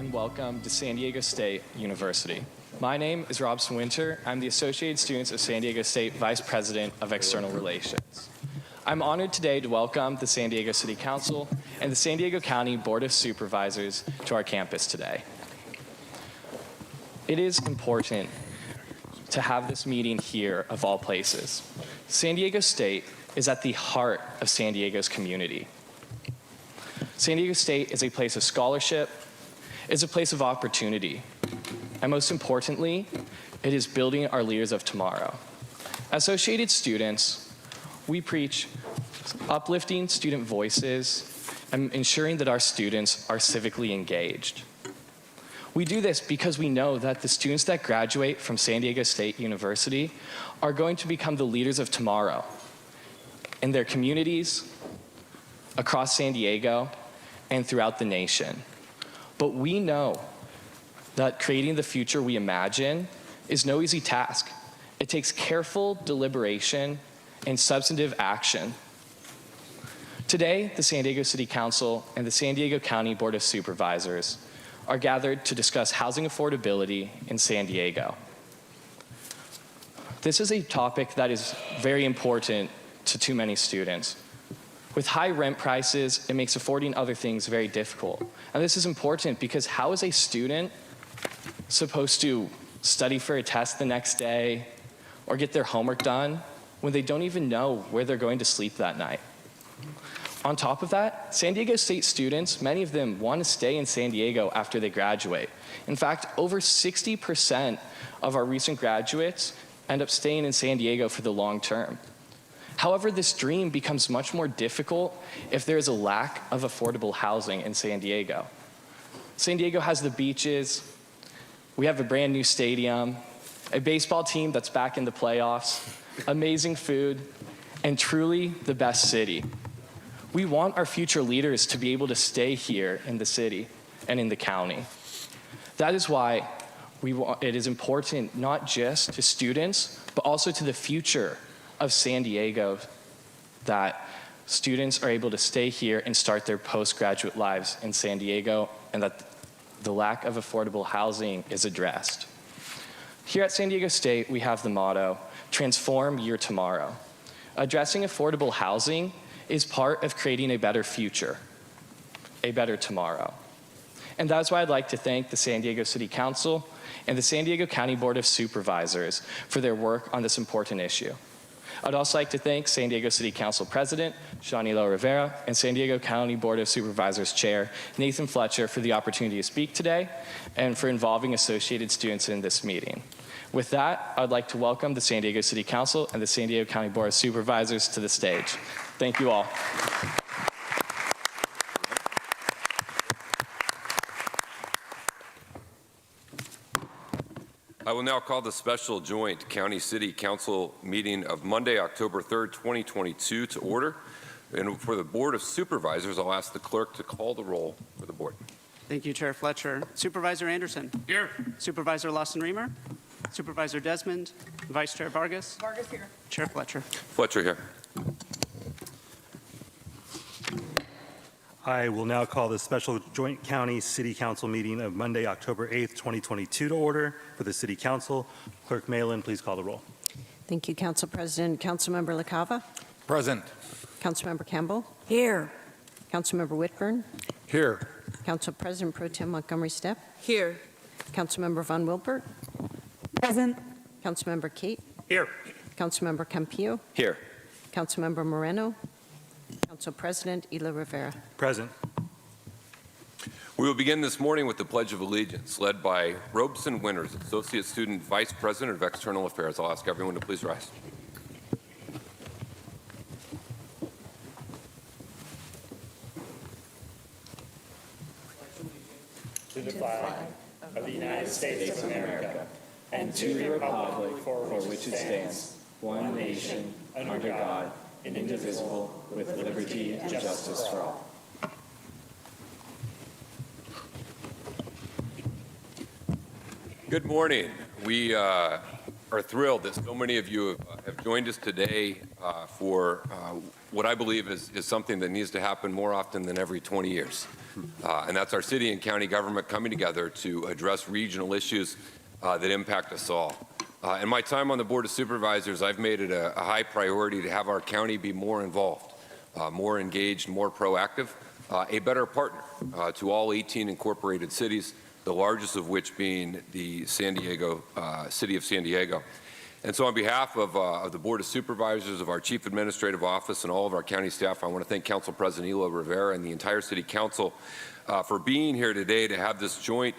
and welcome to San Diego State University. My name is Robson Winter. I'm the Associated Students of San Diego State Vice President of External Relations. I'm honored today to welcome the San Diego City Council and the San Diego County Board of Supervisors to our campus today. It is important to have this meeting here of all places. San Diego State is at the heart of San Diego's community. San Diego State is a place of scholarship, it's a place of opportunity, and most importantly, it is building our leaders of tomorrow. Associated students, we preach uplifting student voices and ensuring that our students are civically engaged. We do this because we know that the students that graduate from San Diego State University are going to become the leaders of tomorrow in their communities, across San Diego, and throughout the nation. But we know that creating the future we imagine is no easy task. It takes careful deliberation and substantive action. Today, the San Diego City Council and the San Diego County Board of Supervisors are gathered to discuss housing affordability in San Diego. This is a topic that is very important to too many students. With high rent prices, it makes affording other things very difficult. And this is important because how is a student supposed to study for a test the next day or get their homework done when they don't even know where they're going to sleep that night? On top of that, San Diego State students, many of them want to stay in San Diego after they graduate. In fact, over 60% of our recent graduates end up staying in San Diego for the long term. However, this dream becomes much more difficult if there is a lack of affordable housing in San Diego. San Diego has the beaches, we have a brand new stadium, a baseball team that's back in the playoffs, amazing food, and truly the best city. We want our future leaders to be able to stay here in the city and in the county. That is why it is important not just to students, but also to the future of San Diego, that students are able to stay here and start their postgraduate lives in San Diego, and that the lack of affordable housing is addressed. Here at San Diego State, we have the motto, transform your tomorrow. Addressing affordable housing is part of creating a better future, a better tomorrow. And that's why I'd like to thank the San Diego City Council and the San Diego County Board of Supervisors for their work on this important issue. I'd also like to thank San Diego City Council President Janilo Rivera and San Diego County Board of Supervisors Chair Nathan Fletcher for the opportunity to speak today and for involving associated students in this meeting. With that, I'd like to welcome the San Diego City Council and the San Diego County Board of Supervisors to the stage. Thank you all. I will now call the special joint County City Council meeting of Monday, October 3rd, 2022 to order. And for the Board of Supervisors, I'll ask the clerk to call the roll for the board. Thank you, Chair Fletcher. Supervisor Anderson. Here. Supervisor Lawson-Remer. Supervisor Desmond. Vice Chair Vargas. Vargas here. Chair Fletcher. Fletcher here. I will now call the special joint county city council meeting of Monday, October 8th, 2022 to order for the city council. Clerk Malin, please call the roll. Thank you, Council President. Councilmember LaCava. Present. Councilmember Campbell. Here. Councilmember Whitburn. Here. Council President Pro Tem Montgomery Stepp. Here. Councilmember Von Wilpert. Present. Councilmember Kate. Here. Councilmember Campillo. Here. Councilmember Moreno. Council President Ela Rivera. Present. We will begin this morning with the Pledge of Allegiance, led by Robeson Winters, Associate Student Vice President of External Affairs. I'll ask everyone to please rise. To the flag of the United States of America and to the republic for which it stands, one nation, under God, indivisible, with liberty and justice for all. Good morning. We are thrilled that so many of you have joined us today for what I believe is something that needs to happen more often than every 20 years. And that's our city and county government coming together to address regional issues that impact us all. In my time on the Board of Supervisors, I've made it a high priority to have our county be more involved, more engaged, more proactive, a better partner to all 18 incorporated cities, the largest of which being the city of San Diego. And so on behalf of the Board of Supervisors, of our Chief Administrative Office, and all of our county staff, I want to thank Council President Ela Rivera and the entire City Council for being here today to have this joint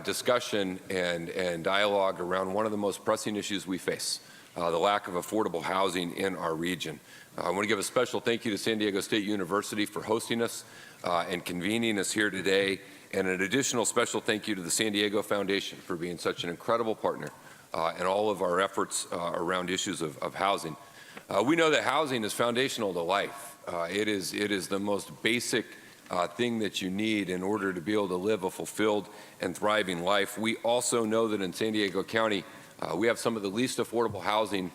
discussion and dialogue around one of the most pressing issues we face, the lack of affordable housing in our region. I want to give a special thank you to San Diego State University for hosting us and convening us here today, and an additional special thank you to the San Diego Foundation for being such an incredible partner in all of our efforts around issues of housing. We know that housing is foundational to life. It is the most basic thing that you need in order to be able to live a fulfilled and thriving life. We also know that in San Diego County, we have some of the least affordable housing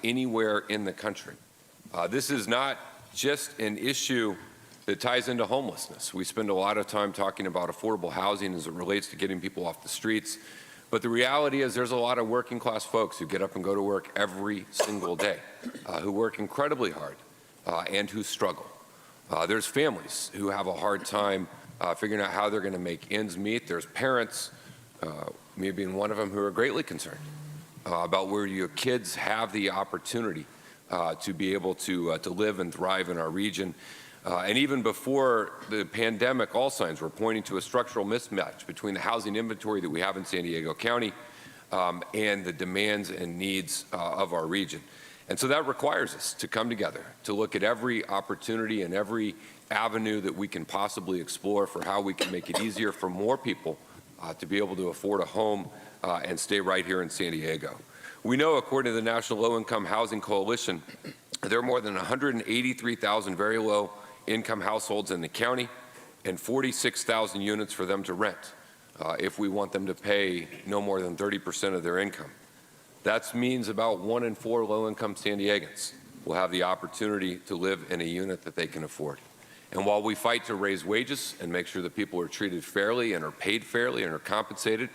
anywhere in the country. This is not just an issue that ties into homelessness. We spend a lot of time talking about affordable housing as it relates to getting people off the streets. But the reality is there's a lot of working class folks who get up and go to work every single day, who work incredibly hard and who struggle. There's families who have a hard time figuring out how they're going to make ends meet. There's parents, me being one of them, who are greatly concerned about where your kids have the opportunity to be able to live and thrive in our region. And even before the pandemic, all signs were pointing to a structural mismatch between the housing inventory that we have in San Diego County and the demands and needs of our region. And so that requires us to come together, to look at every opportunity and every avenue that we can possibly explore for how we can make it easier for more people to be able to afford a home and stay right here in San Diego. We know, according to the National Low Income Housing Coalition, there are more than 183,000 very low income households in the county and 46,000 units for them to rent if we want them to pay no more than 30% of their income. That means about 1 in 4 low-income San Diegans will have the opportunity to live in a unit that they can afford. And while we fight to raise wages and make sure that people are treated fairly and are paid fairly and are compensated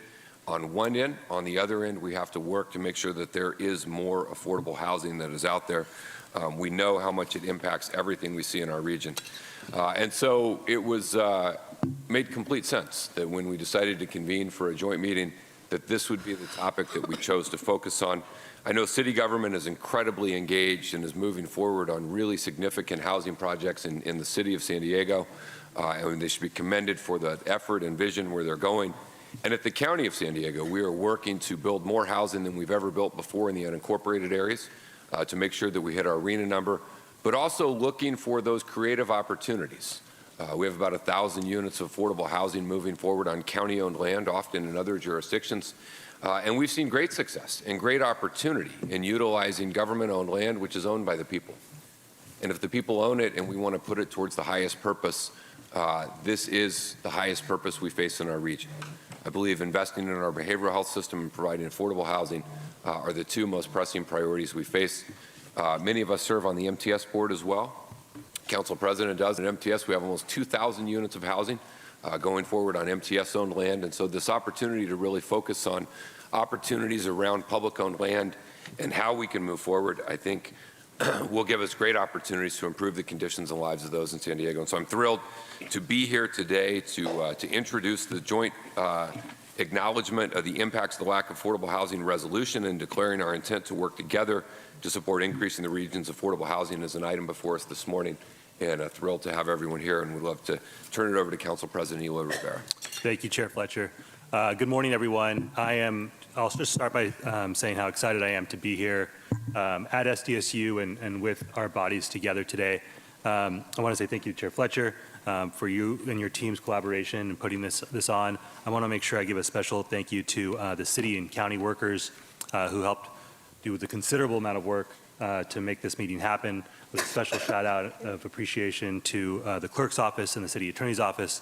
on one end, on the other end, we have to work to make sure that there is more affordable housing that is out there. We know how much it impacts everything we see in our region. And so it was made complete sense that when we decided to convene for a joint meeting, that this would be the topic that we chose to focus on. I know city government is incredibly engaged and is moving forward on really significant housing projects in the city of San Diego, and they should be commended for the effort and vision where they're going. And at the county of San Diego, we are working to build more housing than we've ever built before in the unincorporated areas, to make sure that we hit our arena number, but also looking for those creative opportunities. We have about 1,000 units of affordable housing moving forward on county-owned land, often in other jurisdictions. And we've seen great success and great opportunity in utilizing government-owned land, which is owned by the people. And if the people own it and we want to put it towards the highest purpose, this is the highest purpose we face in our region. I believe investing in our behavioral health system and providing affordable housing are the two most pressing priorities we face. Many of us serve on the MTS board as well. Council President does. At MTS, we have almost 2,000 units of housing going forward on MTS-owned land. And so this opportunity to really focus on opportunities around public-owned land and how we can move forward, I think, will give us great opportunities to improve the conditions and lives of those in San Diego. And so I'm thrilled to be here today to introduce the joint acknowledgement of the impacts of the lack of affordable housing resolution and declaring our intent to work together to support increasing the region's affordable housing as an item before us this morning. And thrilled to have everyone here, and we'd love to turn it over to Council President Ela Rivera. Thank you, Chair Fletcher. Good morning, everyone. I'll just start by saying how excited I am to be here at SDSU and with our bodies together today. I want to say thank you to Chair Fletcher for you and your team's collaboration in putting this on. I want to make sure I give a special thank you to the city and county workers who helped do the considerable amount of work to make this meeting happen, with a special shout out of appreciation to the clerk's office and the city attorney's office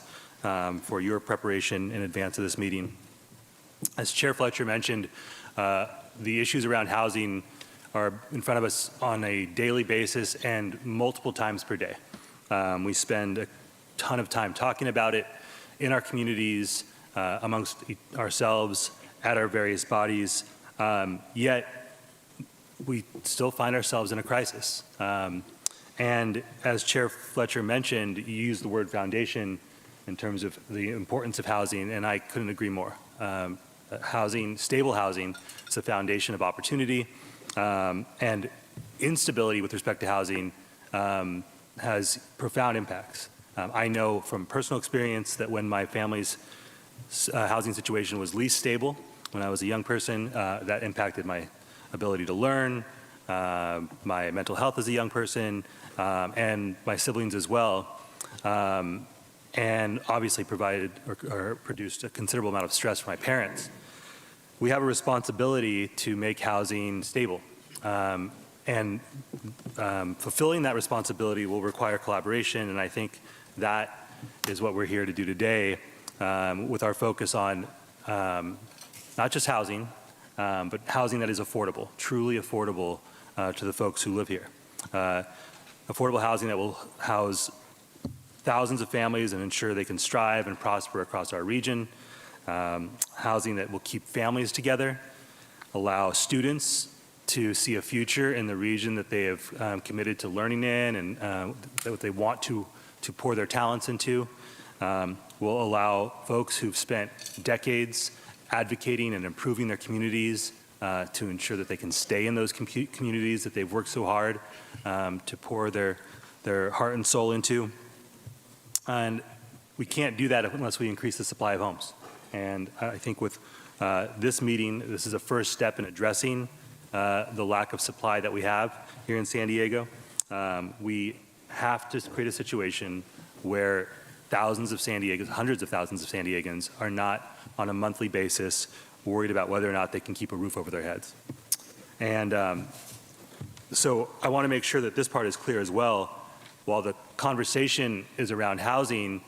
for your preparation in advance of this meeting. As Chair Fletcher mentioned, The issues around housing are in front of us on a daily basis and multiple times per day. We spend a ton of time talking about it in our communities, amongst ourselves, at our various bodies, yet we still find ourselves in a crisis. And as Chair Fletcher mentioned, you used the word foundation in terms of the importance of housing, and I couldn't agree more. Housing, stable housing, is the foundation of opportunity, and instability with respect to housing has profound impacts. I know from personal experience that when my family's housing situation was least stable, when I was a young person, that impacted my ability to learn, my mental health as a young person, and my siblings as well, and obviously provided or produced a considerable amount of stress for my parents. We have a responsibility to make housing stable. And fulfilling that responsibility will require collaboration, and I think that is what we're here to do today, with our focus on not just housing, but housing that is affordable, truly affordable to the folks who live here. Affordable housing that will house thousands of families and ensure they can strive and prosper across our region. Housing that will keep families together, allow students to see a future in the region that they have committed to learning in and that they want to pour their talents into, will allow folks who've spent decades advocating and improving their communities to ensure that they can stay in those communities that they've worked so hard to pour their heart and soul into. And we can't do that unless we increase the supply of homes. And I think with this meeting, this is a first step in addressing the lack of supply that we have here in San Diego. We have to create a situation where thousands of San Diegans, hundreds of thousands of San Diegans are not on a monthly basis worried about whether or not they can keep a roof over their heads. And so I want to make sure that this part is clear as well. While the conversation is around housing,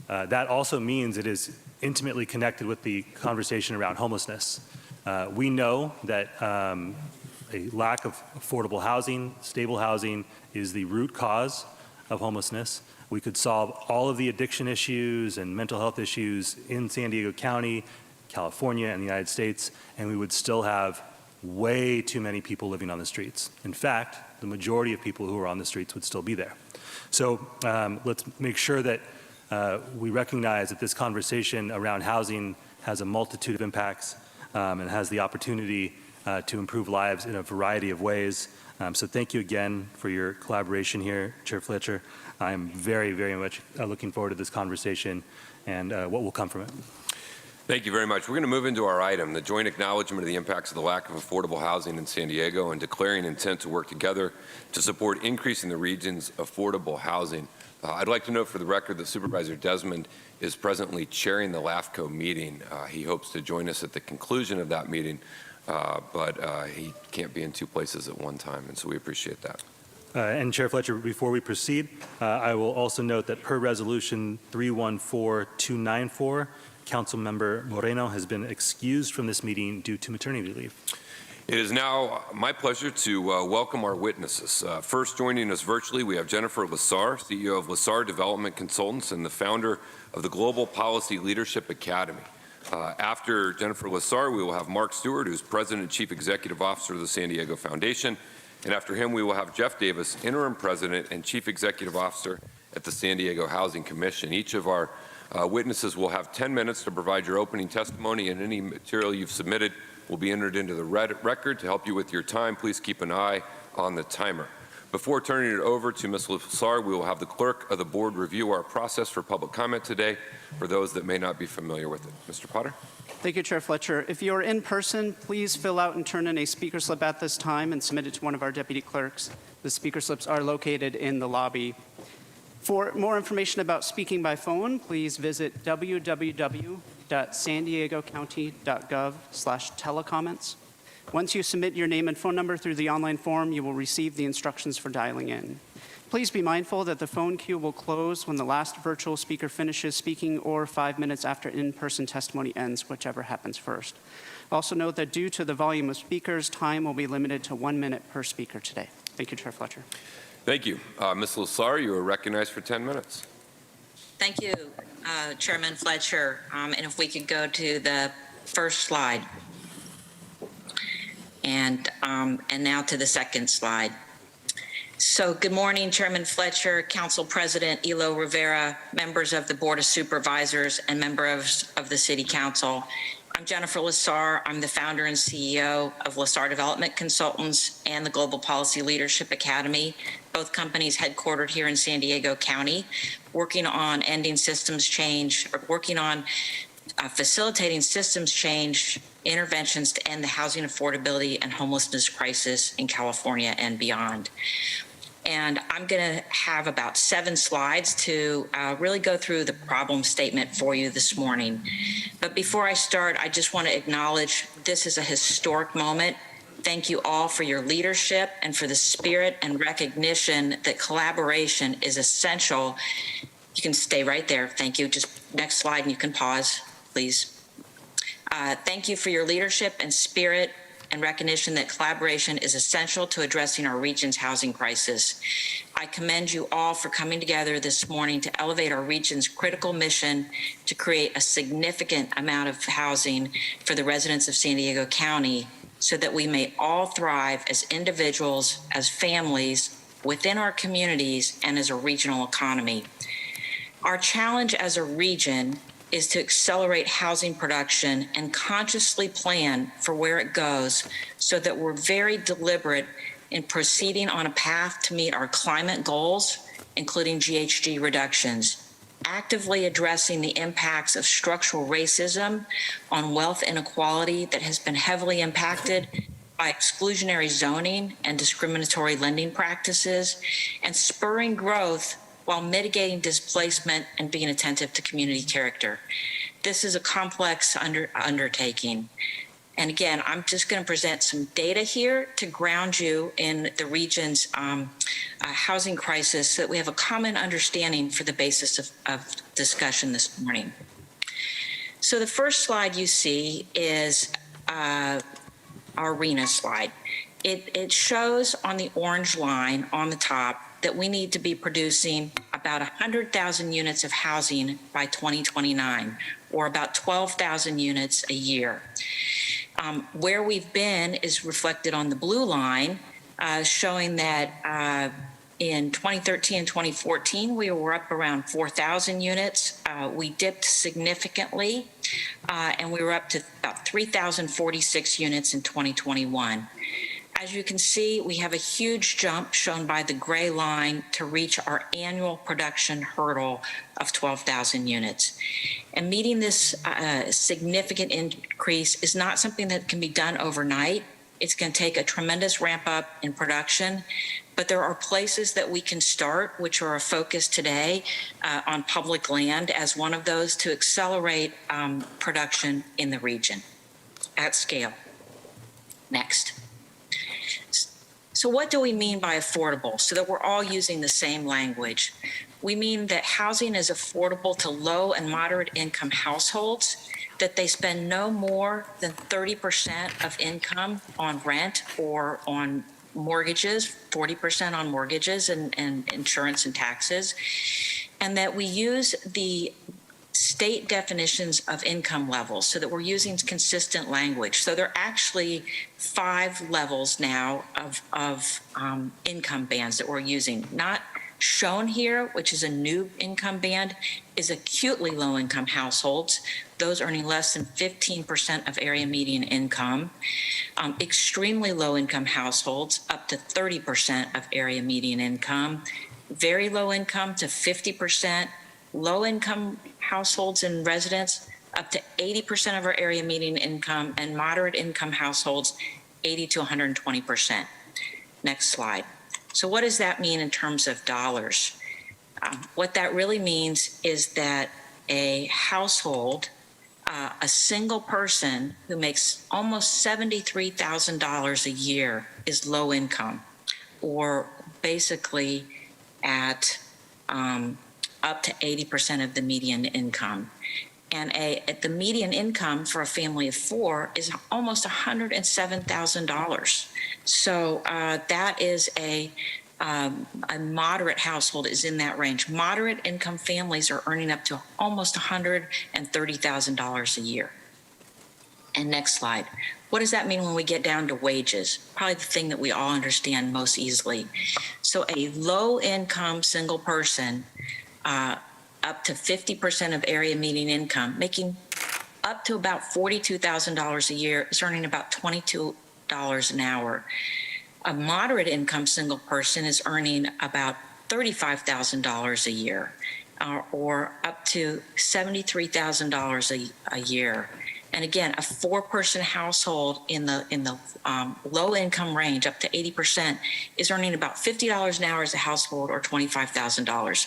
that also means it is intimately connected with the conversation around homelessness. We know that a lack of affordable housing, stable housing, is the root cause of homelessness. We could solve all of the addiction issues and mental health issues in San Diego County, California, and the United States, and we would still have way too many people living on the streets. In fact, the majority of people who are on the streets would still be there. So let's make sure that we recognize that this conversation around housing has a multitude of impacts and has the opportunity to improve lives in a variety of ways. So thank you again for your collaboration here, Chair Fletcher. I'm very, very much looking forward to this conversation and what will come from it. Thank you very much. We're going to move into our item, the joint acknowledgement of the impacts of the lack of affordable housing in San Diego and declaring intent to work together to support increasing the region's affordable housing. I'd like to note for the record that Supervisor Desmond is presently chairing the LAFCO meeting. He hopes to join us at the conclusion of that meeting, but he can't be in two places at one time, and so we appreciate that. And Chair Fletcher, before we proceed, I will also note that per Resolution 314294, Councilmember Moreno has been excused from this meeting due to maternity leave. It is now my pleasure to welcome our witnesses. First, joining us virtually, we have Jennifer Lassar, CEO of Lassar Development Consultants and the founder of the Global Policy Leadership Academy. After Jennifer Lassar, we will have Mark Stewart, who's President and Chief Executive Officer of the San Diego Foundation. And after him, we will have Jeff Davis, Interim President and Chief Executive Officer at the San Diego Housing Commission. Each of our witnesses will have 10 minutes to provide your opening testimony, and any material you've submitted will be entered into the record. To help you with your time, please keep an eye on the timer. Before turning it over to Ms. Lassar, we will have the clerk of the board review our process for public comment today for those that may not be familiar with it. Mr. Potter? Thank you, Chair Fletcher. If you are in person, please fill out and turn in a speaker slip at this time and submit it to one of our deputy clerks. The speaker slips are located in the lobby. For more information about speaking by phone, please visit www.sandiegocounty.gov/telecomments. Once you submit your name and phone number through the online form, you will receive the instructions for dialing in. Please be mindful that the phone queue will close when the last virtual speaker finishes speaking or 5 minutes after in-person testimony ends, whichever happens first. Also note that due to the volume of speakers, time will be limited to 1 minute per speaker today. Thank you, Chair Fletcher. Thank you. Ms. Lasar, you are recognized for 10 minutes. Thank you, Chairman Fletcher. And if we could go to the first slide. And now to the second slide. So good morning, Chairman Fletcher, Council President Elo Rivera, members of the Board of Supervisors, and members of the City Council. I'm Jennifer Lasar. I'm the founder and CEO of Lasar Development Consultants and the Global Policy Leadership Academy, both companies headquartered here in San Diego County, working on ending systems change, or working on facilitating systems change interventions to end the housing affordability and homelessness crisis in California and beyond. And I'm going to have about 7 slides to really go through the problem statement for you this morning. But before I start, I just want to acknowledge this is a historic moment. Thank you all for your leadership and for the spirit and recognition that collaboration is essential. You can stay right there. Thank you. Just next slide and you can pause, please. Thank you for your leadership and spirit and recognition that collaboration is essential to addressing our region's housing crisis. I commend you all for coming together this morning to elevate our region's critical mission to create a significant amount of housing for the residents of San Diego County so that we may all thrive as individuals, as families, within our communities, and as a regional economy. Our challenge as a region is to accelerate housing production and consciously plan for where it goes so that we're very deliberate in proceeding on a path to meet our climate goals, including GHG reductions, actively addressing the impacts of structural racism on wealth inequality that has been heavily impacted by exclusionary zoning and discriminatory lending practices, and spurring growth while mitigating displacement and being attentive to community character. This is a complex undertaking. And again, I'm just going to present some data here to ground you in the region's housing crisis so that we have a common understanding for the basis of discussion this morning. So the first slide you see is our RENA slide. It shows on the orange line on the top that we need to be producing about 100,000 units of housing by 2029, or about 12,000 units a year. Where we've been is reflected on the blue line, showing that in 2013 and 2014, we were up around 4,000 units. We dipped significantly, and we were up to about 3,046 units in 2021. As you can see, we have a huge jump shown by the gray line to reach our annual production hurdle of 12,000 units. And meeting this significant increase is not something that can be done overnight. It's going to take a tremendous ramp up in production, but there are places that we can start, which are a focus today on public land as one of those to accelerate production in the region at scale. Next. So what do we mean by affordable? So that we're all using the same language. We mean that housing is affordable to low and moderate income households, that they spend no more than 30% of income on rent or on mortgages, 40% on mortgages and insurance and taxes, and that we use the state definitions of income levels so that we're using consistent language. So there are actually 5 levels now of income bands that we're using. Not shown here, which is a new income band, is acutely low income households, those earning less than 15% of area median income, extremely low income households up to 30% of area median income, very low income to 50%, low income households and residents up to 80% of our area median income, and moderate income households 80 to 120%. Next slide. So what does that mean in terms of dollars? What that really means is that a household, a single person who makes almost $73,000 a year is low income, or basically at up to 80% of the median income. And the median income for a family of four is almost $107,000. So that is a moderate household is in that range. Moderate income families are earning up to almost $130,000 a year. And next slide. What does that mean when we get down to wages? Probably the thing that we all understand most easily. So a low income single person, up to 50% of area median income, making up to about $42,000 a year, is earning about $22 an hour. A moderate income single person is earning about $35,000 a year, or up to $73,000 a year. And again, a four-person household in the low income range, up to 80%, is earning about $50 an hour as a household, or $25,000.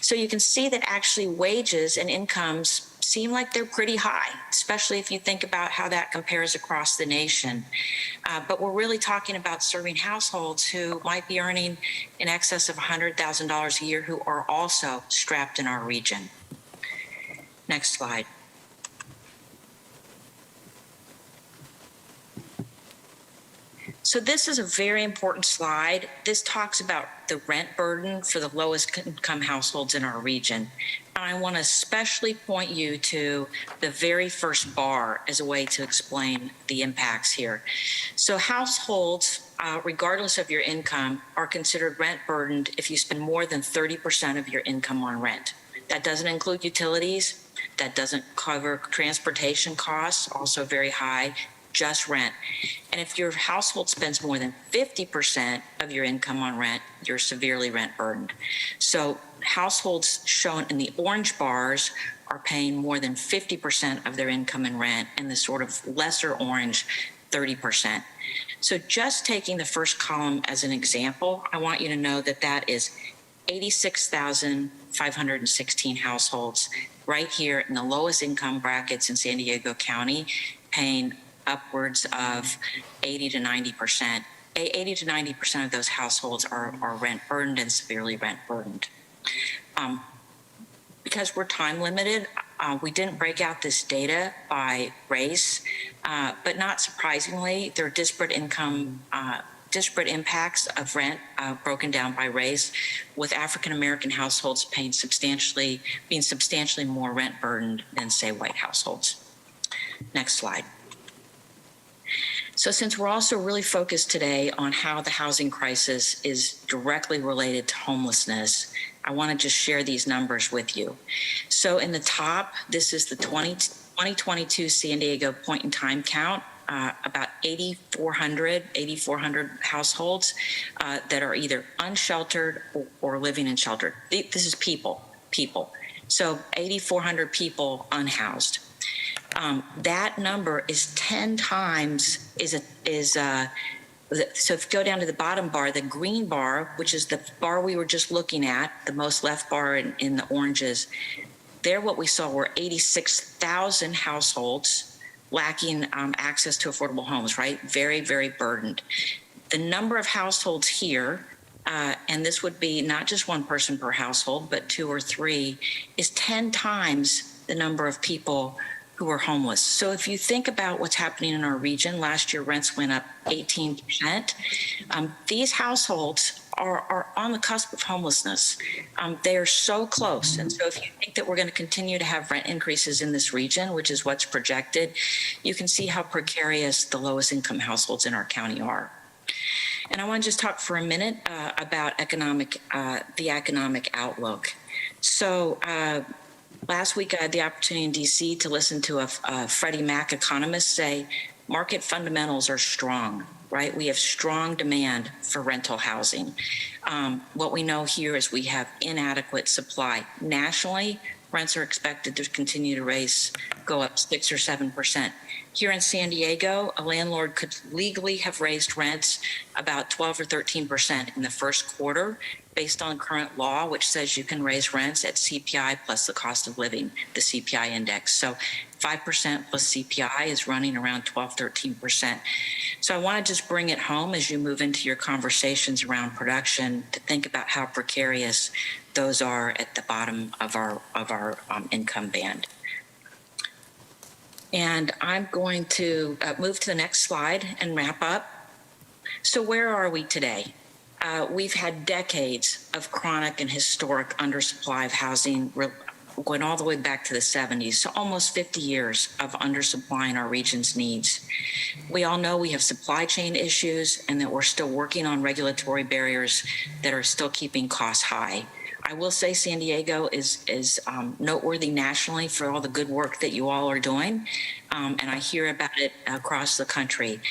So you can see that actually wages and incomes seem like they're pretty high, especially if you think about how that compares across the nation. But we're really talking about serving households who might be earning in excess of $100,000 a year, who are also strapped in our region. Next slide. So this is a very important slide. This talks about the rent burden for the lowest income households in our region. I want to especially point you to the very first bar as a way to explain the impacts here. So households, regardless of your income, are considered rent burdened if you spend more than 30% of your income on rent. That doesn't include utilities. That doesn't cover transportation costs, also very high, just rent. And if your household spends more than 50% of your income on rent, you're severely rent burdened. So households shown in the orange bars are paying more than 50% of their income in rent, and the sort of lesser orange, 30%. So just taking the first column as an example, I want you to know that that is 86,516 households right here in the lowest income brackets in San Diego County, paying upwards of 80 to 90%. 80 to 90% of those households are rent burdened and severely rent burdened. Because we're time limited, we didn't break out this data by race, but not surprisingly, there are disparate impacts of rent broken down by race, with African American households being substantially more rent burdened than, say, white households. Next slide. So since we're also really focused today on how the housing crisis is directly related to homelessness, I want to just share these numbers with you. So in the top, this is the 2022 San Diego point in time count, about 8,400 households that are either unsheltered or living in shelter. This is people. So 8,400 people unhoused. That number is 10 times, so if you go down to the bottom bar, the green bar, which is the bar we were just looking at, the most left bar in the oranges, there what we saw were 86,000 households lacking access to affordable homes, right? Very, very burdened. The number of households here, and this would be not just one person per household, but two or three, is 10 times the number of people who are homeless. So if you think about what's happening in our region, last year rents went up 18%. These households are on the cusp of homelessness. They are so close. And so if you think that we're going to continue to have rent increases in this region, which is what's projected, you can see how precarious the lowest income households in our county are. And I want to just talk for a minute about the economic outlook. So last week, I had the opportunity in DC to listen to a Freddie Mac economist say market fundamentals are strong, right? We have strong demand for rental housing. What we know here is we have inadequate supply. Nationally, rents are expected to continue to go up 6 or 7%. Here in San Diego, a landlord could legally have raised rents about 12 or 13% in the first quarter, based on current law, which says you can raise rents at CPI plus the cost of living, the CPI index. So 5% plus CPI is running around 12, 13%. So I want to just bring it home as you move into your conversations around production to think about how precarious those are at the bottom of our income band. And I'm going to move to the next slide and wrap up. So where are we today? We've had decades of chronic and historic undersupply of housing, going all the way back to the 70s, so almost 50 years of undersupplying our region's needs. We all know we have supply chain issues and that we're still working on regulatory barriers that are still keeping costs high. I will say San Diego is noteworthy nationally for all the good work that you all are doing, and I hear about it across the country.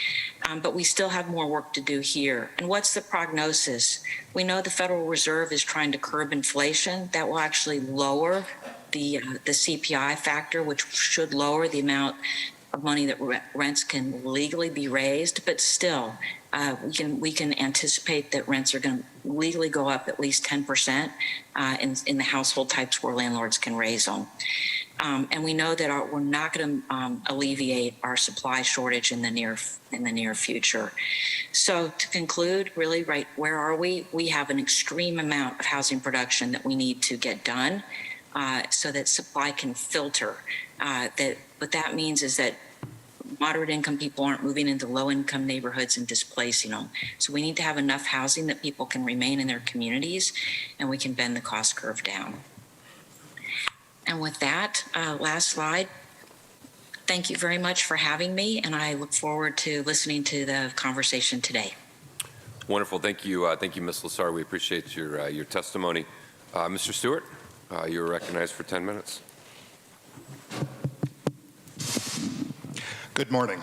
But we still have more work to do here. And what's the prognosis? We know the Federal Reserve is trying to curb inflation. That will actually lower the CPI factor, which should lower the amount of money that rents can legally be raised, but still, we can anticipate that rents are going to legally go up at least 10% in the household types where landlords can raise them. And we know that we're not going to alleviate our supply shortage in the near future. So to conclude, really, right, where are we? We have an extreme amount of housing production that we need to get done so that supply can filter. What that means is that moderate income people aren't moving into low income neighborhoods and displacing them. So we need to have enough housing that people can remain in their communities and we can bend the cost curve down. And with that, last slide. Thank you very much for having me, and I look forward to listening to the conversation today. Wonderful. Thank you, Ms. Lassar. We appreciate your testimony. Mr. Stewart, you're recognized for 10 minutes. Good morning.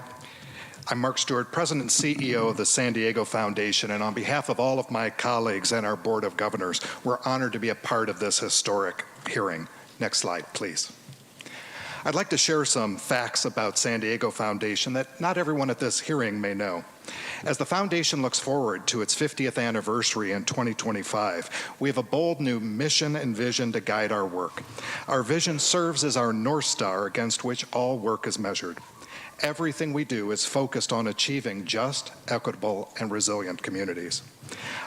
I'm Mark Stewart, President and CEO of the San Diego Foundation, and on behalf of all of my colleagues and our Board of Governors, we're honored to be a part of this historic hearing. Next slide, please. I'd like to share some facts about San Diego Foundation that not everyone at this hearing may know. As the Foundation looks forward to its 50th anniversary in 2025, we have a bold new mission and vision to guide our work. Our vision serves as our North Star against which all work is measured. Everything we do is focused on achieving just, equitable, and resilient communities.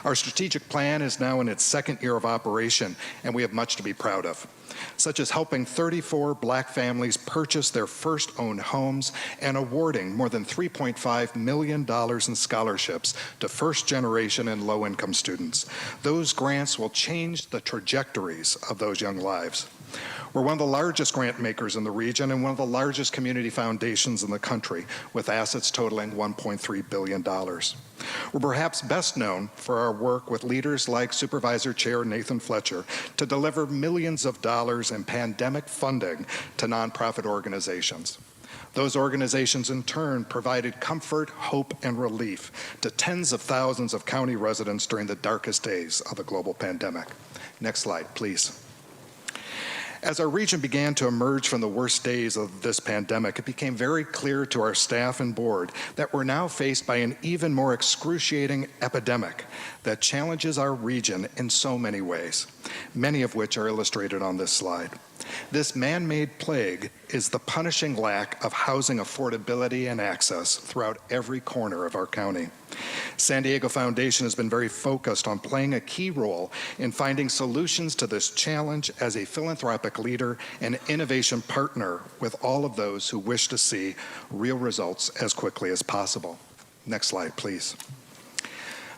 Our strategic plan is now in its second year of operation, and we have much to be proud of, such as helping 34 Black families purchase their first owned homes and awarding more than $3.5 million in scholarships to first-generation and low-income students. Those grants will change the trajectories of those young lives. We're one of the largest grant makers in the region and one of the largest community foundations in the country, with assets totaling $1.3 billion. We're perhaps best known for our work with leaders like Supervisor Chair Nathan Fletcher to deliver millions of dollars in pandemic funding to nonprofit organizations. Those organizations, in turn, provided comfort, hope, and relief to tens of thousands of county residents during the darkest days of the global pandemic. Next slide, please. As our region began to emerge from the worst days of this pandemic, it became very clear to our staff and board that we're now faced by an even more excruciating epidemic that challenges our region in so many ways, many of which are illustrated on this slide. This man-made plague is the punishing lack of housing affordability and access throughout every corner of our county. San Diego Foundation has been very focused on playing a key role in finding solutions to this challenge as a philanthropic leader and innovation partner with all of those who wish to see real results as quickly as possible. Next slide, please.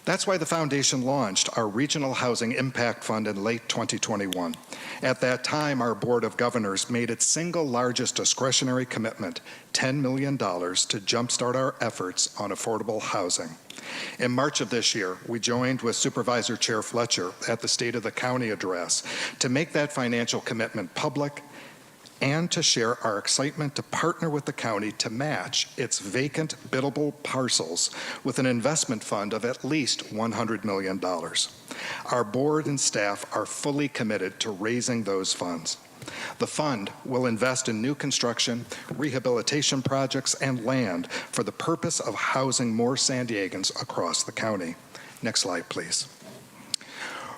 That's why the Foundation launched our Regional Housing Impact Fund in late 2021. At that time, our Board of Governors made its single largest discretionary commitment, $10 million, to jumpstart our efforts on affordable housing. In March of this year, we joined with Supervisor Chair Fletcher at the State of the County address to make that financial commitment public and to share our excitement to partner with the county to match its vacant biddable parcels with an investment fund of at least $100 million. Our board and staff are fully committed to raising those funds. The fund will invest in new construction, rehabilitation projects, and land for the purpose of housing more San Diegans across the county. Next slide, please.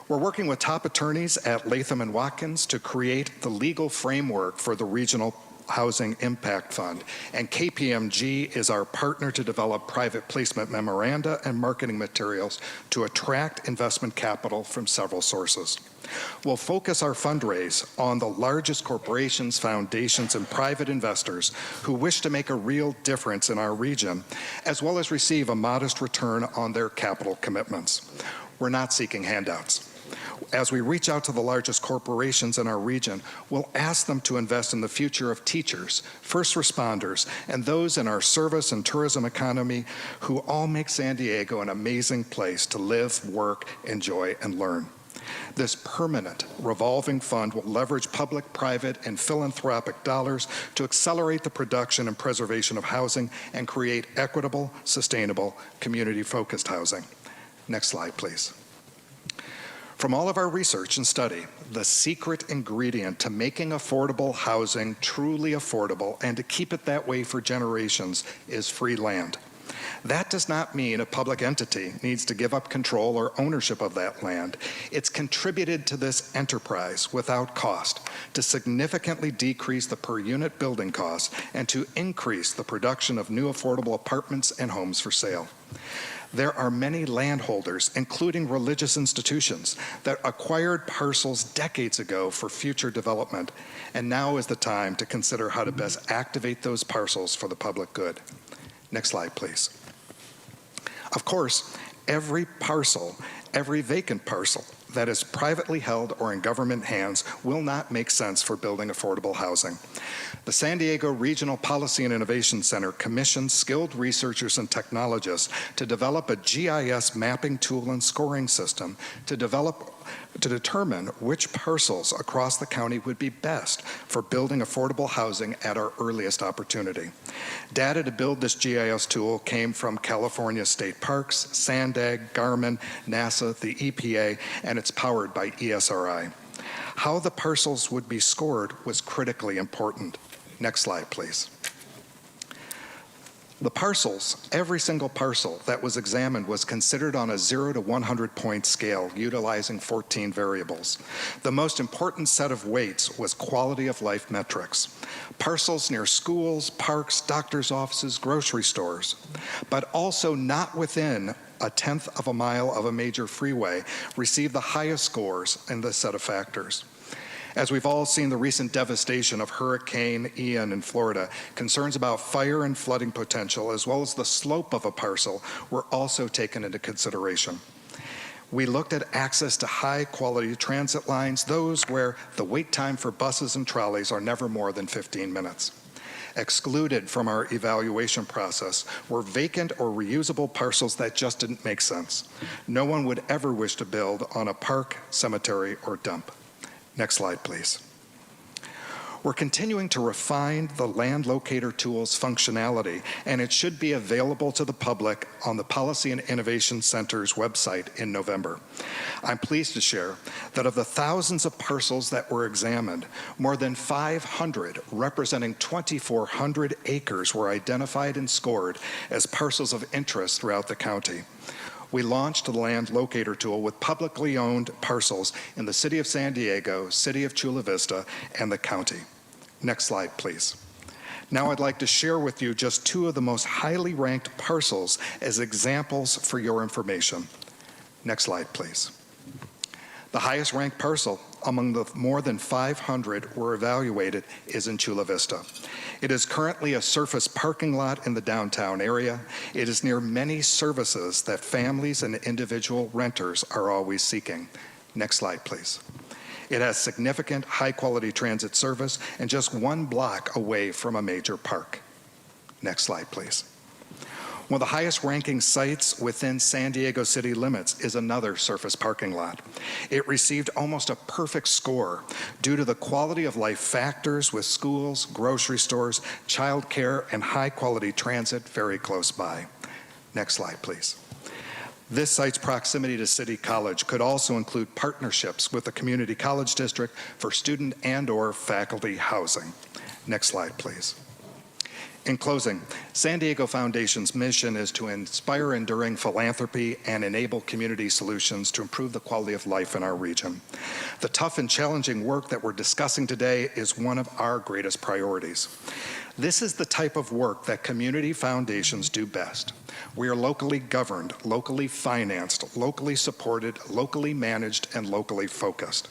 We're working with top attorneys at Latham & Watkins to create the legal framework for the Regional Housing Impact Fund, and KPMG is our partner to develop private placement memoranda and marketing materials to attract investment capital from several sources. We'll focus our fundraise on the largest corporations, foundations, and private investors who wish to make a real difference in our region, as well as receive a modest return on their capital commitments. We're not seeking handouts. As we reach out to the largest corporations in our region, we'll ask them to invest in the future of teachers, first responders, and those in our service and tourism economy who all make San Diego an amazing place to live, work, enjoy, and learn. This permanent revolving fund will leverage public, private, and philanthropic dollars to accelerate the production and preservation of housing and create equitable, sustainable, community-focused housing. Next slide, please. From all of our research and study, the secret ingredient to making affordable housing truly affordable and to keep it that way for generations is free land. That does not mean a public entity needs to give up control or ownership of that land. It's contributed to this enterprise without cost to significantly decrease the per unit building costs and to increase the production of new affordable apartments and homes for sale. There are many landholders, including religious institutions, that acquired parcels decades ago for future development, and now is the time to consider how to best activate those parcels for the public good. Next slide, please. Of course, every parcel, every vacant parcel that is privately held or in government hands will not make sense for building affordable housing. The San Diego Regional Policy and Innovation Center commissioned skilled researchers and technologists to develop a GIS mapping tool and scoring system to determine which parcels across the county would be best for building affordable housing at our earliest opportunity. Data to build this GIS tool came from California State Parks, SANDAG, Garmin, NASA, the EPA, and it's powered by ESRI. How the parcels would be scored was critically important. Next slide, please. The parcels, every single parcel that was examined was considered on a 0 to 100 point scale utilizing 14 variables. The most important set of weights was quality of life metrics. Parcels near schools, parks, doctor's offices, grocery stores, but also not within a 1/10 of a mile of a major freeway received the highest scores in this set of factors. As we've all seen the recent devastation of Hurricane Ian in Florida, concerns about fire and flooding potential, as well as the slope of a parcel, were also taken into consideration. We looked at access to high-quality transit lines, those where the wait time for buses and trolleys are never more than 15 minutes. Excluded from our evaluation process were vacant or reusable parcels that just didn't make sense. No one would ever wish to build on a park, cemetery, or dump. Next slide, please. We're continuing to refine the land locator tool's functionality, and it should be available to the public on the Policy and Innovation Center's website in November. I'm pleased to share that of the thousands of parcels that were examined, more than 500, representing 2,400 acres, were identified and scored as parcels of interest throughout the county. We launched the land locator tool with publicly owned parcels in the City of San Diego, City of Chula Vista, and the county. Next slide, please. Now I'd like to share with you just two of the most highly ranked parcels as examples for your information. Next slide, please. The highest ranked parcel among the more than 500 were evaluated is in Chula Vista. It is currently a surface parking lot in the downtown area. It is near many services that families and individual renters are always seeking. Next slide, please. It has significant high-quality transit service and just 1 block away from a major park. Next slide, please. One of the highest ranking sites within San Diego city limits is another surface parking lot. It received almost a perfect score due to the quality of life factors with schools, grocery stores, childcare, and high quality transit very close by. Next slide, please. This site's proximity to City College could also include partnerships with the community college district for student and/or faculty housing. Next slide, please. In closing, San Diego Foundation's mission is to inspire enduring philanthropy and enable community solutions to improve the quality of life in our region. The tough and challenging work that we're discussing today is one of our greatest priorities. This is the type of work that community foundations do best. We are locally governed, locally financed, locally supported, locally managed, and locally focused.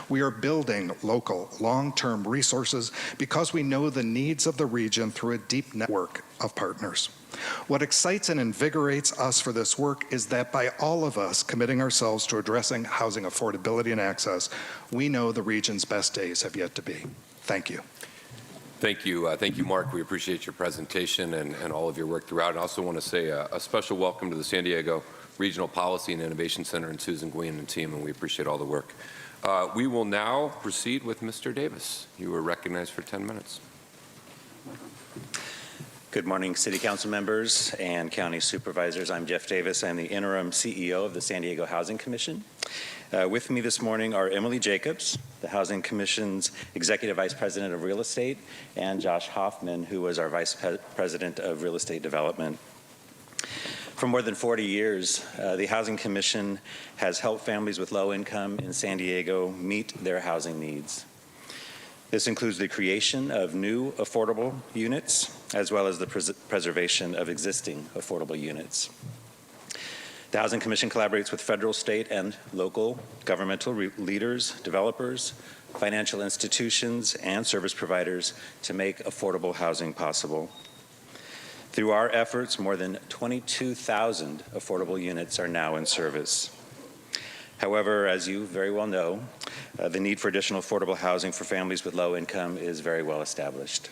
We are building local, long-term resources because we know the needs of the region through a deep network of partners. What excites and invigorates us for this work is that by all of us committing ourselves to addressing housing affordability and access, we know the region's best days have yet to be. Thank you. Thank you. Thank you, Mark. We appreciate your presentation and all of your work throughout. I also want to say a special welcome to the San Diego Regional Policy and Innovation Center and Susan Gwien and team, and we appreciate all the work. We will now proceed with Mr. Davis. You are recognized for 10 minutes. Good morning, City Council members and County Supervisors. I'm Jeff Davis. I'm the interim CEO of the San Diego Housing Commission. With me this morning are Emily Jacobs, the Housing Commission's Executive Vice President of Real Estate, and Josh Hoffman, who was our Vice President of Real Estate Development. For more than 40 years, the Housing Commission has helped families with low income in San Diego meet their housing needs. This includes the creation of new affordable units, as well as the preservation of existing affordable units. The Housing Commission collaborates with federal, state, and local governmental leaders, developers, financial institutions, and service providers to make affordable housing possible. Through our efforts, more than 22,000 affordable units are now in service. However, as you very well know, the need for additional affordable housing for families with low income is very well established.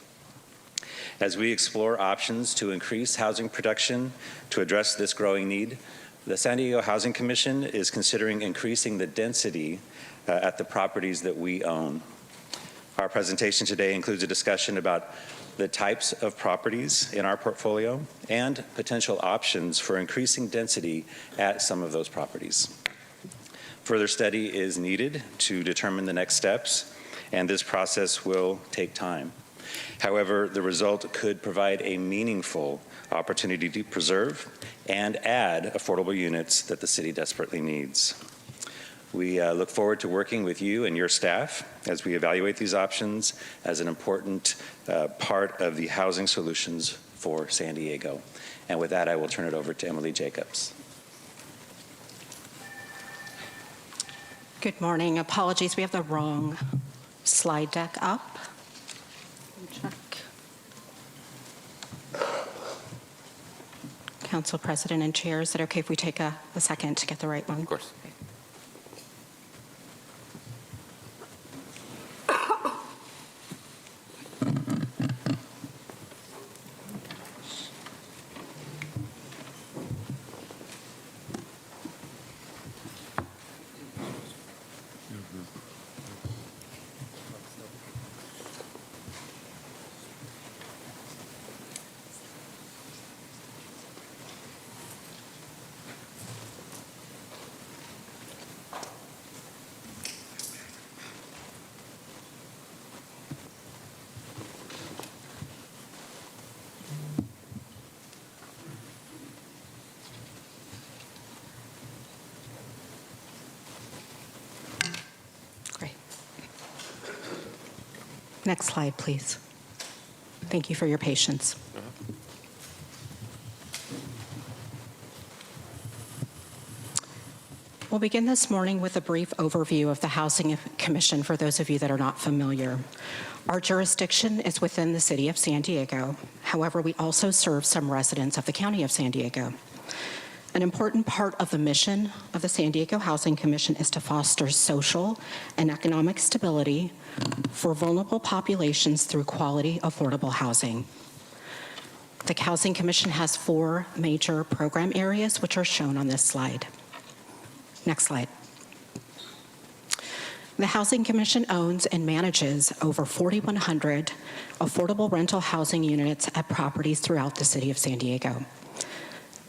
As we explore options to increase housing production to address this growing need, the San Diego Housing Commission is considering increasing the density at the properties that we own. Our presentation today includes a discussion about the types of properties in our portfolio and potential options for increasing density at some of those properties. Further study is needed to determine the next steps, and this process will take time. However, the result could provide a meaningful opportunity to preserve and add affordable units that the city desperately needs. We look forward to working with you and your staff as we evaluate these options as an important part of the housing solutions for San Diego. And with that, I will turn it over to Emily Jacobs. Good morning. Apologies, we have the wrong slide deck up. Check. Council President and Chair, is it okay if we take a second to get the right one? Of course. Next slide, please. Thank you for your patience. We'll begin this morning with a brief overview of the Housing Commission for those of you that are not familiar. Our jurisdiction is within the City of San Diego. However, we also serve some residents of the County of San Diego. An important part of the mission of the San Diego Housing Commission is to foster social and economic stability for vulnerable populations through quality, affordable housing. The Housing Commission has 4 major program areas, which are shown on this slide. Next slide. The Housing Commission owns and manages over 4,100 affordable rental housing units at properties throughout the City of San Diego.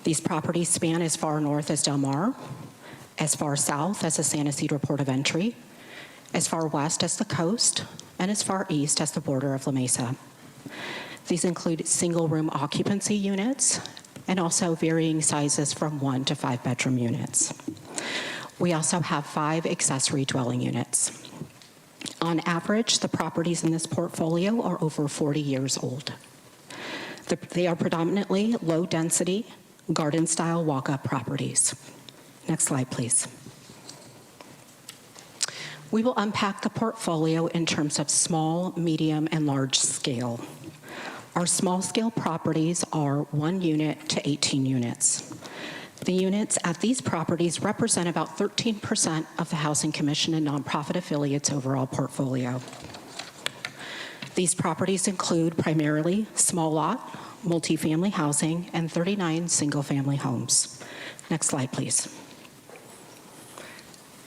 These properties span as far north as Del Mar, as far south as the San Ysidro Port of Entry, as far west as the coast, and as far east as the border of La Mesa. These include single-room occupancy units and also varying sizes from 1 to 5 bedroom units. We also have 5 accessory dwelling units. On average, the properties in this portfolio are over 40 years old. They are predominantly low-density, garden-style walk-up properties. Next slide, please. We will unpack the portfolio in terms of small, medium, and large scale. Our small-scale properties are 1 unit to 18 units. The units at these properties represent about 13% of the Housing Commission and nonprofit affiliates' overall portfolio. These properties include primarily small lot, multifamily housing, and 39 single-family homes. Next slide, please.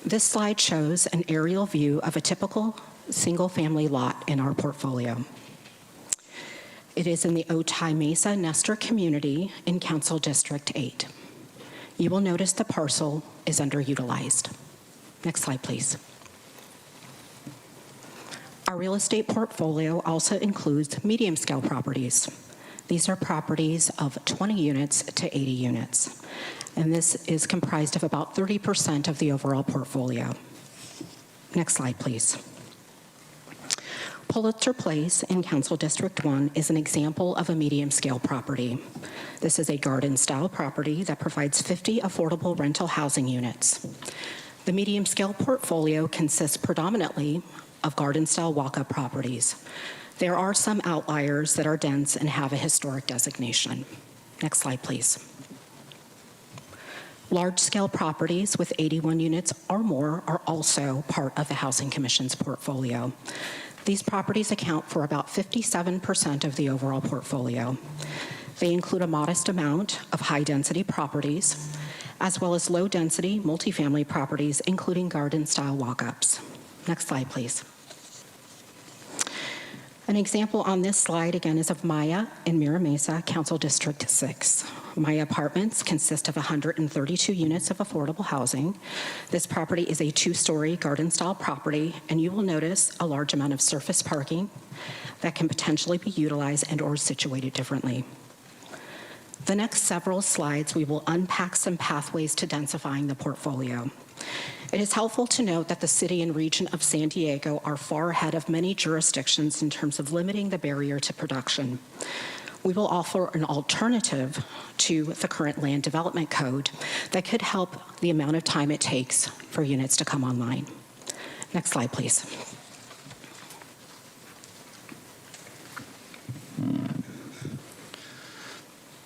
This slide shows an aerial view of a typical single-family lot in our portfolio. It is in the Otay Mesa Nestor community in Council District 8. You will notice the parcel is underutilized. Next slide, please. Our real estate portfolio also includes medium-scale properties. These are properties of 20 units to 80 units, and this is comprised of about 30% of the overall portfolio. Next slide, please. Pulitzer Place in Council District 1 is an example of a medium-scale property. This is a garden-style property that provides 50 affordable rental housing units. The medium-scale portfolio consists predominantly of garden-style walk-up properties. There are some outliers that are dense and have a historic designation. Next slide, please. Large-scale properties with 81 units or more are also part of the Housing Commission's portfolio. These properties account for about 57% of the overall portfolio. They include a modest amount of high-density properties, as well as low-density multifamily properties, including garden-style walk-ups. Next slide, please. An example on this slide, again, is of Maya in Mira Mesa, Council District 6. Maya Apartments consist of 132 units of affordable housing. This property is a 2-story garden-style property, and you will notice a large amount of surface parking that can potentially be utilized and or situated differently. The next several slides, we will unpack some pathways to densifying the portfolio. It is helpful to note that the city and region of San Diego are far ahead of many jurisdictions in terms of limiting the barrier to production. We will offer an alternative to the current land development code that could help the amount of time it takes for units to come online. Next slide, please.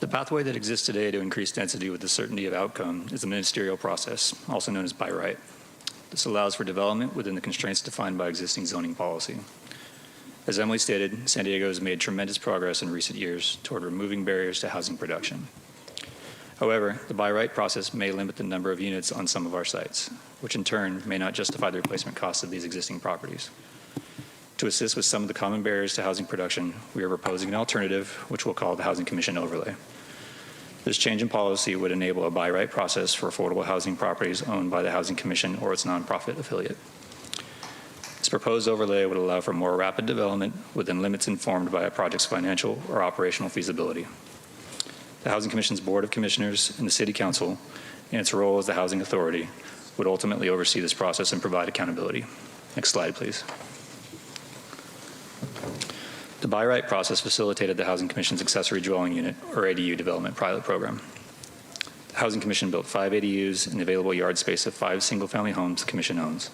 The pathway that exists today to increase density with the certainty of outcome is the ministerial process, also known as by right. This allows for development within the constraints defined by existing zoning policy. As Emily stated, San Diego has made tremendous progress in recent years toward removing barriers to housing production. However, the by right process may limit the number of units on some of our sites, which in turn may not justify the replacement costs of these existing properties. To assist with some of the common barriers to housing production, we are proposing an alternative, which we'll call the Housing Commission overlay. This change in policy would enable a by right process for affordable housing properties owned by the Housing Commission or its nonprofit affiliate. This proposed overlay would allow for more rapid development within limits informed by a project's financial or operational feasibility. The Housing Commission's Board of Commissioners and the City Council, in its role as the housing authority, would ultimately oversee this process and provide accountability. Next slide, please. The by right process facilitated the Housing Commission's accessory dwelling unit, or ADU, development pilot program. The Housing Commission built 5 ADUs in the available yard space of 5 single-family homes the Commission owns.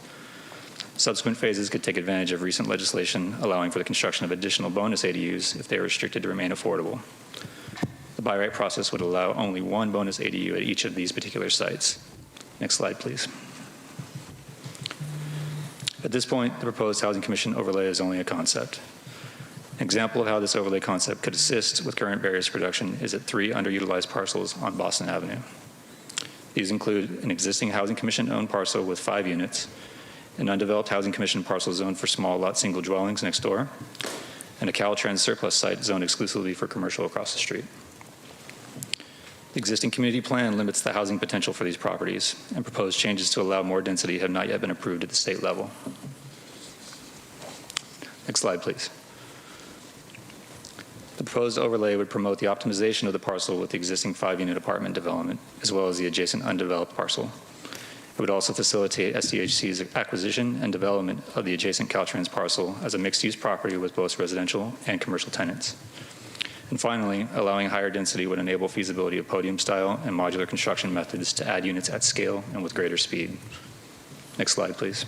Subsequent phases could take advantage of recent legislation allowing for the construction of additional bonus ADUs if they are restricted to remain affordable. The by right process would allow only 1 bonus ADU at each of these particular sites. Next slide, please. At this point, the proposed Housing Commission overlay is only a concept. An example of how this overlay concept could assist with current barriers to production is at 3 underutilized parcels on Boston Avenue. These include an existing Housing Commission-owned parcel with 5 units, an undeveloped Housing Commission parcel zoned for small lot single dwellings next door, and a Caltrans surplus site zoned exclusively for commercial across the street. The existing community plan limits the housing potential for these properties, and proposed changes to allow more density have not yet been approved at the state level. Next slide, please. The proposed overlay would promote the optimization of the parcel with the existing 5-unit apartment development, as well as the adjacent undeveloped parcel. It would also facilitate SDHC's acquisition and development of the adjacent Caltrans parcel as a mixed-use property with both residential and commercial tenants. And finally, allowing higher density would enable feasibility of podium-style and modular construction methods to add units at scale and with greater speed. Next slide, please.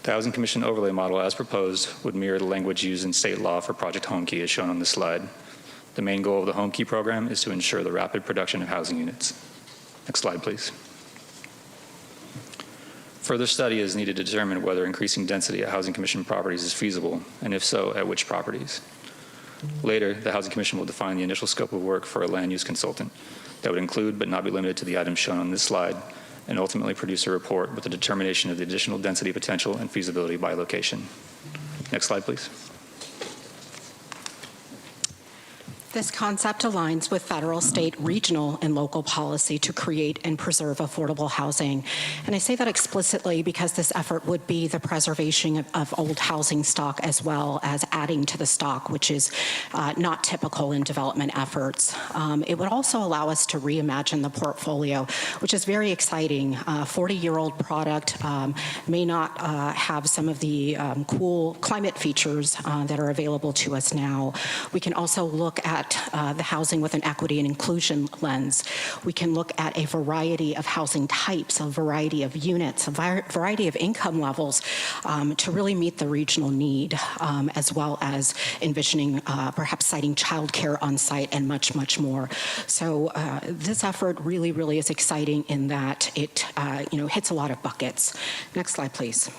The Housing Commission overlay model, as proposed, would mirror the language used in state law for Project Homekey as shown on this slide. The main goal of the Homekey program is to ensure the rapid production of housing units. Next slide, please. Further study is needed to determine whether increasing density at Housing Commission properties is feasible, and if so, at which properties. Later, the Housing Commission will define the initial scope of work for a land use consultant that would include but not be limited to the items shown on this slide, and ultimately produce a report with a determination of the additional density potential and feasibility by location. Next slide, please. This concept aligns with federal, state, regional, and local policy to create and preserve affordable housing. And I say that explicitly because this effort would be the preservation of old housing stock as well as adding to the stock, which is not typical in development efforts. It would also allow us to reimagine the portfolio, which is very exciting. 40-year-old product may not have some of the cool climate features that are available to us now. We can also look at the housing with an equity and inclusion lens. We can look at a variety of housing types, a variety of units, a variety of income levels to really meet the regional need, as well as envisioning perhaps siting childcare on site and much, much more. So this effort really, really is exciting in that it hits a lot of buckets. Next slide, please.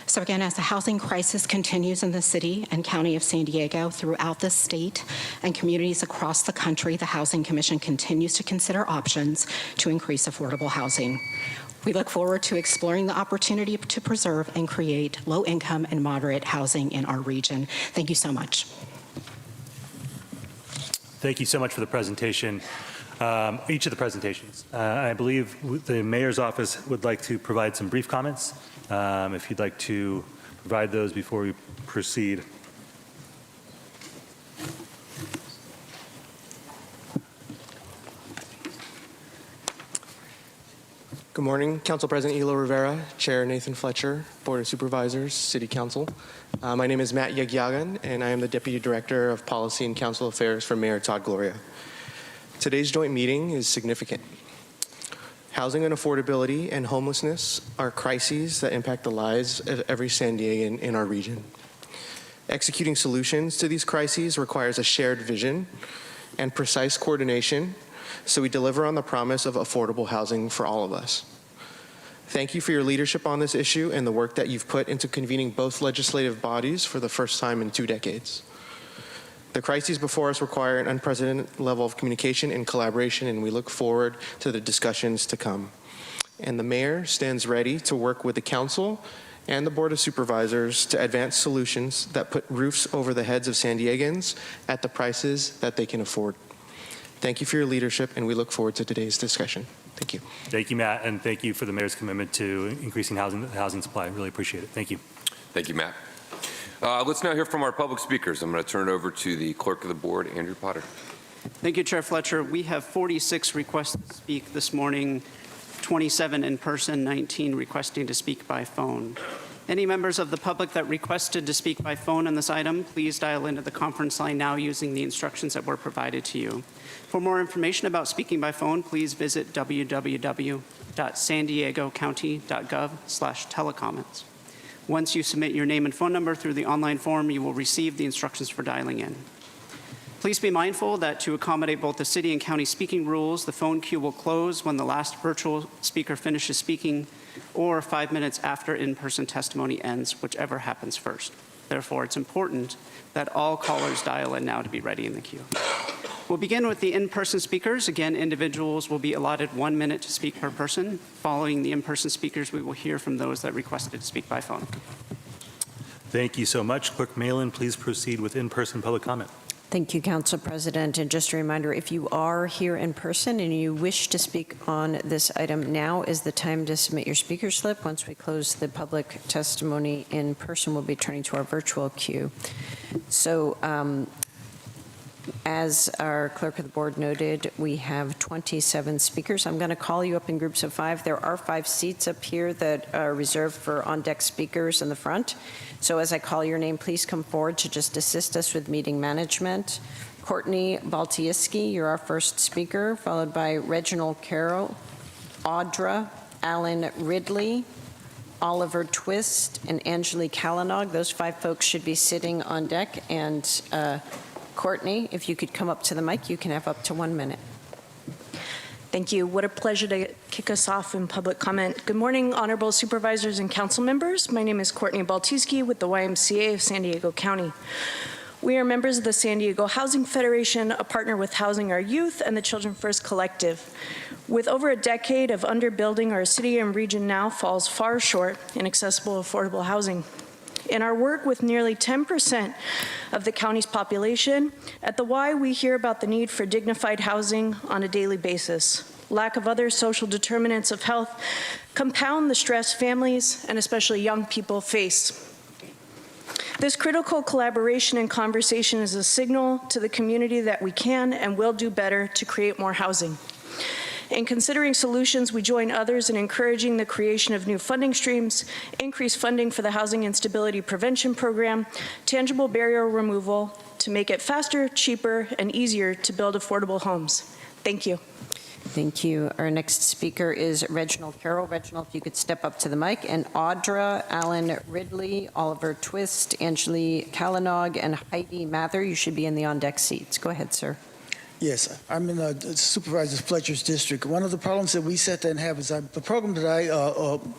So again, as the housing crisis continues in the city and county of San Diego, throughout the state and communities across the country, the Housing Commission continues to consider options to increase affordable housing. We look forward to exploring the opportunity to preserve and create low-income and moderate housing in our region. Thank you so much. Thank you so much for the presentation. Each of the presentations. I believe the mayor's office would like to provide some brief comments. If you'd like to provide those before we proceed. Good morning, Council President Elo Rivera, Chair Nathan Fletcher, Board of Supervisors, City Council. My name is Matt Yagyagan, and I am the Deputy Director of Policy and Council Affairs for Mayor Todd Gloria. Today's joint meeting is significant. Housing and affordability and homelessness are crises that impact the lives of every San Diegan in our region. Executing solutions to these crises requires a shared vision and precise coordination so we deliver on the promise of affordable housing for all of us. Thank you for your leadership on this issue and the work that you've put into convening both legislative bodies for the first time in 2 decades. The crises before us require an unprecedented level of communication and collaboration, and we look forward to the discussions to come. And the mayor stands ready to work with the council and the Board of Supervisors to advance solutions that put roofs over the heads of San Diegans at the prices that they can afford. Thank you for your leadership, and we look forward to today's discussion. Thank you. Thank you, Matt, and thank you for the mayor's commitment to increasing housing supply. Really appreciate it. Thank you. Thank you, Matt. Let's now hear from our public speakers. I'm going to turn it over to the clerk of the board, Andrew Potter. Thank you, Chair Fletcher. We have 46 requests to speak this morning, 27 in person, 19 requesting to speak by phone. Any members of the public that requested to speak by phone on this item, please dial into the conference line now using the instructions that were provided to you. For more information about speaking by phone, please visit www.sandiegocounty.gov/telecomments. Once you submit your name and phone number through the online form, you will receive the instructions for dialing in. Please be mindful that to accommodate both the city and county speaking rules, the phone queue will close when the last virtual speaker finishes speaking or 5 minutes after in-person testimony ends, whichever happens first. Therefore, it's important that all callers dial in now to be ready in the queue. We'll begin with the in-person speakers. Again, individuals will be allotted 1 minute to speak per person. Following the in-person speakers, we will hear from those that requested to speak by phone. Thank you so much. Clerk Malin, please proceed with in-person public comment. Thank you, Council President. And just a reminder, if you are here in person and you wish to speak on this item, now is the time to submit your speaker slip. Once we close the public testimony in person, we'll be turning to our virtual queue. So As our clerk of the board noted, we have 27 speakers. I'm going to call you up in groups of 5. There are 5 seats up here that are reserved for on-deck speakers in the front. So as I call your name, please come forward to just assist us with meeting management. Courtney Baltieski, you're our first speaker, followed by Reginald Carroll, Audra, Alan Ridley, Oliver Twist, and Angelique Calanog. Those 5 folks should be sitting on deck. And Courtney, if you could come up to the mic, you can have up to 1 minute. Thank you. What a pleasure to kick us off in public comment. Good morning, honorable supervisors and council members. My name is Courtney Baltieski with the YMCA of San Diego County. We are members of the San Diego Housing Federation, a partner with Housing Our Youth and the Children First Collective. With over a decade of underbuilding, our city and region now falls far short in accessible, affordable housing. In our work with nearly 10% of the county's population, at the Y we hear about the need for dignified housing on a daily basis. Lack of other social determinants of health compound the stress families and especially young people face. This critical collaboration and conversation is a signal to the community that we can and will do better to create more housing. In considering solutions, we join others in encouraging the creation of new funding streams, increased funding for the Housing Instability Prevention Program, tangible barrier removal to make it faster, cheaper, and easier to build affordable homes. Thank you. Thank you. Our next speaker is Reginald Carroll. Reginald, if you could step up to the mic. And Audra, Alan Ridley, Oliver Twist, Angelique Calanog, and Heidi Mather, you should be in the on-deck seats. Go ahead, sir. Yes, I'm in Supervisor Fletcher's district. One of the problems that we sit there and have is the program that I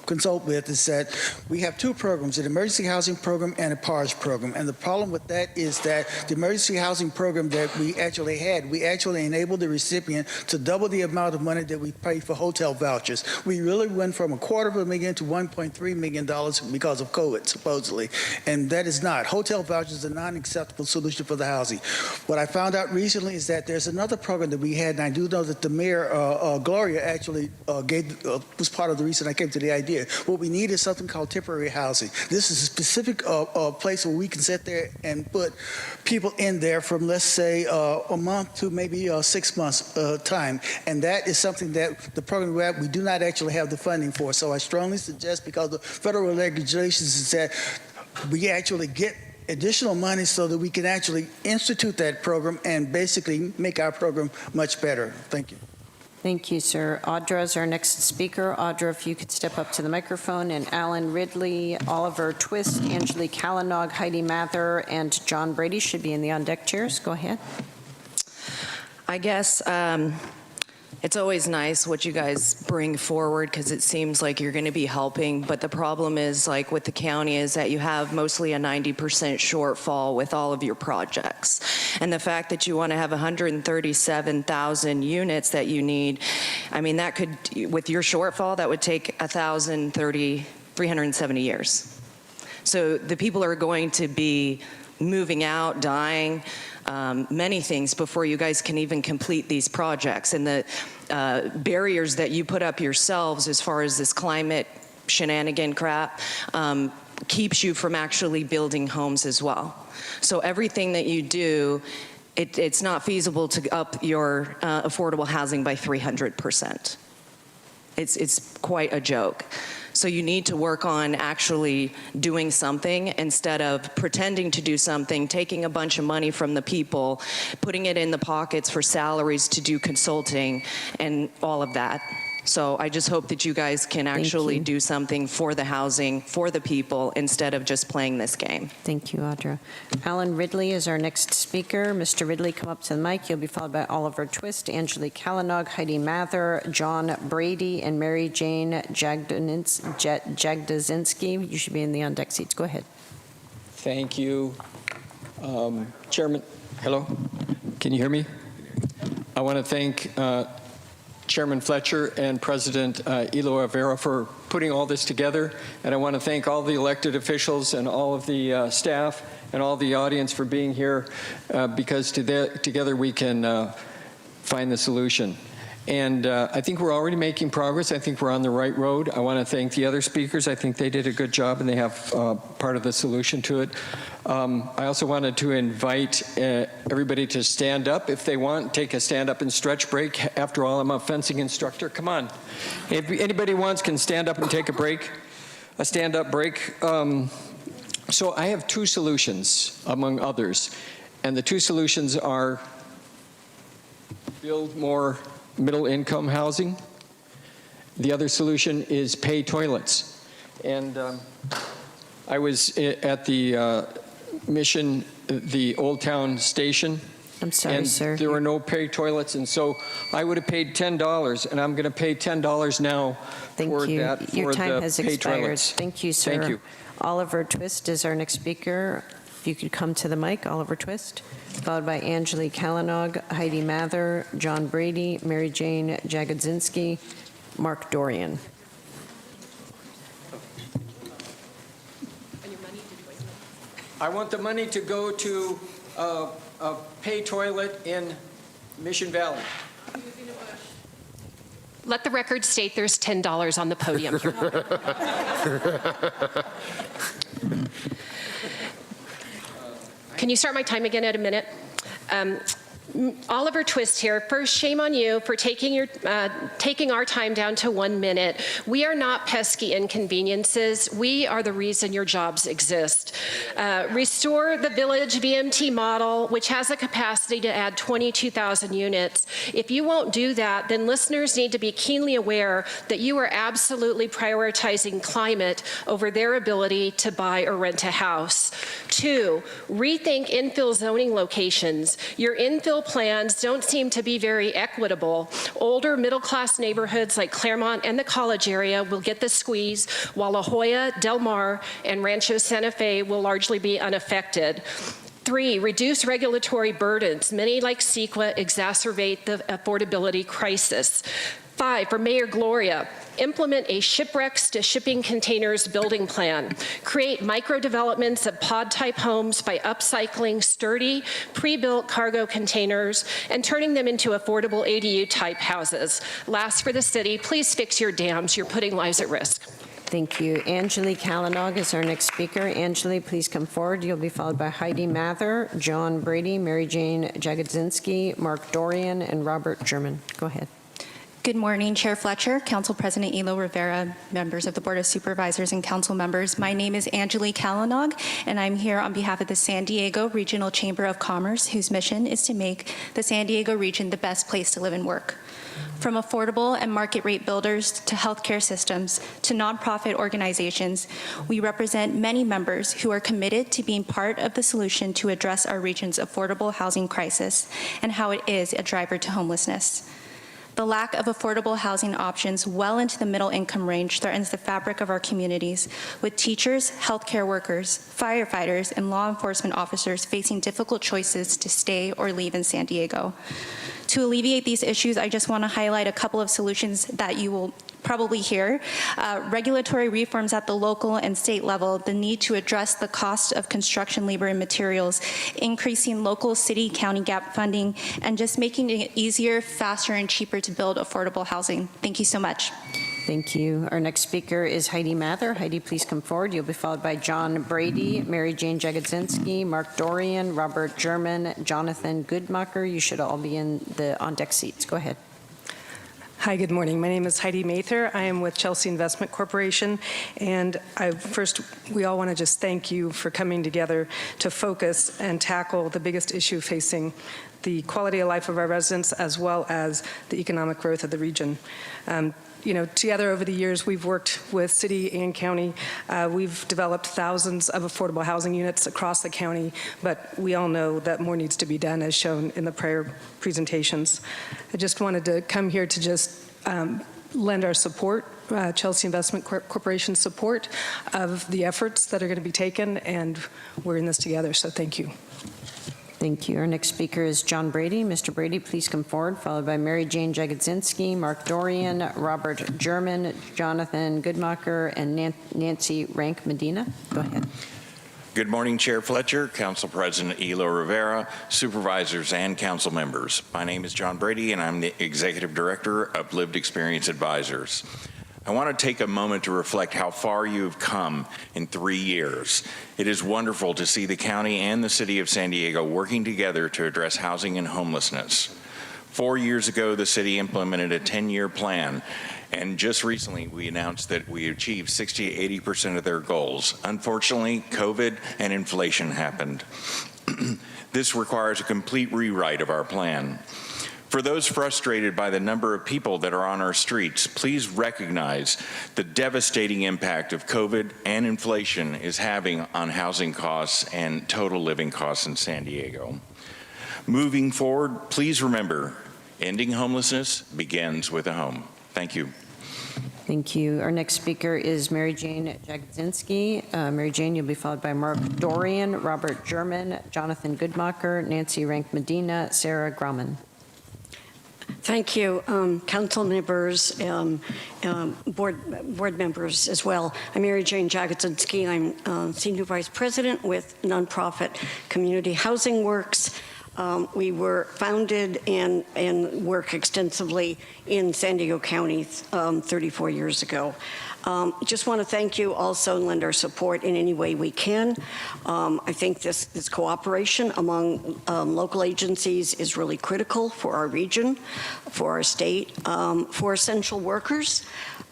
consult with is that we have 2 programs, an emergency housing program and a PARS program. And the problem with that is that the emergency housing program that we actually enabled the recipient to double the amount of money that we pay for hotel vouchers. We really went from $250,000 to $1.3 million because of COVID, supposedly. And that is not. Hotel vouchers are not an acceptable solution for the housing. What I found out recently is that there's another program that we had, and I do know that the mayor, Gloria, actually was part of the reason I came to the idea. What we need is something called temporary housing. This is a specific place where we can sit there and put people in there from, let's say, a month to maybe 6 months time. And that is something that the program we do not actually have the funding for. So I strongly suggest, because the federal regulations is that we actually get additional money so that we can actually institute that program and basically make our program much better. Thank you. Thank you, sir. Audra is our next speaker. Audra, if you could step up to the microphone. And Alan Ridley, Oliver Twist, Angelique Calanog, Heidi Mather, and John Brady should be in the on-deck chairs. Go ahead. I guess it's always nice what you guys bring forward because it seems like you're going to be helping. But the problem is, like with the county, is that you have mostly a 90% shortfall with all of your projects. And the fact that you want to have 137,000 units that you need, I mean, that could, with your shortfall, that would take 370 years. So the people are going to be moving out, dying, many things before you guys can even complete these projects. And the barriers that you put up yourselves as far as this climate shenanigan crap keeps you from actually building homes as well. So everything that you do, it's not feasible to up your affordable housing by 300%. It's quite a joke. So you need to work on actually doing something instead of pretending to do something, taking a bunch of money from the people, putting it in the pockets for salaries to do consulting and all of that. So I just hope that you guys can actually do something for the housing, for the people, instead of just playing this game. Thank you, Audra. Alan Ridley is our next speaker. Mr. Ridley, come up to the mic. You'll be followed by Oliver Twist, Angelique Calanog, Heidi Mather, John Brady, and Mary Jane Jagdazinski. You should be in the on-deck seats. Go ahead. Thank you. Chairman, hello? Can you hear me? I want to thank Chairman Fletcher and President Elo Rivera for putting all this together. And I want to thank all the elected officials and all of the staff and all the audience for being here because together we can find the solution. And I think we're already making progress. I think we're on the right road. I want to thank the other speakers. I think they did a good job, and they have part of the solution to it. I also wanted to invite everybody to stand up if they want. Take a stand up and stretch break. After all, I'm a fencing instructor. Come on. If anybody wants, can stand up and take a break, a stand-up break. So I have two solutions, among others. And the two solutions are build more middle-income housing. The other solution is pay toilets. And I was at the Mission, the Old Town Station. I'm sorry, and sir. There were no pay toilets, and so I would have paid $10, and I'm going to pay $10 now for that. Your for time the has pay expired. toilets. Thank you, sir. Thank you. Oliver Twist is our next speaker. If you could come to the mic, Oliver Twist, followed by Angelique Kalanog, Heidi Mather, John Brady, Mary Jane Jagodzinski, Mark Dorian. I want the money to go to a pay toilet in Mission Valley. Let the record state there's $10 on the podium. Can you start my time again at a minute? Oliver Twist here. First, shame on you for taking our time down to 1 minute. We are not pesky inconveniences. We are the reason your jobs exist. Restore the Village VMT model, which has a capacity to add 22,000 units. If you won't do that, then listeners need to be keenly aware that you are absolutely prioritizing climate over their ability to buy or rent a house. 2, rethink infill zoning locations. Your infill plans don't seem to be very equitable. Older middle-class neighborhoods like Claremont and the College area will get the squeeze, while La Jolla, Del Mar, and Rancho Santa Fe will largely be unaffected. 3, reduce regulatory burdens. Many, like CEQA, exacerbate the affordability crisis. 5, for Mayor Gloria, implement a shipwrecks to shipping containers building plan. Create micro-developments of pod-type homes by upcycling sturdy, pre-built cargo containers and turning them into affordable ADU-type houses. Last, for the city, please fix your dams. You're putting lives at risk. Thank you. Angelique Kalanog is our next speaker. Angelique, please come forward. You'll be followed by Heidi Mather, John Brady, Mary Jane Jagodzinski, Mark Dorian, and Robert German. Go ahead. Good morning, Chair Fletcher, Council President Elo Rivera, members of the Board of Supervisors, and council members. My name is Angelique Kalanog, and I'm here on behalf of the San Diego Regional Chamber of Commerce, whose mission is to make the San Diego region the best place to live and work. From affordable and market rate builders to healthcare systems to nonprofit organizations, we represent many members who are committed to being part of the solution to address our region's affordable housing crisis and how it is a driver to homelessness. The lack of affordable housing options well into the middle income range threatens the fabric of our communities, with teachers, healthcare workers, firefighters, and law enforcement officers facing difficult choices to stay or leave in San Diego. To alleviate these issues, I just want to highlight a couple of solutions that you will probably hear. Regulatory reforms at the local and state level, the need to address the cost of construction labor and materials, increasing local city county gap funding, and just making it easier, faster, and cheaper to build affordable housing. Thank you so much. Thank you. Our next speaker is Heidi Mather. Heidi, please come forward. You'll be followed by John Brady, Mary Jane Jagodzinski, Mark Dorian, Robert German, Jonathan Goodmacher. You should all be in the on-deck seats. Go ahead. Hi, good morning. My name is Heidi Mather. I am with Chelsea Investment Corporation, and we all want to just thank you for coming together to focus and tackle the biggest issue facing the quality of life of our residents as well as the economic growth of the region. Together over the years, we've worked with city and county. We've developed thousands of affordable housing units across the county, but we all know that more needs to be done, as shown in the prior presentations. I just wanted to come here to just lend our support, Chelsea Investment Corporation's support of the efforts that are going to be taken, and we're in this together, so thank you. Thank you. Our next speaker is John Brady. Mr. Brady, please come forward, followed by Mary Jane Jagodzinski, Mark Dorian, Robert German, Jonathan Goodmacher, and Nancy Rank Medina. Go ahead. Good morning, Chair Fletcher, Council President Elo Rivera, supervisors, and council members. My name is John Brady, and I'm the Executive Director of Lived Experience Advisors. I want to take a moment to reflect how far you've come in 3 years. It is wonderful to see the county and the city of San Diego working together to address housing and homelessness. 4 years ago, the city implemented a 10-year plan, and just recently we announced that we achieved 60 to 80% of their goals. Unfortunately, COVID and inflation happened. This requires a complete rewrite of our plan. For those frustrated by the number of people that are on our streets, please recognize the devastating impact of COVID and inflation is having on housing costs and total living costs in San Diego. Moving forward, please remember, ending homelessness begins with a home. Thank you. Thank you. Our next speaker is Mary Jane Jagodzinski. Mary Jane, you'll be followed by Mark Dorian, Robert German, Jonathan Goodmacher, Nancy Rank-Medina, Sarah Grauman. Thank you, council members, board members as well. I'm Mary Jane Jagodzinski. I'm Senior Vice President with nonprofit Community Housing Works. We were founded and work extensively in San Diego County 34 years ago. Just want to thank you also and lend our support in any way we can. I think this cooperation among local agencies is really critical for our region, for our state, for essential workers.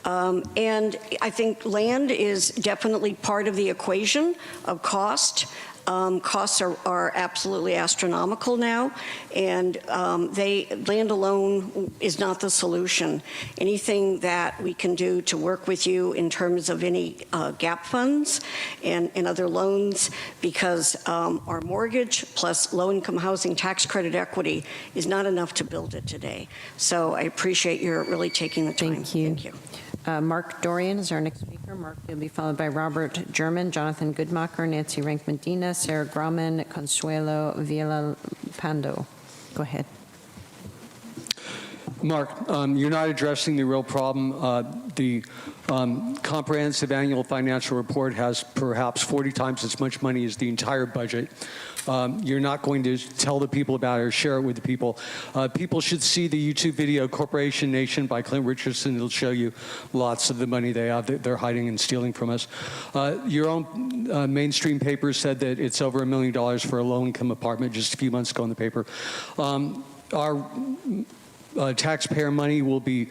And I think land is definitely part of the equation of cost. Costs are absolutely astronomical now, and land alone is not the solution. Anything that we can do to work with you in terms of any gap funds and other loans, because our mortgage plus low-income housing tax credit equity is not enough to build it today. So I appreciate your really taking the time. Thank you. Thank you. Mark Dorian is our next speaker. Mark will be followed by Robert German, Jonathan Goodmacher, Nancy Rank-Medina, Sarah Grauman, Consuelo Villalpando. Go ahead. Mark, you're not addressing the real problem. The comprehensive annual financial report has perhaps 40 times as much money as the entire budget. You're not going to tell the people about it or share it with the people. People should see the YouTube video Corporation Nation by Clint Richardson. It'll show you lots of the money they have that they're hiding and stealing from us. Your own mainstream paper said that it's over $1 million for a low-income apartment just a few months ago in the paper. Our taxpayer money will be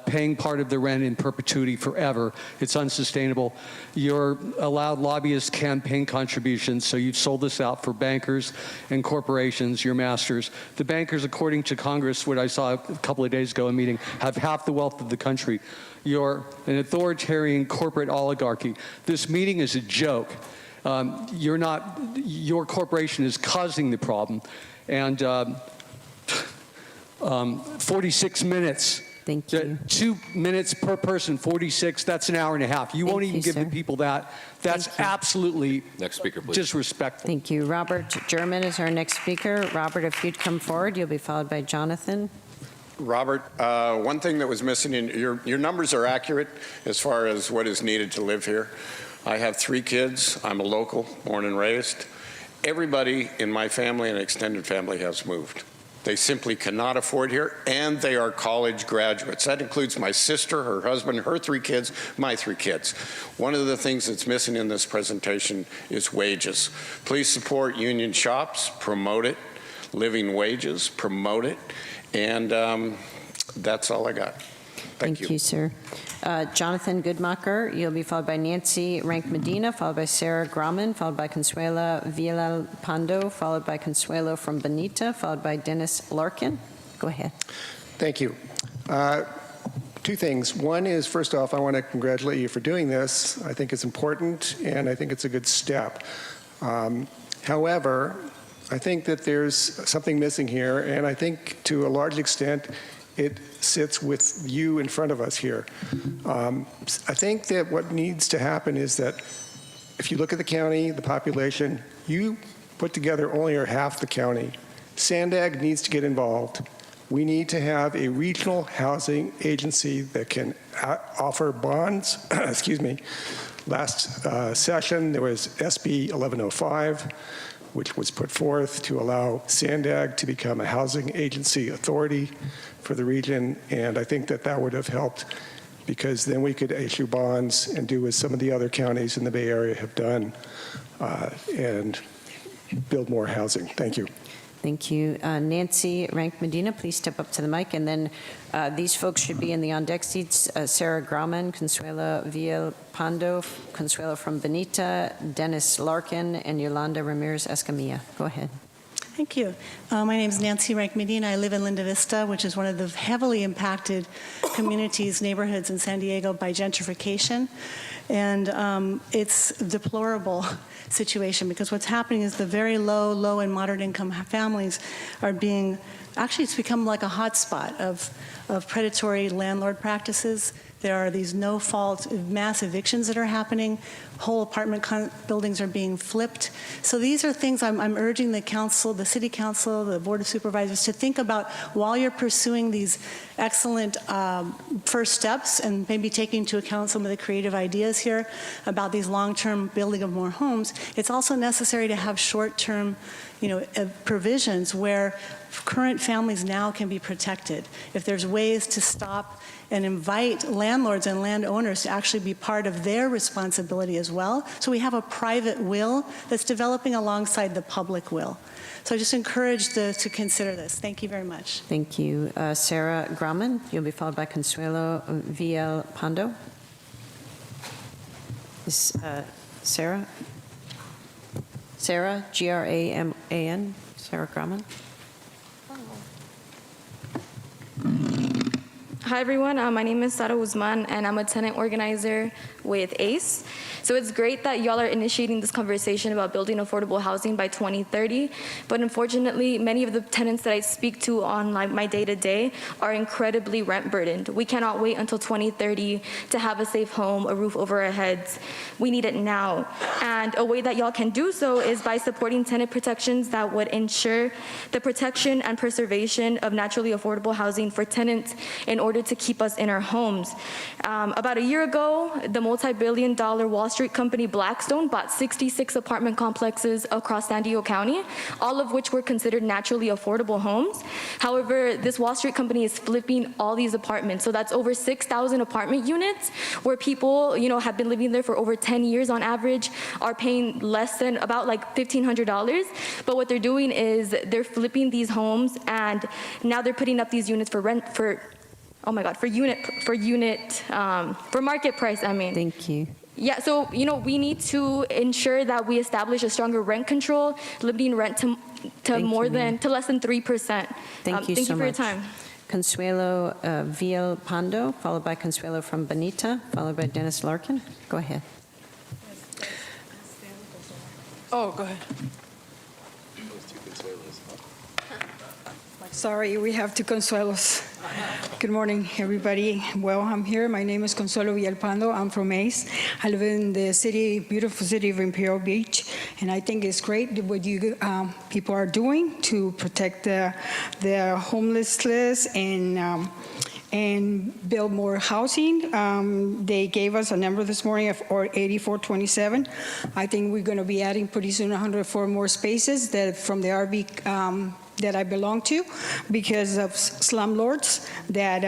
paying part of the rent in perpetuity forever. It's unsustainable. You're allowed lobbyist campaign contributions, so you've sold this out for bankers and corporations, your masters. The bankers, according to Congress, what I saw a couple of days ago in a meeting, have half the wealth of the country. You're an authoritarian corporate oligarchy. This meeting is a joke. Your corporation is causing the problem. And 46 minutes. Thank you. 2 minutes per person, 46, that's an hour and a half. You won't even give the people that. That's absolutely next speaker, please. Disrespectful. Thank you. Robert German is our next speaker. Robert, if you'd come forward, you'll be followed by Jonathan. Robert, one thing that was missing in your numbers are accurate as far as what is needed to live here. I have 3 kids. I'm a local, born and raised. Everybody in my family and extended family has moved. They simply cannot afford here, and they are college graduates. That includes my sister, her husband, her 3 kids, my 3 kids. One of the things that's missing in this presentation is wages. Please support union shops, promote it, living wages, promote it, and that's all I got. Thank you. Thank you, sir. Jonathan Goodmacher, you'll be followed by Nancy Rank-Medina, followed by Sarah Grauman, followed by Consuelo Villalpando, followed by Consuelo from Bonita, followed by Dennis Larkin. Go ahead. Thank you. 2 things. One is, first off, I want to congratulate you for doing this. I think it's important, and I think it's a good step. However, I think that there's something missing here, and I think to a large extent it sits with you in front of us here. I think that what needs to happen is that if you look at the county, the population, you put together only are half the county. Sandag needs to get involved. We need to have a regional housing agency that can offer bonds. Excuse me. Last session, there was SB 1105, which was put forth to allow SANDAG to become a housing agency authority for the region, and I think that that would have helped, because then we could issue bonds and do as some of the other counties in the Bay Area have done and build more housing. Thank you. Thank you. Nancy Rank Medina, please step up to the mic. And then these folks should be in the on-deck seats. Sarah Grauman, Consuelo Villalpando, Consuelo from Benita, Dennis Larkin, and Yolanda Ramirez Escamilla. Go ahead. Thank you. My name is Nancy Rank Medina. I live in Linda Vista, which is one of the heavily impacted communities, neighborhoods in San Diego by gentrification. And it's a deplorable situation, because what's happening is the very low and moderate income families are being, actually it's become like a hotspot of predatory landlord practices. There are these no-fault mass evictions that are happening. Whole apartment buildings are being flipped. So these are things I'm urging the council, the city council, the board of supervisors to think about while you're pursuing these excellent first steps, and maybe taking into account some of the creative ideas here about these long-term building of more homes. It's also necessary to have short-term, provisions where current families now can be protected. If there's ways to stop and invite landlords and landowners to actually be part of their responsibility as well. So we have a private will that's developing alongside the public will. So I just encourage to consider this. Thank you very much. Thank you. Sarah Grauman, you'll be followed by Consuelo Villalpando. Is Sarah? Sarah, Graman, Sarah Grauman. Hi everyone, my name is Sara Guzman and I'm a tenant organizer with ACE. So it's great that y'all are initiating this conversation about building affordable housing by 2030, but unfortunately many of the tenants that I speak to on my day-to-day are incredibly rent burdened. We cannot wait until 2030 to have a safe home, a roof over our heads. We need it now. And a way that y'all can do so is by supporting tenant protections that would ensure the protection and preservation of naturally affordable housing for tenants in order to keep us in our homes. About a year ago, the multi-billion-dollar Wall Street company Blackstone bought 66 apartment complexes across San Diego County, all of which were considered naturally affordable homes. However, this Wall Street company is flipping all these apartments. So that's over 6,000 apartment units where people, have been living there for over 10 years on average, are paying less than about like $1,500. But what they're doing is they're flipping these homes, and now they're putting up these units for rent for market price, I mean. Thank you. Yeah, so, we need to ensure that we establish a stronger rent control, limiting rent to less than 3%. Thank you so much. Thank you for your time. Consuelo Villalpando, followed by Consuelo from Benita, followed by Dennis Larkin. Go ahead. Oh, go ahead. Sorry, we have two Consuelos. Good morning, everybody. Well, I'm here. My name is Consuelo Villalpando. I'm from ACE. I live in the beautiful city of Imperial Beach, and I think it's great what you people are doing to protect the homeless and build more housing. They gave us a number this morning of 8427. I think we're going to be adding pretty soon 104 more spaces from the RV that I belong to, because of slumlords that,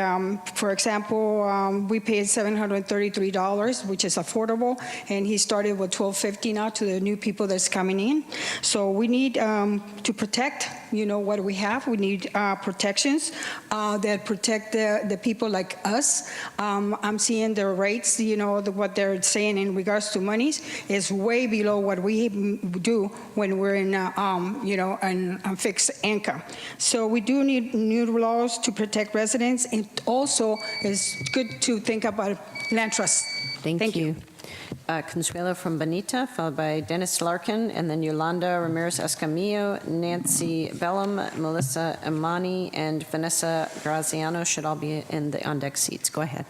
for example, we paid $733, which is affordable, and he started with $1,250 now to the new people that's coming in. So we need to protect, what we have. We need protections that protect the people like us. I'm seeing the rates, what they're saying in regards to monies is way below what we do when we're in, on fixed income. So we do need new laws to protect residents. And also, it's good to think about land trusts. Thank you. Consuelo from Benita, followed by Dennis Larkin, and then Yolanda Ramirez Escamillo, Nancy Bellum, Melissa Imani, and Vanessa Graziano should all be in the on-deck seats. Go ahead.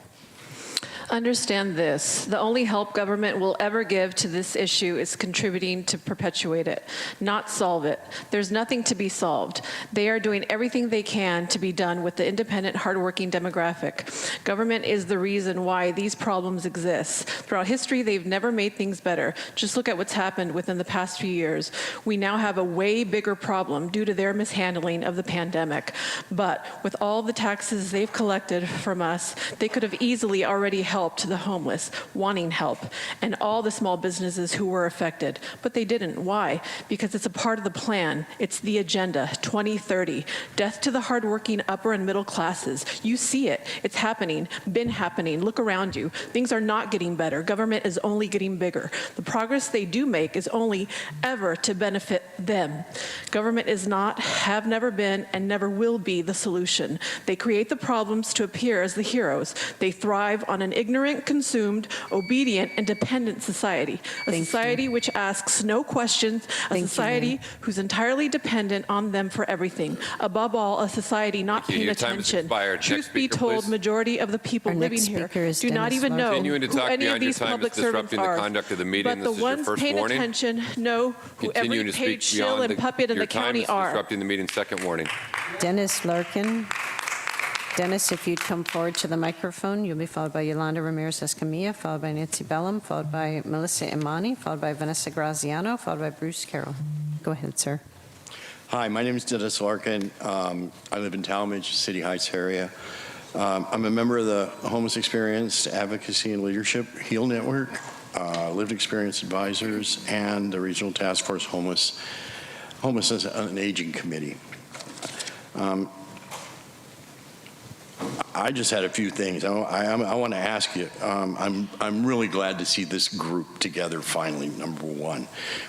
Understand this. The only help government will ever give to this issue is contributing to perpetuate it, not solve it. There's nothing to be solved. They are doing everything they can to be done with the independent, hardworking demographic. Government is the reason why these problems exist. Throughout history, they've never made things better. Just look at what's happened within the past few years. We now have a way bigger problem due to their mishandling of the pandemic. But with all the taxes they've collected from us, they could have easily already helped the homeless wanting help and all the small businesses who were affected. But they didn't. Why? Because it's a part of the plan. It's the agenda 2030. Death to the hardworking upper and middle classes. You see it. It's happening. Been happening. Look around you. Things are not getting better. Government is only getting bigger. The progress they do make is only ever to benefit them. Government is not, have never been, and never will be the solution. They create the problems to appear as the heroes. They thrive on an ignorant, consumed, obedient, and dependent society. A society which asks no questions, a society who's entirely dependent on them for everything. Above all, a society not paying attention. Truth be told, majority of the people living here do not even know who any of these public servants are. But the ones paying attention know who every paid shill and puppet in the county are. Disrupting the meeting. Second warning. Dennis Larkin. Dennis, if you'd come forward to the microphone, you'll be followed by Yolanda Ramirez Escamilla, followed by Nancy Bellum, followed by Melissa Imani, followed by Vanessa Graziano, followed by Bruce Carroll. Go ahead, sir. Hi, my name is Dennis Larkin. I live in Talmadge, City Heights area. I'm a member of the Homeless Experience Advocacy and Leadership HEAL Network, Lived Experience Advisors, and the Regional Task Force Homelessness and Aging Committee. I just had a few things. I want to ask you. I'm really glad to see this group together finally, number one.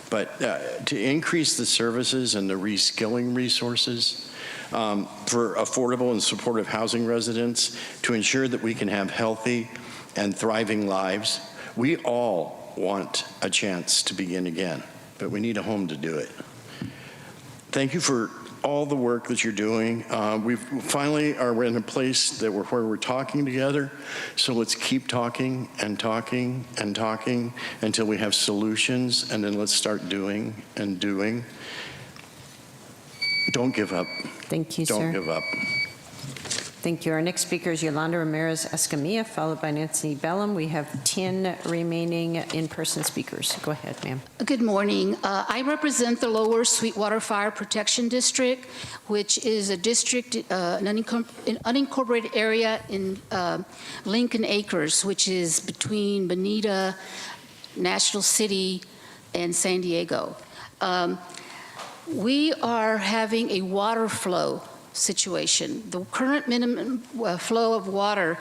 But to increase the services and the reskilling resources for affordable and supportive housing residents, to ensure that we can have healthy and thriving lives, we all want a chance to begin again, but we need a home to do it. Thank you for all the work that you're doing. We finally are in a place where we're talking together. So let's keep talking and talking and talking until we have solutions, and then let's start doing and doing. Don't give up. Thank you, sir. Don't give up. Thank you. Our next speaker is Yolanda Ramirez Escamilla, followed by Nancy Bellum. We have 10 remaining in-person speakers. Go ahead, ma'am. Good morning. I represent the Lower Sweetwater Fire Protection District, which is a district, an unincorporated area in Lincoln Acres, which is between Bonita, National City, and San Diego. We are having a water flow situation. The current minimum flow of water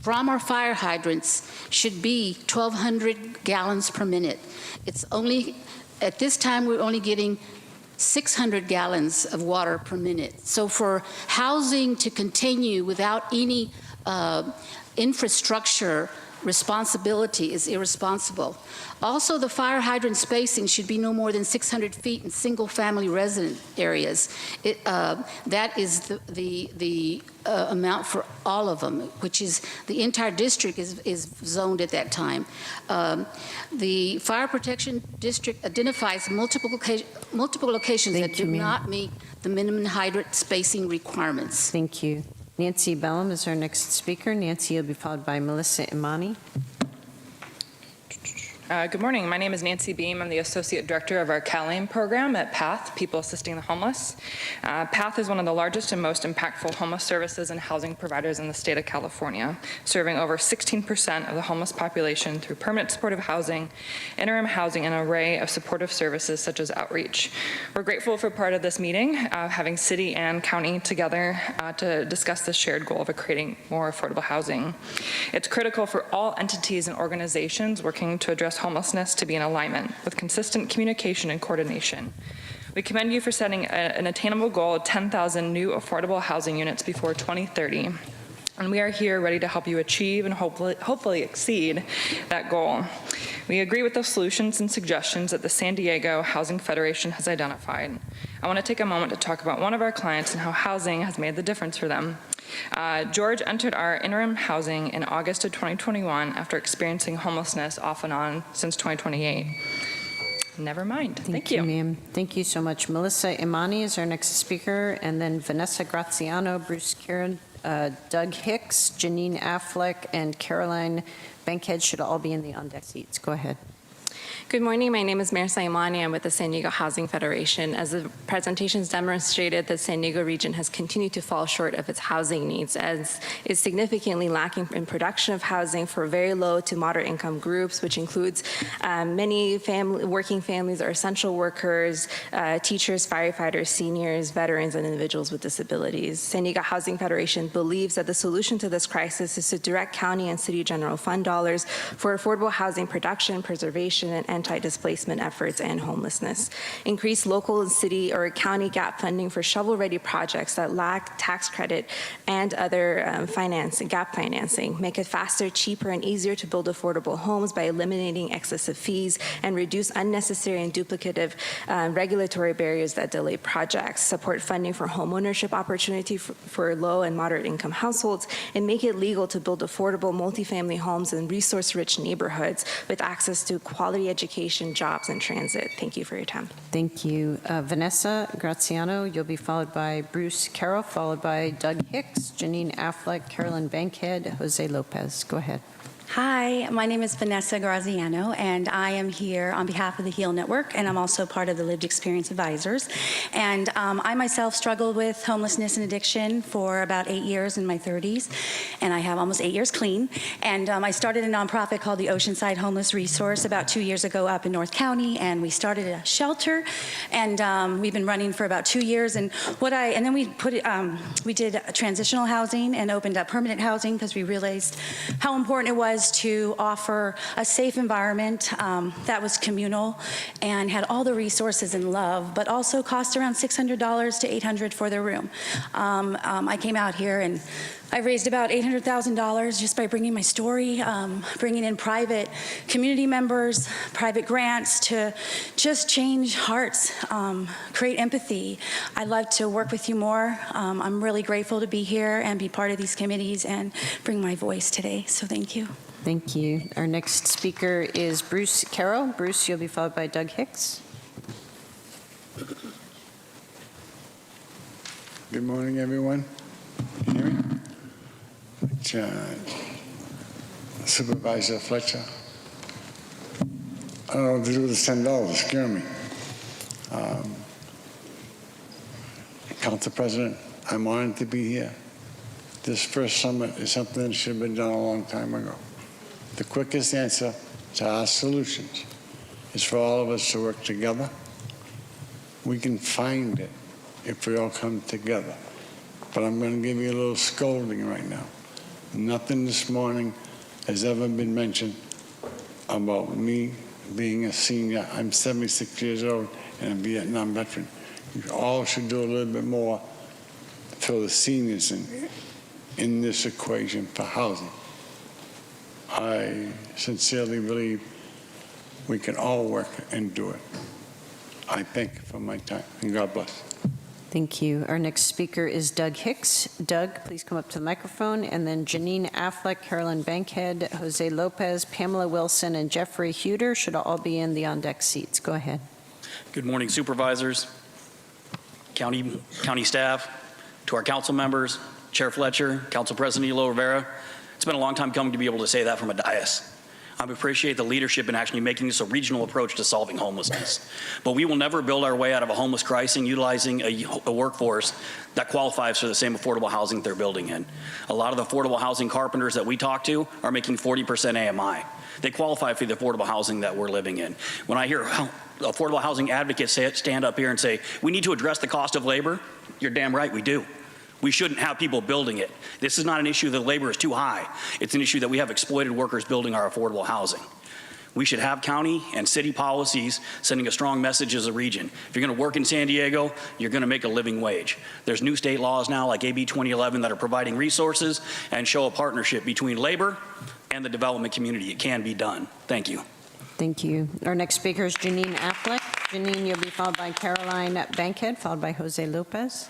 from our fire hydrants should be 1,200 gallons per minute. It's only, at this time, we're only getting 600 gallons of water per minute. So for housing to continue without any infrastructure responsibility is irresponsible. Also, the fire hydrant spacing should be no more than 600 feet in single-family resident areas. That is the amount for all of them, which is the entire district is zoned at that time. The fire protection district identifies multiple locations that do not meet the minimum hydrant spacing requirements. Thank you. Nancy Bellum is our next speaker. Nancy will be followed by Melissa Imani. Good morning. My name is Nancy Beam. I'm the Associate Director of our CalAIM program at PATH, People Assisting the Homeless. PATH is one of the largest and most impactful homeless services and housing providers in the state of California, serving over 16% of the homeless population through permanent supportive housing, interim housing, and an array of supportive services such as outreach. We're grateful for part of this meeting, having city and county together to discuss this shared goal of creating more affordable housing. It's critical for all entities and organizations working to address homelessness to be in alignment with consistent communication and coordination. We commend you for setting an attainable goal of 10,000 new affordable housing units before 2030. And we are here ready to help you achieve and hopefully exceed that goal. We agree with the solutions and suggestions that the San Diego Housing Federation has identified. I want to take a moment to talk about one of our clients and how housing has made the difference for them. George entered our interim housing in August of 2021 after experiencing homelessness off and on since 2028. Never mind. Thank you. Ma'am. Thank you so much. Melissa Imani is our next speaker, and then Vanessa Graziano, Bruce Karen, Doug Hicks, Janine Affleck, and Caroline Bankhead should all be in the on-deck seats. Go ahead. Good morning. My name is Marisa Imani. I'm with the San Diego Housing Federation. As the presentations demonstrated, the San Diego region has continued to fall short of its housing needs, as is significantly lacking in production of housing for very low to moderate income groups, which includes many working families or essential workers, teachers, firefighters, seniors, veterans, and individuals with disabilities. San Diego Housing Federation believes that the solution to this crisis is to direct county and city general fund dollars for affordable housing production, preservation, and anti-displacement efforts and homelessness. Increase local and city or county gap funding for shovel-ready projects that lack tax credit and other gap financing. Make it faster, cheaper, and easier to build affordable homes by eliminating excessive fees and reduce unnecessary and duplicative regulatory barriers that delay projects. Support funding for homeownership opportunity for low and moderate income households, and make it legal to build affordable multifamily homes in resource-rich neighborhoods with access to quality education, jobs, and transit. Thank you for your time. Thank you. Vanessa Graziano, you'll be followed by Bruce Carroll, followed by Doug Hicks, Janine Affleck, Carolyn Bankhead, Jose Lopez. Go ahead. Hi, my name is Vanessa Graziano, and I am here on behalf of the HEAL Network, and I'm also part of the Lived Experience Advisors. And I myself struggled with homelessness and addiction for about 8 years in my 30s, and I have almost 8 years clean. And I started a nonprofit called the Oceanside Homeless Resource about 2 years ago up in North County, and we started a shelter, and we've been running for about 2 years. And then we did transitional housing and opened up permanent housing because we realized how important it was to offer a safe environment that was communal and had all the resources and love, but also cost around $600 to $800 for their room. I came out here and I raised about $800,000 just by bringing my story, bringing in private community members, private grants to just change hearts, create empathy. I'd love to work with you more. I'm really grateful to be here and be part of these committees and bring my voice today, so thank you. Thank you. Our next speaker is Bruce Carroll. Bruce, you'll be followed by Doug Hicks. Good morning, everyone. Can you hear me? Supervisor Fletcher. I don't know what to do with the $10. Scare me. Council President, I'm honored to be here. This first summit is something that should have been done a long time ago. The quickest answer to our solutions is for all of us to work together. We can find it if we all come together. But I'm going to give you a little scolding right now. Nothing this morning has ever been mentioned about me being a senior. I'm 76 years old and a Vietnam veteran. You all should do a little bit more for the seniors in this equation for housing. I sincerely believe we can all work and do it. I thank you for my time, and God bless. Thank you. Our next speaker is Doug Hicks. Doug, please come up to the microphone, and then Janine Affleck, Carolyn Bankhead, Jose Lopez, Pamela Wilson, and Jeffrey Huter should all be in the on-deck seats. Go ahead. Good morning, supervisors, county staff, to our council members, Chair Fletcher, Council President Elo Rivera. It's been a long time coming to be able to say that from a dais. I appreciate the leadership in actually making this a regional approach to solving homelessness. But we will never build our way out of a homeless crisis utilizing a workforce that qualifies for the same affordable housing they're building in. A lot of the affordable housing carpenters that we talk to are making 40% AMI. They qualify for the affordable housing that we're living in. When I hear affordable housing advocates stand up here and say, we need to address the cost of labor, you're damn right we do. We shouldn't have people building it. This is not an issue that labor is too high. It's an issue that we have exploited workers building our affordable housing. We should have county and city policies sending a strong message as a region. If you're going to work in San Diego, you're going to make a living wage. There's new state laws now like AB 2011 that are providing resources and show a partnership between labor and the development community. It can be done. Thank you. Thank you. Our next speaker is Janine Affleck. Janine, you'll be followed by Caroline Bankhead, followed by Jose Lopez.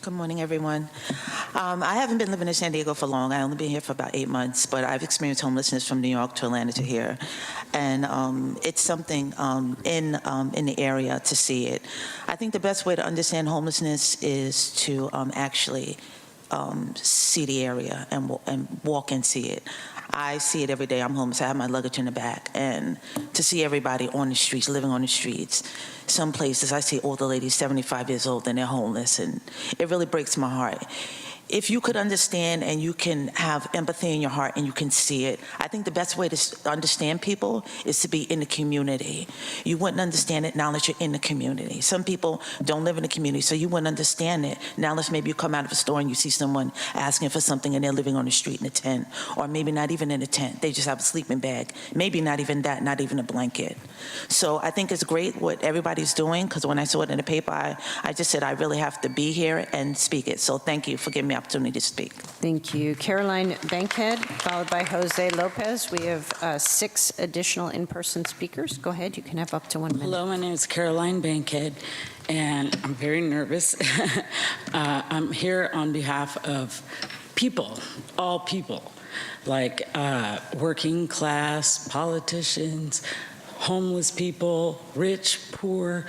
Good morning, everyone. I haven't been living in San Diego for long. I've only been here for about 8 months, but I've experienced homelessness from New York to Atlanta to here. And it's something in the area to see it. I think the best way to understand homelessness is to actually see the area and walk and see it. I see it every day. I'm homeless. I have my luggage in the back. And to see everybody on the streets, living on the streets, some places I see older ladies, 75 years old, and they're homeless, and it really breaks my heart. If you could understand and you can have empathy in your heart and you can see it, I think the best way to understand people is to be in the community. You wouldn't understand it now that you're in the community. Some people don't live in the community, so you wouldn't understand it. Now let's maybe you come out of a store and you see someone asking for something and they're living on the street in a tent, or maybe not even in a tent. They just have a sleeping bag. Maybe not even that, not even a blanket. So I think it's great what everybody's doing, because when I saw it in the paper, I just said I really have to be here and speak it. So thank you for giving me opportunity to speak. Thank you. Caroline Bankhead, followed by Jose Lopez. We have 6 additional in-person speakers. Go ahead. You can have up to 1 minute. Hello, my name is Caroline Bankhead, and I'm very nervous. I'm here on behalf of people, all people, like working class, politicians, homeless people, rich, poor,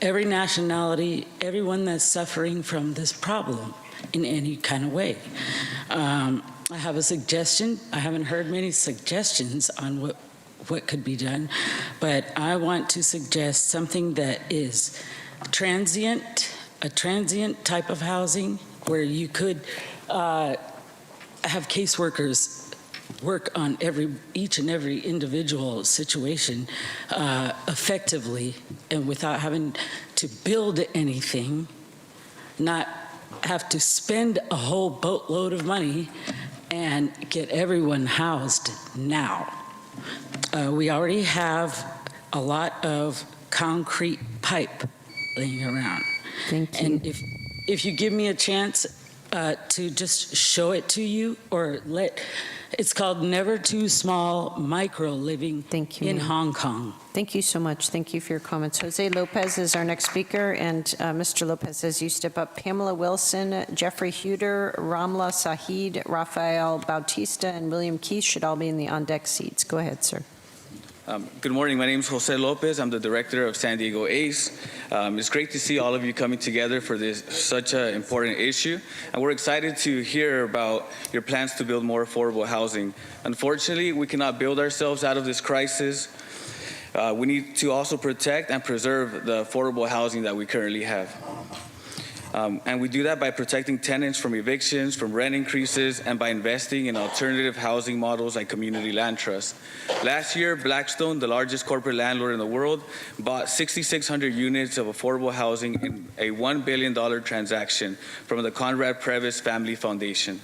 every nationality, everyone that's suffering from this problem in any kind of way. I have a suggestion. I haven't heard many suggestions on what could be done, but I want to suggest something that is transient, a transient type of housing where you could have caseworkers work on each and every individual situation effectively and without having to build anything, not have to spend a whole boatload of money and get everyone housed now. We already have a lot of concrete pipe laying around. Thank you. And if you give me a chance to just show it to you, or it's called Never Too Small Micro Living in Hong Kong. Thank you so much. Thank you for your comments. Jose Lopez is our next speaker, and Mr. Lopez, as you step up, Pamela Wilson, Jeffrey Huter, Ramla Sahid, Rafael Bautista, and William Keith should all be in the on-deck seats. Go ahead, sir. Good morning. My name is Jose Lopez. I'm the director of San Diego ACE. It's great to see all of you coming together for this such an important issue, and we're excited to hear about your plans to build more affordable housing. Unfortunately, we cannot build ourselves out of this crisis. We need to also protect and preserve the affordable housing that we currently have. And we do that by protecting tenants from evictions, from rent increases, and by investing in alternative housing models like community land trusts. Last year, Blackstone, the largest corporate landlord in the world, bought 6,600 units of affordable housing in a $1 billion transaction from the Conrad Previs Family Foundation.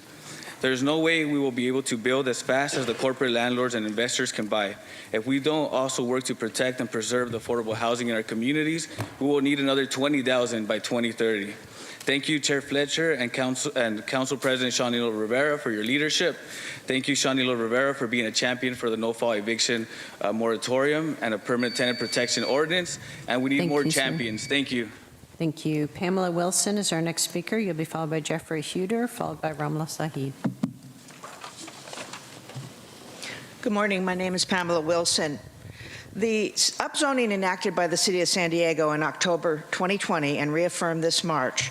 There's no way we will be able to build as fast as the corporate landlords and investors can buy. If we don't also work to protect and preserve the affordable housing in our communities, we will need another 20,000 by 2030. Thank you, Chair Fletcher and Council President Shanilo Rivera, for your leadership. Thank you, Shanilo Rivera, for being a champion for the no-fault eviction moratorium and a permanent tenant protection ordinance. And we need more champions. Thank you. Thank you. Pamela Wilson is our next speaker. You'll be followed by Jeffrey Huter, followed by Ramla Sahid. Good morning. My name is Pamela Wilson. The upzoning enacted by the City of San Diego in October 2020 and reaffirmed this March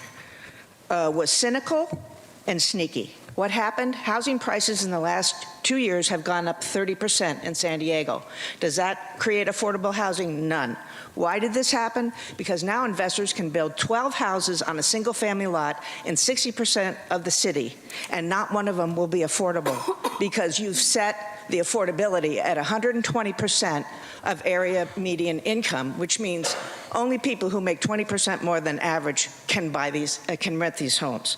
was cynical and sneaky. What happened? Housing prices in the last 2 years have gone up 30% in San Diego. Does that create affordable housing? None. Why did this happen? Because now investors can build 12 houses on a single family lot in 60% of the city, and not one of them will be affordable because you've set the affordability at 120% of area median income, which means only people who make 20% more than average can rent these homes.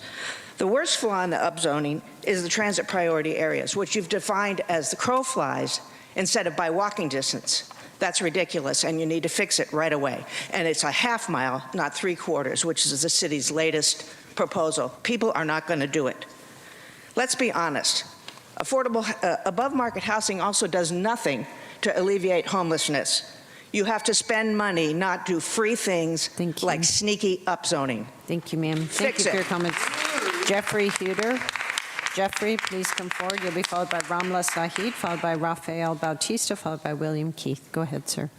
The worst flaw in the upzoning is the transit priority areas, which you've defined as the crow flies instead of by walking distance. That's ridiculous, and you need to fix it right away. And it's a half mile, not 3/4, which is the city's latest proposal. People are not going to do it. Let's be honest. Affordable above-market housing also does nothing to alleviate homelessness. You have to spend money, not do free things like sneaky upzoning. Thank you, ma'am. Thank Fix you for it. your comments. Jeffrey Huter. Jeffrey, please come forward. You'll be followed by Ramla Sahid, followed by Rafael Bautista, followed by William Keith. Go ahead, sir.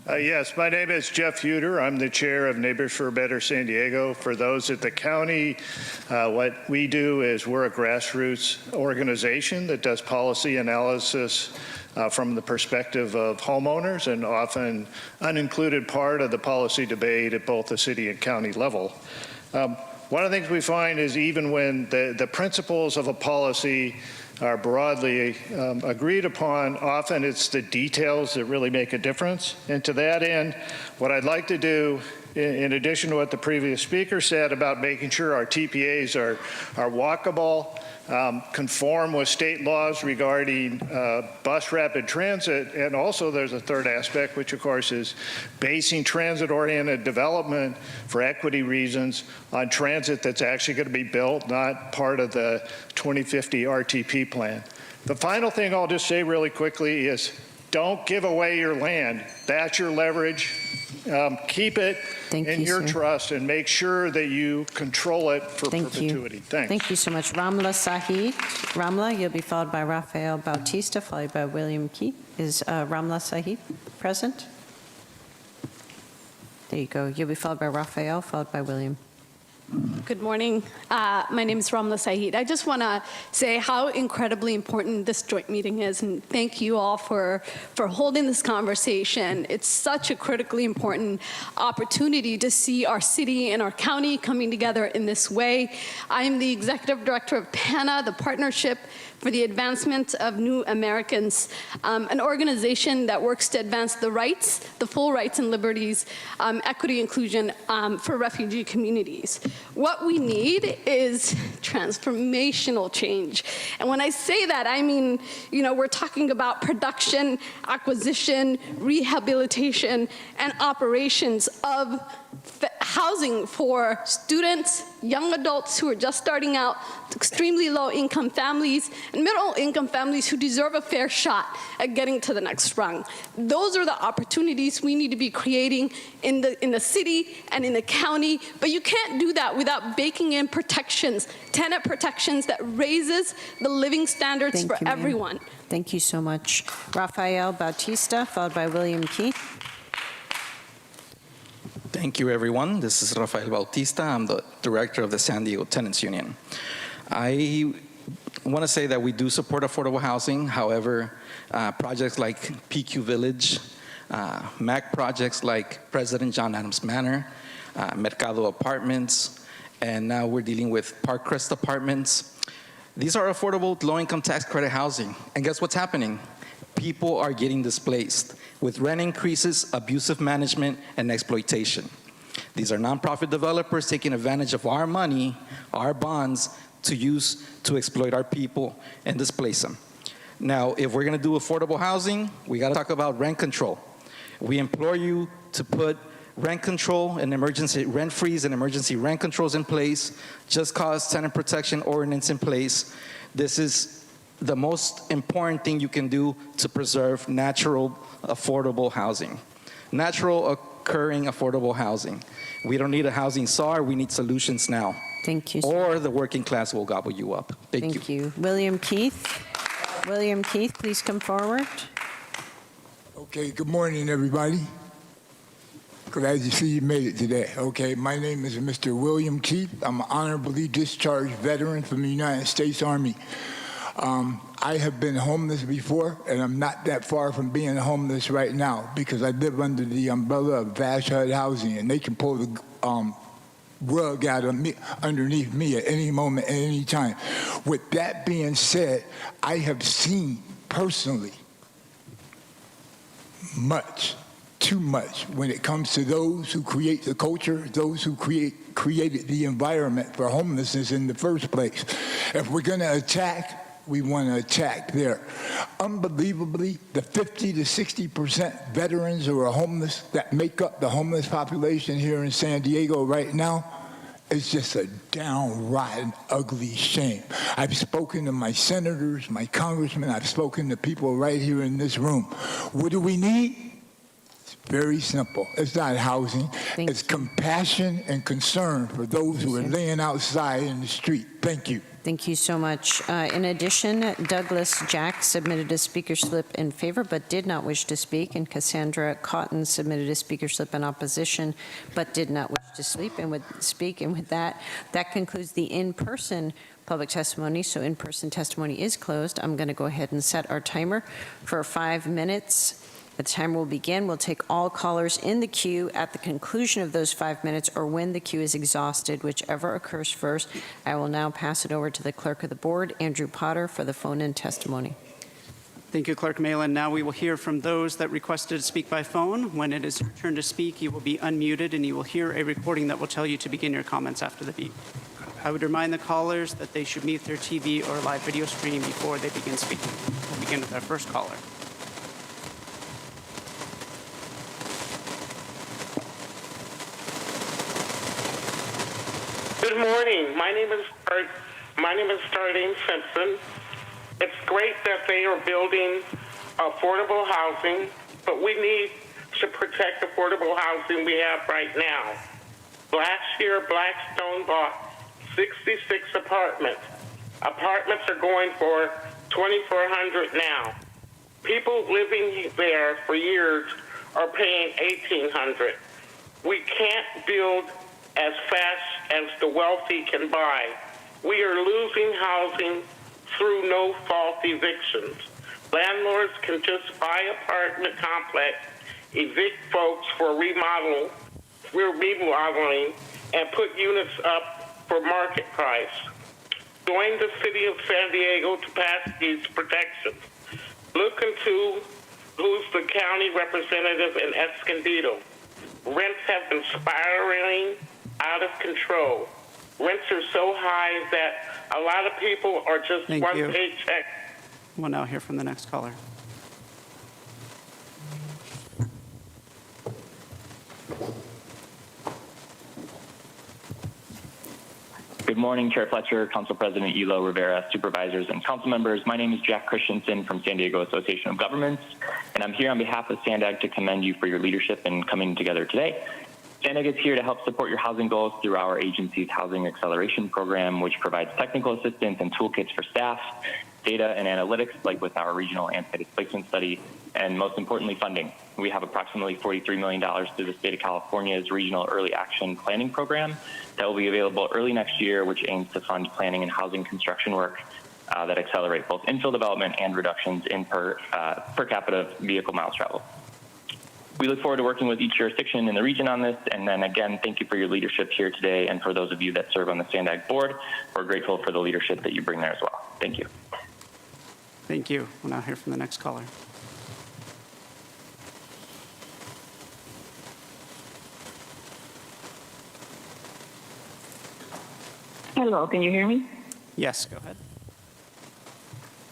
Yes, my name is Jeff Huter. I'm the chair of Neighbors for a Better San Diego. For those at the county, what we do is we're a grassroots organization that does policy analysis from the perspective of homeowners, and often unincluded part of the policy debate at both the city and county level. One of the things we find is even when the principles of a policy are broadly agreed upon, often it's the details that really make a difference. And to that end, what I'd like to do, in addition to what the previous speaker said about making sure our TPAs are walkable, conform with state laws regarding bus rapid transit, and also there's a third aspect, which of course is basing transit-oriented development for equity reasons on transit that's actually going to be built, not part of the 2050 RTP plan. The final thing I'll just say really quickly is don't give away your land. That's your leverage. Keep it in your trust and make sure that you control it for perpetuity. Thanks. Thank you so much. Ramla Sahid. Ramla, you'll be followed by Rafael Bautista, followed by William Keith. Is Ramla Sahid present? There you go. You'll be followed by Rafael, followed by William. Good morning. My name is Ramla Sahid. I just want to say how incredibly important this joint meeting is, and thank you all for holding this conversation. It's such a critically important opportunity to see our city and our county coming together in this way. I am the executive director of PANA, the Partnership for the Advancement of New Americans, an organization that works to advance the rights, the full rights and liberties, equity, inclusion for refugee communities. What we need is transformational change. And when I say that, I mean, we're talking about production, acquisition, rehabilitation, and operations of housing for students, young adults who are just starting out, extremely low-income families, and middle-income families who deserve a fair shot at getting to the next rung. Those are the opportunities we need to be creating in the city and in the county, but you can't do that without baking in protections, tenant protections that raises the living standards for everyone. Thank you so much. Rafael Bautista, followed by William Keith. Thank you, everyone. This is Rafael Bautista. I'm the director of the San Diego Tenants Union. I want to say that we do support affordable housing. However, projects like PQ Village, MAC projects like President John Adams Manor, Mercado Apartments, and now we're dealing with Park Crest Apartments. These are affordable low-income tax credit housing. And guess what's happening? People are getting displaced with rent increases, abusive management, and exploitation. These are nonprofit developers taking advantage of our money, our bonds, to use to exploit our people and displace them. Now, if we're gonna do affordable housing, we gotta talk about rent control. We implore you to put rent control and emergency rent freeze and emergency rent controls in place, just cause tenant protection ordinance in place. This is the most important thing you can do to preserve natural, affordable housing. Natural, occurring, affordable housing. We don't need a housing czar, we need solutions now. Thank you. Or the working class will gobble you up. Thank you. William Keith. William Keith, please come forward. Okay, good morning, everybody. Glad to see you made it today. Okay, my name is Mr. William Keith. I'm an honorably discharged veteran from the United States Army. I have been homeless before, and I'm not that far from being homeless right now because I live under the umbrella of Vash HUD Housing, and they can pull the rug out of me, underneath me at any moment, at any time. With that being said, I have seen personally much, too much, when it comes to those who create the culture, those who created the environment for homelessness in the first place. If we're going to attack, we want to attack there. Unbelievably, the 50 to 60% veterans who are homeless that make up the homeless population here in San Diego right now is just a downright ugly shame. I've spoken to my senators, my congressmen, I've spoken to people right here in this room. What do we need? It's very simple. It's not housing. It's compassion and concern for those who are laying outside in the street. Thank you. Thank you so much. In addition, Douglas Jack submitted a speaker slip in favor but did not wish to speak, and Cassandra Cotton submitted a speaker slip in opposition but did not wish to speak. And with that concludes the in-person public testimony. So in-person testimony is closed. I'm going to go ahead and set our timer for 5 minutes. The timer will begin. We'll take all callers in the queue at the conclusion of those 5 minutes or when the queue is exhausted, whichever occurs first. I will now pass it over to the clerk of the board, Andrew Potter, for the phone-in testimony. Thank you, Clerk Malin. Now we will hear from those that requested to speak by phone. When it is your turn to speak, you will be unmuted and you will hear a recording that will tell you to begin your comments after the beep. I would remind the callers that they should mute their TV or live video stream before they begin speaking. We'll begin with our first caller. Good morning. My name is Starlene Simpson. It's great that they are building affordable housing, but we need to protect affordable housing we have right now. Last year, Blackstone bought 66 apartments. Apartments are going for $2,400 now. People living there for years are paying $1,800. We can't build as fast as the wealthy can buy. We are losing housing through no-fault evictions. Landlords can just buy apartment complex, evict folks for remodeling, and put units up for market price. Join the city of San Diego to pass these protections. Look into who's the county representative in Escondido. Rents have been spiraling out of control. Rents are so high that a lot of people are just one paycheck. We'll now hear from the next caller. Good morning, Chair Fletcher, Council President Elo Rivera, supervisors, and council members. My name is Jack Christensen from San Diego Association of Governments, and I'm here on behalf of SANDAG to commend you for your leadership in coming together today. SANDAG is here to help support your housing goals through our agency's Housing Acceleration Program, which provides technical assistance and toolkits for staff, data and analytics, like with our regional anti-displacement study, and most importantly, funding. We have approximately $43 million through the state of California's Regional Early Action Planning Program that will be available early next year, which aims to fund planning and housing construction work that accelerate both infill development and reductions in per capita vehicle miles traveled. We look forward to working with each jurisdiction in the region on this, and then again, thank you for your leadership here today, and for those of you that serve on the SANDAG board, we're grateful for the leadership that you bring there as well. Thank you. Thank you. We'll now hear from the next caller. Hello, can you hear me? Yes, go ahead.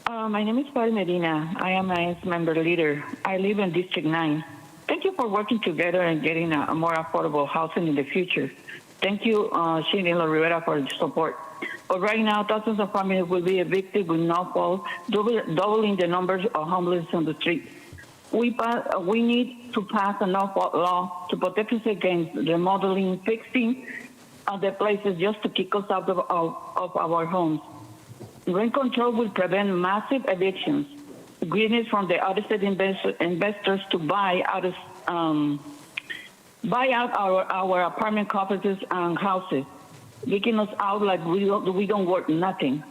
My name is Patty Medina. I am a member leader. I live in District 9. Thank you for working together and getting a more affordable housing in the future. Thank you, Shane Rivera, for the support. But right now, thousands of families will be evicted with no fault, doubling the numbers of homeless on the street. We need to pass a no-fault law to protect us against remodeling, fixing the places just to kick us out of our homes. Rent control will prevent massive evictions. Greenness from the out-of-state investors to buy out our apartment complexes and houses, making us out like we don't worth nothing.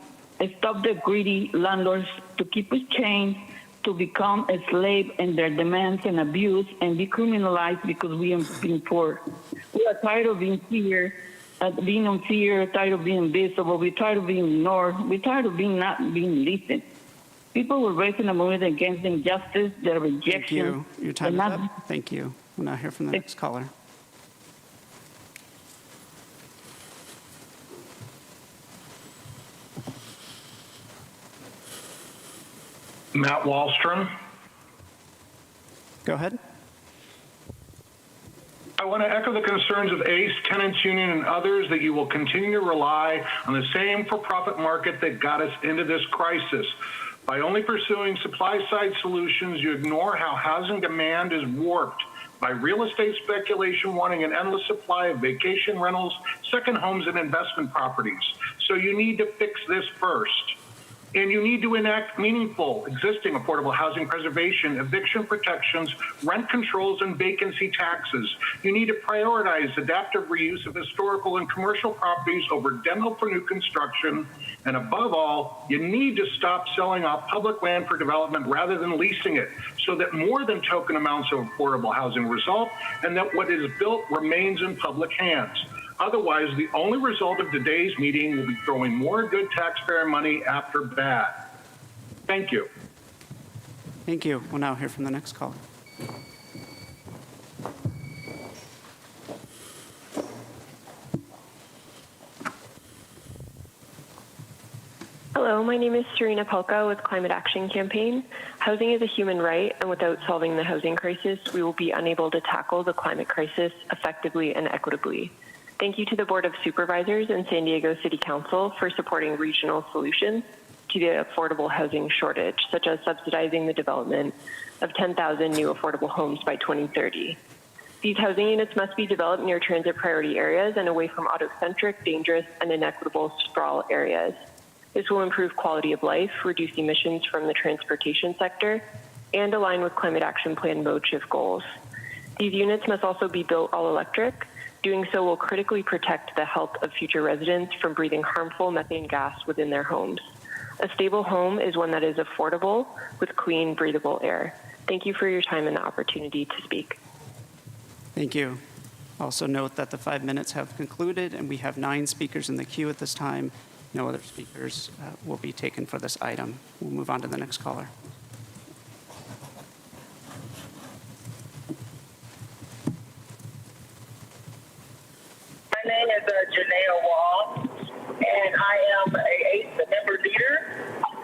Stop the greedy landlords to keep us chained, to become a slave in their demands and abuse and be criminalized because we have been poor. We are tired of being here. Being in fear, tired of being invisible, we're tired of being ignored, we're tired of not being listened. People were raising a movement against injustice, their rejection. Thank you. Your time is up. Thank you. We'll now hear from the next caller. Matt Wallstrom. Go ahead. I want to echo the concerns of ACE, Tenants Union, and others that you will continue to rely on the same for-profit market that got us into this crisis. By only pursuing supply-side solutions, you ignore how housing demand is warped by real estate speculation wanting an endless supply of vacation rentals, second homes, and investment properties. So you need to fix this first. And you need to enact meaningful existing affordable housing preservation, eviction protections, rent controls, and vacancy taxes. You need to prioritize adaptive reuse of historical and commercial properties over demo for new construction. And above all, you need to stop selling off public land for development rather than leasing it, so that more than token amounts of affordable housing result and that what is built remains in public hands. Otherwise, the only result of today's meeting will be throwing more good taxpayer money after bad. Thank you. Thank you. We'll now hear from the next caller. Hello, my name is Serena Pelka with Climate Action Campaign. Housing is a human right, and without solving the housing crisis, we will be unable to tackle the climate crisis effectively and equitably. Thank you to the Board of Supervisors and San Diego City Council for supporting regional solutions to the affordable housing shortage, such as subsidizing the development of 10,000 new affordable homes by 2030. These housing units must be developed near transit priority areas and away from auto-centric, dangerous, and inequitable sprawl areas. This will improve quality of life, reduce emissions from the transportation sector, and align with Climate Action Plan mode shift goals. These units must also be built all electric. Doing so will critically protect the health of future residents from breathing harmful methane gas within their homes. A stable home is one that is affordable with clean, breathable air. Thank you for your time and the opportunity to speak. Thank you. Also note that the 5 minutes have concluded and we have 9 speakers in the queue at this time. No other speakers will be taken for this item. We'll move on to the next caller. My name is Janelle Wall, and I am a member leader.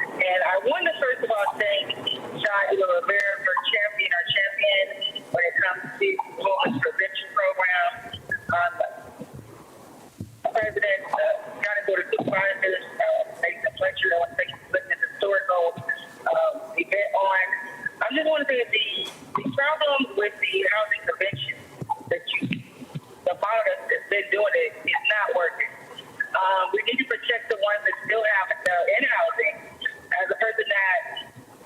And I want to first of all thank John Rivera for championing our champion when it comes to the homeless prevention program. President, County Board of Supervisors, Nathan Fletcher, I want to thank you for putting this historical event on. I just want to say that the problem with the housing prevention that the model that's been doing it is not working. We need to protect the ones that still have in housing. As a person that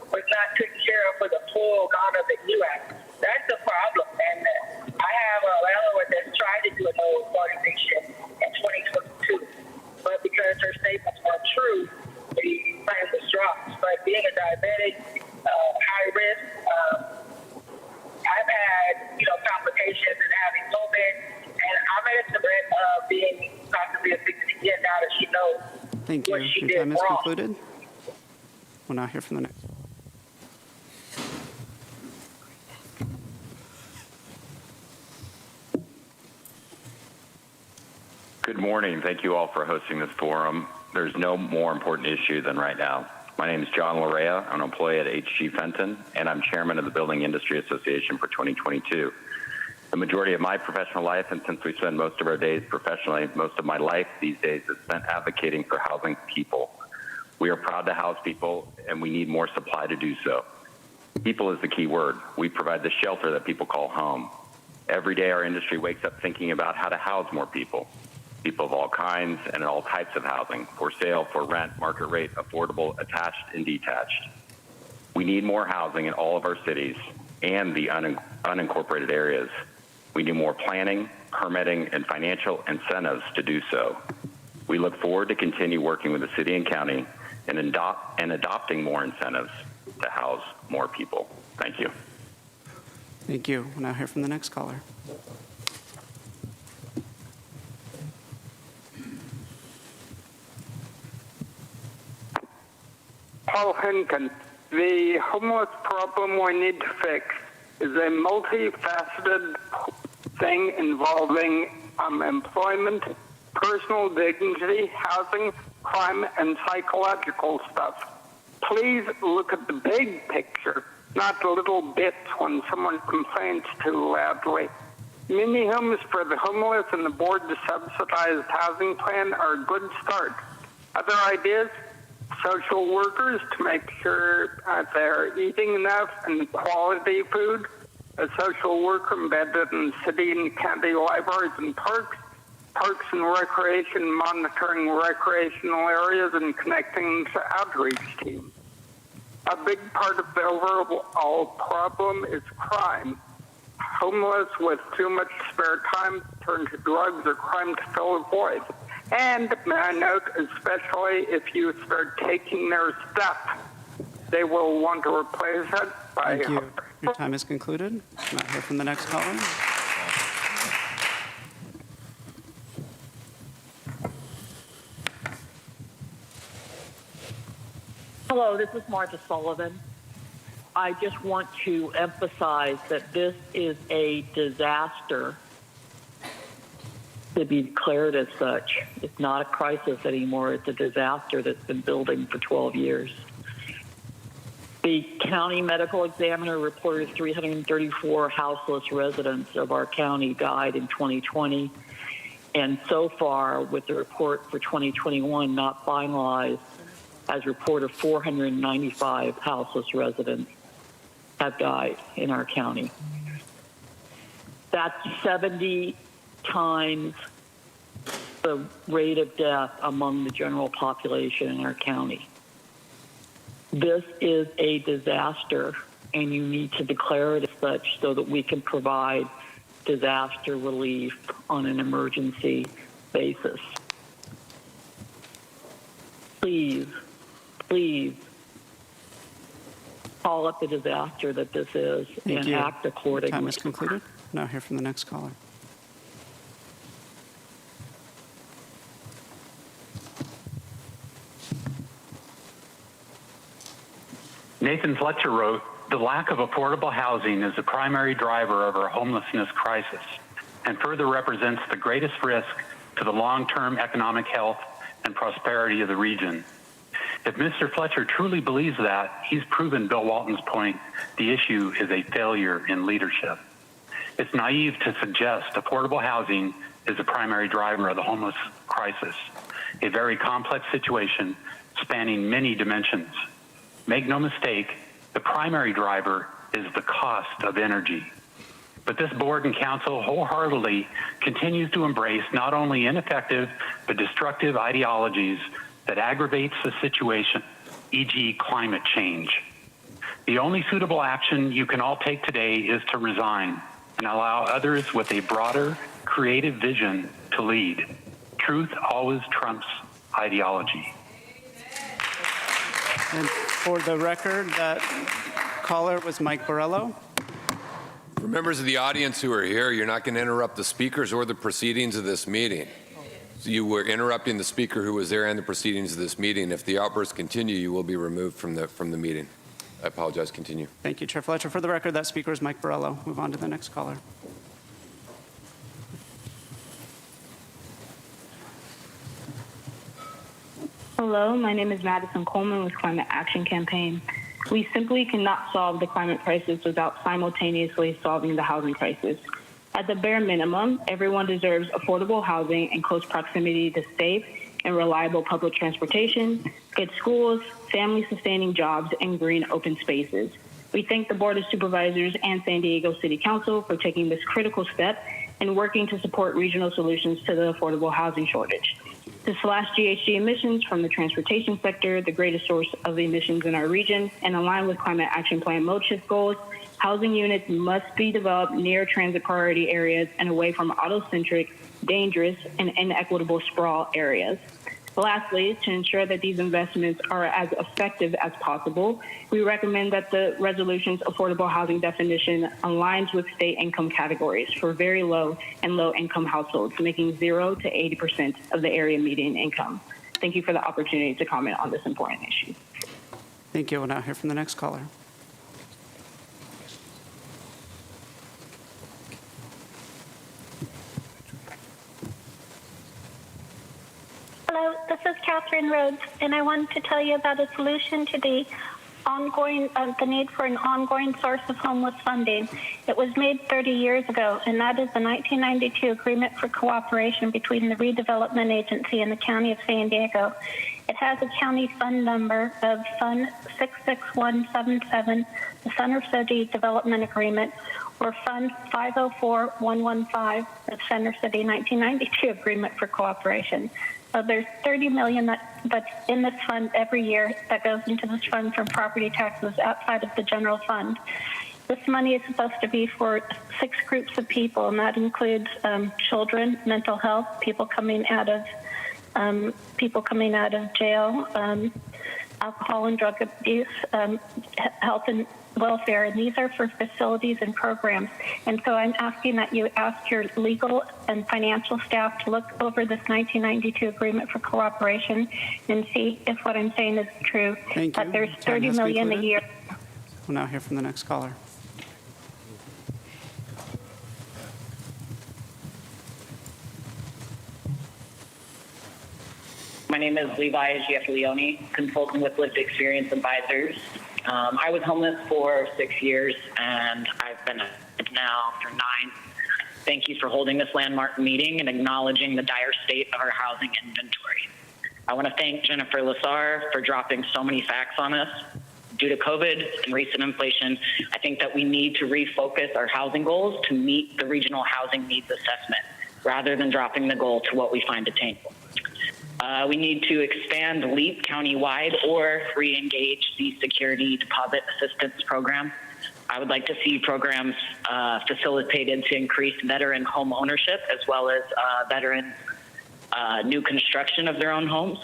was not taken care of for the full Ghana that you have, that's the problem. And I have a landlord that's tried to do a no organization in 2022, but because her statements weren't true, the plan was dropped. But being a diabetic, high risk, I've had complications and having COVID. And I'm at the threat of being possibly addicted again now that she knows Thank you. what she Your did time is wrong. concluded. We'll now hear from the next. Good morning. Thank you all for hosting this forum. There's no more important issue than right now. My name is John Larea. I'm an employee at HG Fenton, and I'm chairman of the Building Industry Association for 2022. The majority of my professional life, and since we spend most of our days professionally, most of my life these days is spent advocating for housing people. We are proud to house people, and we need more supply to do so. People is the key word. We provide the shelter that people call home. Every day our industry wakes up thinking about how to house more people. People of all kinds and in all types of housing, for sale, for rent, market rate, affordable, attached, and detached. We need more housing in all of our cities and the unincorporated areas. We need more planning, permitting, and financial incentives to do so. We look forward to continue working with the city and county and adopting more incentives to house more people. Thank you. Thank you. We'll now hear from the next caller. Paul Henkin. The homeless problem we need to fix is a multifaceted thing involving employment, personal dignity, housing, crime, and psychological stuff. Please look at the big picture, not the little bits when someone complains too loudly. Mini homes for the homeless and the board to subsidize housing plan are a good start. Other ideas? Social workers to make sure they're eating enough and quality food, a social worker embedded in city and county libraries and parks and recreation, monitoring recreational areas and connecting to outreach teams. A big part of the overall problem is crime. Homeless with too much spare time turn to drugs or crime to fill a void. And may I note, especially if you start taking their stuff, they will want to replace it by... Thank you. Your time is concluded. Now hear from the next caller. Hello, this is Martha Sullivan. I just want to emphasize that this is a disaster to be declared as such. It's not a crisis anymore. It's a disaster that's been building for 12 years. The county medical examiner reported 334 houseless residents of our county died in 2020. And so far, with the report for 2021 not finalized, has reported 495 houseless residents have died in our county. That's 70 times the rate of death among the general population in our county. This is a disaster, and you need to declare it as such so that we can provide disaster relief on an emergency basis. Please call it the disaster that this is and act accordingly. Time is concluded. Now hear from the next caller. Nathan Fletcher wrote, "The lack of affordable housing is the primary driver of our homelessness crisis and further represents the greatest risk to the long-term economic health and prosperity of the region." If Mr. Fletcher truly believes that, he's proven Bill Walton's point, the issue is a failure in leadership. It's naive to suggest affordable housing is the primary driver of the homeless crisis, a very complex situation spanning many dimensions. Make no mistake, the primary driver is the cost of energy. But this board and council wholeheartedly continues to embrace not only ineffective but destructive ideologies that aggravates the situation, e.g. climate change. The only suitable action you can all take today is to resign and allow others with a broader, creative vision to lead. Truth always trumps ideology. And for the record, that caller was Mike Borello. For members of the audience who are here, you're not going to interrupt the speakers or the proceedings of this meeting. You were interrupting the speaker who was there and the proceedings of this meeting. If the outbursts continue, you will be removed from the meeting. I apologize. Continue. Thank you, Chair Fletcher. For the record, that speaker is Mike Borello. Move on to the next caller. Hello, my name is Madison Coleman with Climate Action Campaign. We simply cannot solve the climate crisis without simultaneously solving the housing crisis. At the bare minimum, everyone deserves affordable housing in close proximity to safe and reliable public transportation, good schools, family-sustaining jobs, and green open spaces. We thank the Board of Supervisors and San Diego City Council for taking this critical step and working to support regional solutions to the affordable housing shortage. To slash GHG emissions from the transportation sector, the greatest source of emissions in our region, and align with Climate Action Plan mode shift goals, housing units must be developed near transit priority areas and away from auto-centric, dangerous, and inequitable sprawl areas. Lastly, to ensure that these investments are as effective as possible, we recommend that the resolution's affordable housing definition aligns with state income categories for very low and low income households, making 0 to 80% of the area median income. Thank you for the opportunity to comment on this important issue. Thank you. We'll now hear from the next caller. Hello, this is Catherine Rhodes, and I wanted to tell you about a solution to the the need for an ongoing source of homeless funding. It was made 30 years ago, and that is the 1992 Agreement for Cooperation between the Redevelopment Agency and the County of San Diego. It has a county fund number of Fund 66177, the Center City Development Agreement, or Fund 504115, the Center City 1992 Agreement for Cooperation. So there's $30 million that's in this fund every year that goes into this fund from property taxes outside of the general fund. This money is supposed to be for 6 groups of people, and that includes children, mental health, people coming out of jail, alcohol and drug abuse, health and welfare, and these are for facilities and programs. And so I'm asking that you ask your legal and financial staff to look over this 1992 Agreement for Cooperation and see if what I'm saying is true. Thank you. That there's Time $30 has million a concluded. year. We'll now hear from the next caller. My name is Levi Giafilioni, consultant with Lived Experience Advisors. I was homeless for 6 years, and I've been now for 9. Thank you for holding this landmark meeting and acknowledging the dire state of our housing inventory. I want to thank Jennifer Lazar for dropping so many facts on us. Due to COVID and recent inflation, I think that we need to refocus our housing goals to meet the regional housing needs assessment, rather than dropping the goal to what we find attainable. We need to expand LEAP countywide or re-engage the Security Deposit Assistance Program. I would like to see programs facilitated to increase veteran home ownership as well as veteran new construction of their own homes.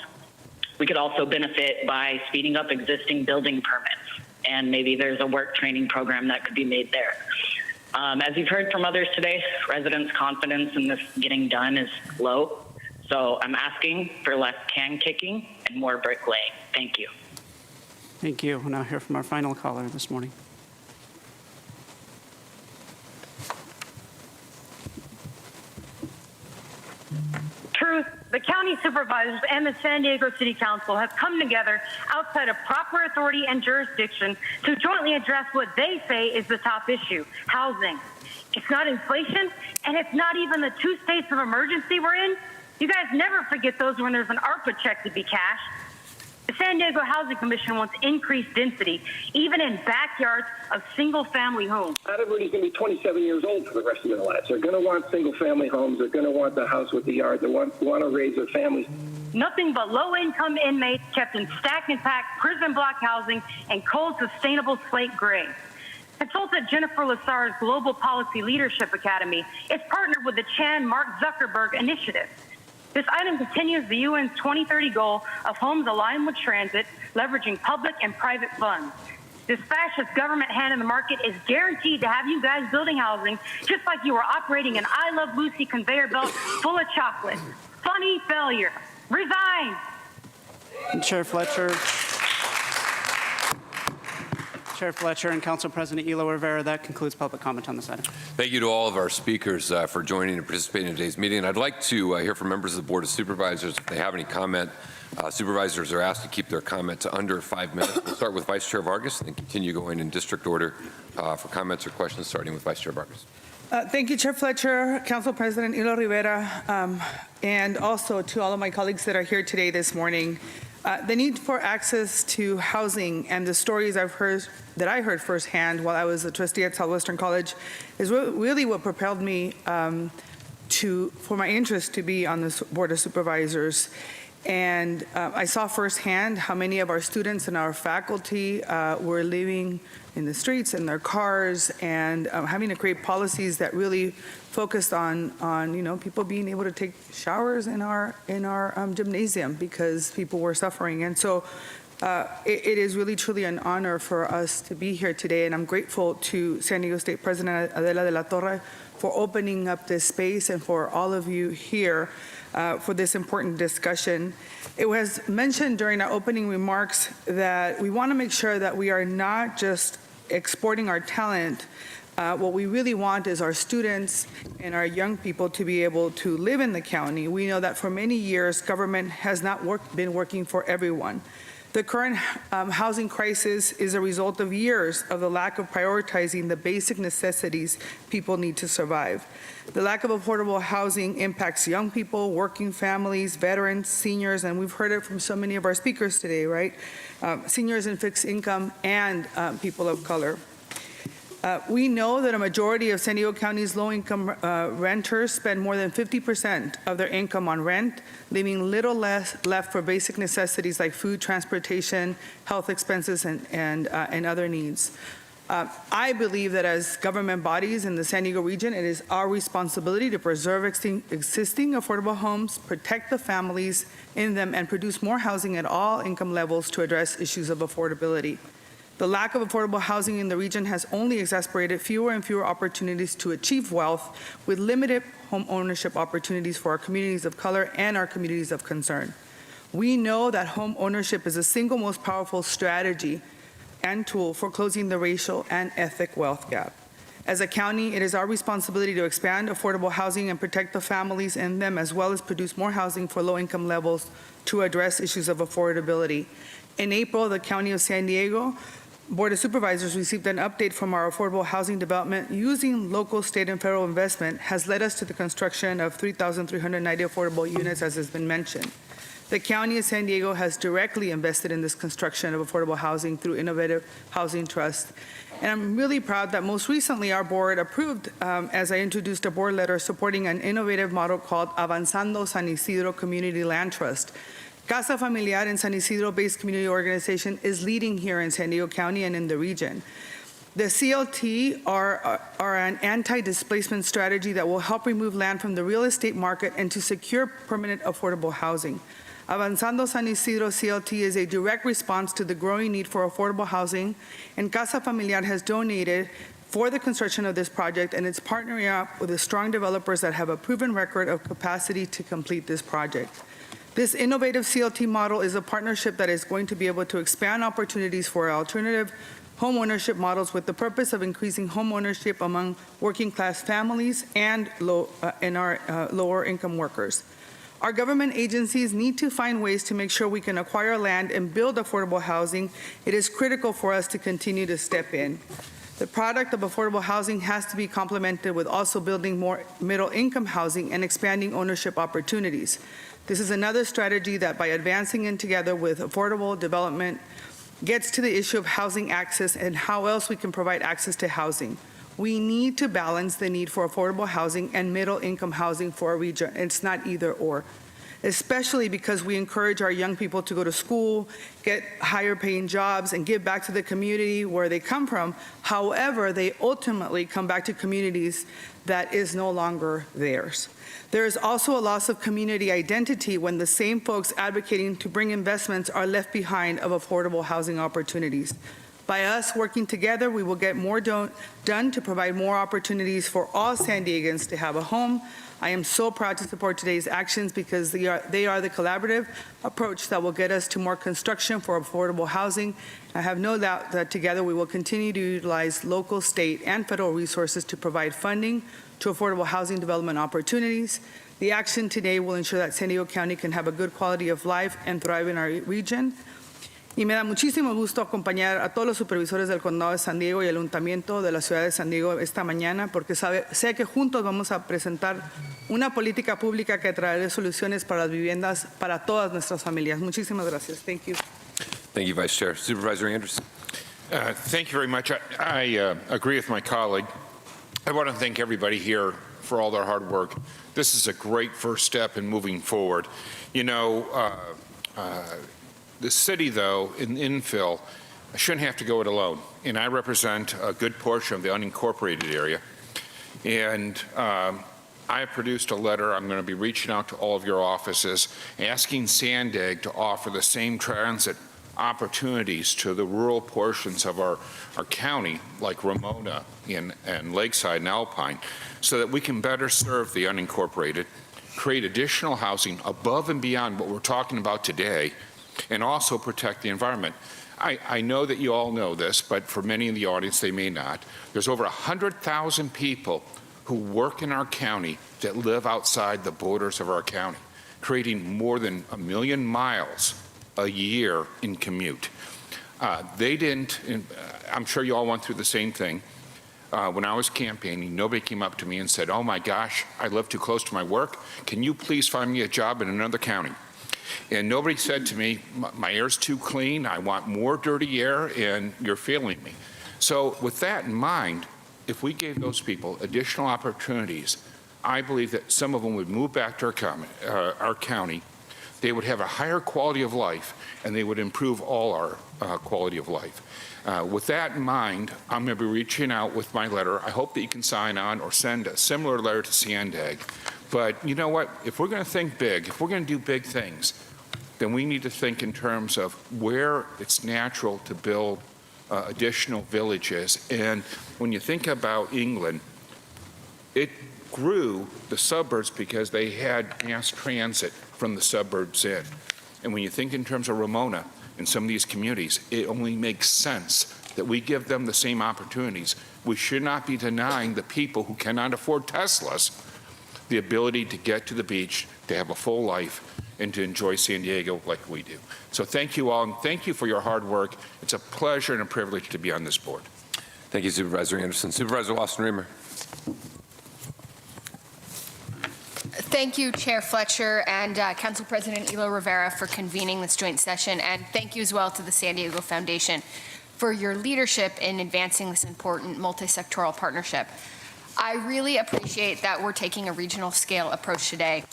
We could also benefit by speeding up existing building permits, and maybe there's a work training program that could be made there. As you've heard from others today, residents' confidence in this getting done is low. So I'm asking for less can kicking and more bricklaying. Thank you. Thank you. We'll now hear from our final caller this morning. Truth, the county supervisors and the San Diego City Council have come together outside of proper authority and jurisdiction to jointly address what they say is the top issue, housing. It's not inflation, and it's not even the 2 states of emergency we're in. You guys never forget those when there's an ARPA check to be cashed. The San Diego Housing Commission wants increased density, even in backyards of single-family homes. Not everybody's going to be 27 years old for the rest of their lives. They're going to want single-family homes. They're going to want the house with the yard. They want to raise their families. Nothing but low-income inmates kept in stack and pack prison block housing and cold, sustainable slate gray. Consultant Jennifer Lazar's Global Policy Leadership Academy is partnered with the Chan Mark Zuckerberg Initiative. This item continues the UN's 2030 goal of homes aligned with transit, leveraging public and private funds. This fascist government hand in the market is guaranteed to have you guys building housing just like you were operating an I Love Lucy conveyor belt full of chocolate. Funny failure. Resign. Chair Fletcher and Council President Elo Rivera, that concludes public comment on this item. Thank you to all of our speakers for joining and participating in today's meeting. I'd like to hear from members of the Board of Supervisors if they have any comment. Supervisors are asked to keep their comment to under 5 minutes. We'll start with Vice Chair Vargas and then continue going in district order for comments or questions, starting with Vice Chair Vargas. Thank you, Chair Fletcher, Council President Elo Rivera, and also to all of my colleagues that are here today this morning. The need for access to housing and the stories I heard firsthand while I was a trustee at Southwestern College is really what propelled me for my interest to be on the Board of Supervisors. And I saw firsthand how many of our students and our faculty were living in the streets in their cars and having to create policies that really focused on people being able to take showers in our gymnasium because people were suffering. And so it is really truly an honor for us to be here today, and I'm grateful to San Diego State President Adela de la Torre for opening up this space and for all of you here for this important discussion. It was mentioned during our opening remarks that we want to make sure that we are not just exporting our talent. What we really want is our students and our young people to be able to live in the county. We know that for many years, government has not been working for everyone. The current housing crisis is a result of years of the lack of prioritizing the basic necessities people need to survive. The lack of affordable housing impacts young people, working families, veterans, seniors, and we've heard it from so many of our speakers today, right? Seniors in fixed income and people of color. We know that a majority of San Diego County's low-income renters spend more than 50% of their income on rent, leaving little less left for basic necessities like food, transportation, health expenses, and other needs. I believe that as government bodies in the San Diego region, it is our responsibility to preserve existing affordable homes, protect the families in them, and produce more housing at all income levels to address issues of affordability. The lack of affordable housing in the region has only exacerbated fewer and fewer opportunities to achieve wealth, with limited home ownership opportunities for our communities of color and our communities of concern. We know that home ownership is the single most powerful strategy and tool for closing the racial and ethnic wealth gap. As a county, it is our responsibility to expand affordable housing and protect the families in them, as well as produce more housing for low-income levels to address issues of affordability. In April, the County of San Diego Board of Supervisors received an update from our affordable housing development using local, state, and federal investment has led us to the construction of 3,390 affordable units, as has been mentioned. The County of San Diego has directly invested in this construction of affordable housing through Innovative Housing Trust. And I'm really proud that most recently our board approved, as I introduced, a board letter supporting an innovative model called Avanzando San Isidro Community Land Trust. Casa Familiar and San Isidro-based community organization is leading here in San Diego County and in the region. The CLT are an anti-displacement strategy that will help remove land from the real estate market and to secure permanent affordable housing. Avanzando San Isidro CLT is a direct response to the growing need for affordable housing, and Casa Familiar has donated for the construction of this project, and it's partnering up with the strong developers that have a proven record of capacity to complete this project. This innovative CLT model is a partnership that is going to be able to expand opportunities for alternative home ownership models with the purpose of increasing home ownership among working class families and our lower income workers. Our government agencies need to find ways to make sure we can acquire land and build affordable housing. It is critical for us to continue to step in. The product of affordable housing has to be complemented with also building more middle income housing and expanding ownership opportunities. This is another strategy that, by advancing in together with affordable development, gets to the issue of housing access and how else we can provide access to housing. We need to balance the need for affordable housing and middle-income housing for our region. It's not either or, especially because we encourage our young people to go to school, get higher-paying jobs, and give back to the community where they come from. However, they ultimately come back to communities that is no longer theirs. There is also a loss of community identity when the same folks advocating to bring investments are left behind of affordable housing opportunities. By us working together, we will get more done to provide more opportunities for all San Diegans to have a home. I am so proud to support today's actions because they are the collaborative approach that will get us to more construction for affordable housing. I have no doubt that together we will continue to utilize local, state, and federal resources to provide funding to affordable housing development opportunities. The action today will ensure that San Diego County can have a good quality of life and thrive in our region. Y me da muchísimo gusto acompañar a todos los supervisores del Condado de San Diego y el Ayuntamiento de la Ciudad de San Diego esta mañana, porque sé que juntos vamos a presentar una política pública que traerá soluciones para las viviendas para todas nuestras familias. Muchísimas gracias. Thank you. Thank you, Vice Chair. Supervisor Anderson. Thank you very much. I agree with my colleague. I want to thank everybody here for all their hard work. This is a great first step in moving forward. You know, the city, though, in infill, shouldn't have to go it alone. And I represent a good portion of the unincorporated area. And I have produced a letter. I'm going to be reaching out to all of your offices, asking Sandag to offer the same transit opportunities to the rural portions of our county, like Ramona and Lakeside and Alpine, so that we can better serve the unincorporated, create additional housing above and beyond what we're talking about today, and also protect the environment. I know that you all know this, but for many in the audience, they may not. There's over 100,000 people who work in our county that live outside the borders of our county, creating more than 1 million miles a year in commute. They didn't, I'm sure you all went through the same thing. When I was campaigning, nobody came up to me and said, oh my gosh, I live too close to my work. Can you please find me a job in another county? And nobody said to me, my air's too clean, I want more dirty air, and you're failing me. So with that in mind, if we gave those people additional opportunities, I believe that some of them would move back to our county. They would have a higher quality of life, and they would improve all our quality of life. With that in mind, I'm going to be reaching out with my letter. I hope that you can sign on or send a similar letter to Sandag. But you know what? If we're going to think big, if we're going to do big things, then we need to think in terms of where it's natural to build additional villages. And when you think about England, it grew the suburbs because they had mass transit from the suburbs in. And when you think in terms of Ramona and some of these communities, it only makes sense that we give them the same opportunities. We should not be denying the people who cannot afford Teslas the ability to get to the beach, to have a full life, and to enjoy San Diego like we do. So thank you all, and thank you for your hard work. It's a pleasure and a privilege to be on this board. Thank you, Supervisor Anderson. Supervisor Lawson-Remer. Thank you, Chair Fletcher and Council President Elo Rivera for convening this joint session, and thank you as well to the San Diego Foundation for your leadership in advancing this important multi-sectoral partnership. I really appreciate that we're taking a regional scale approach today.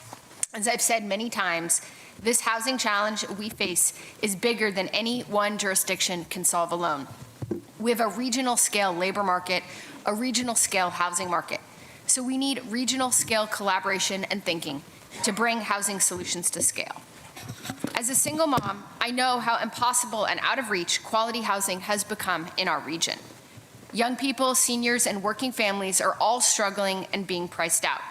As I've said many times, this housing challenge we face is bigger than any one jurisdiction can solve alone. We have a regional scale labor market, a regional scale housing market. So we need regional scale collaboration and thinking to bring housing solutions to scale. As a single mom, I know how impossible and out of reach quality housing has become in our region. Young people, seniors, and working families are all struggling and being priced out.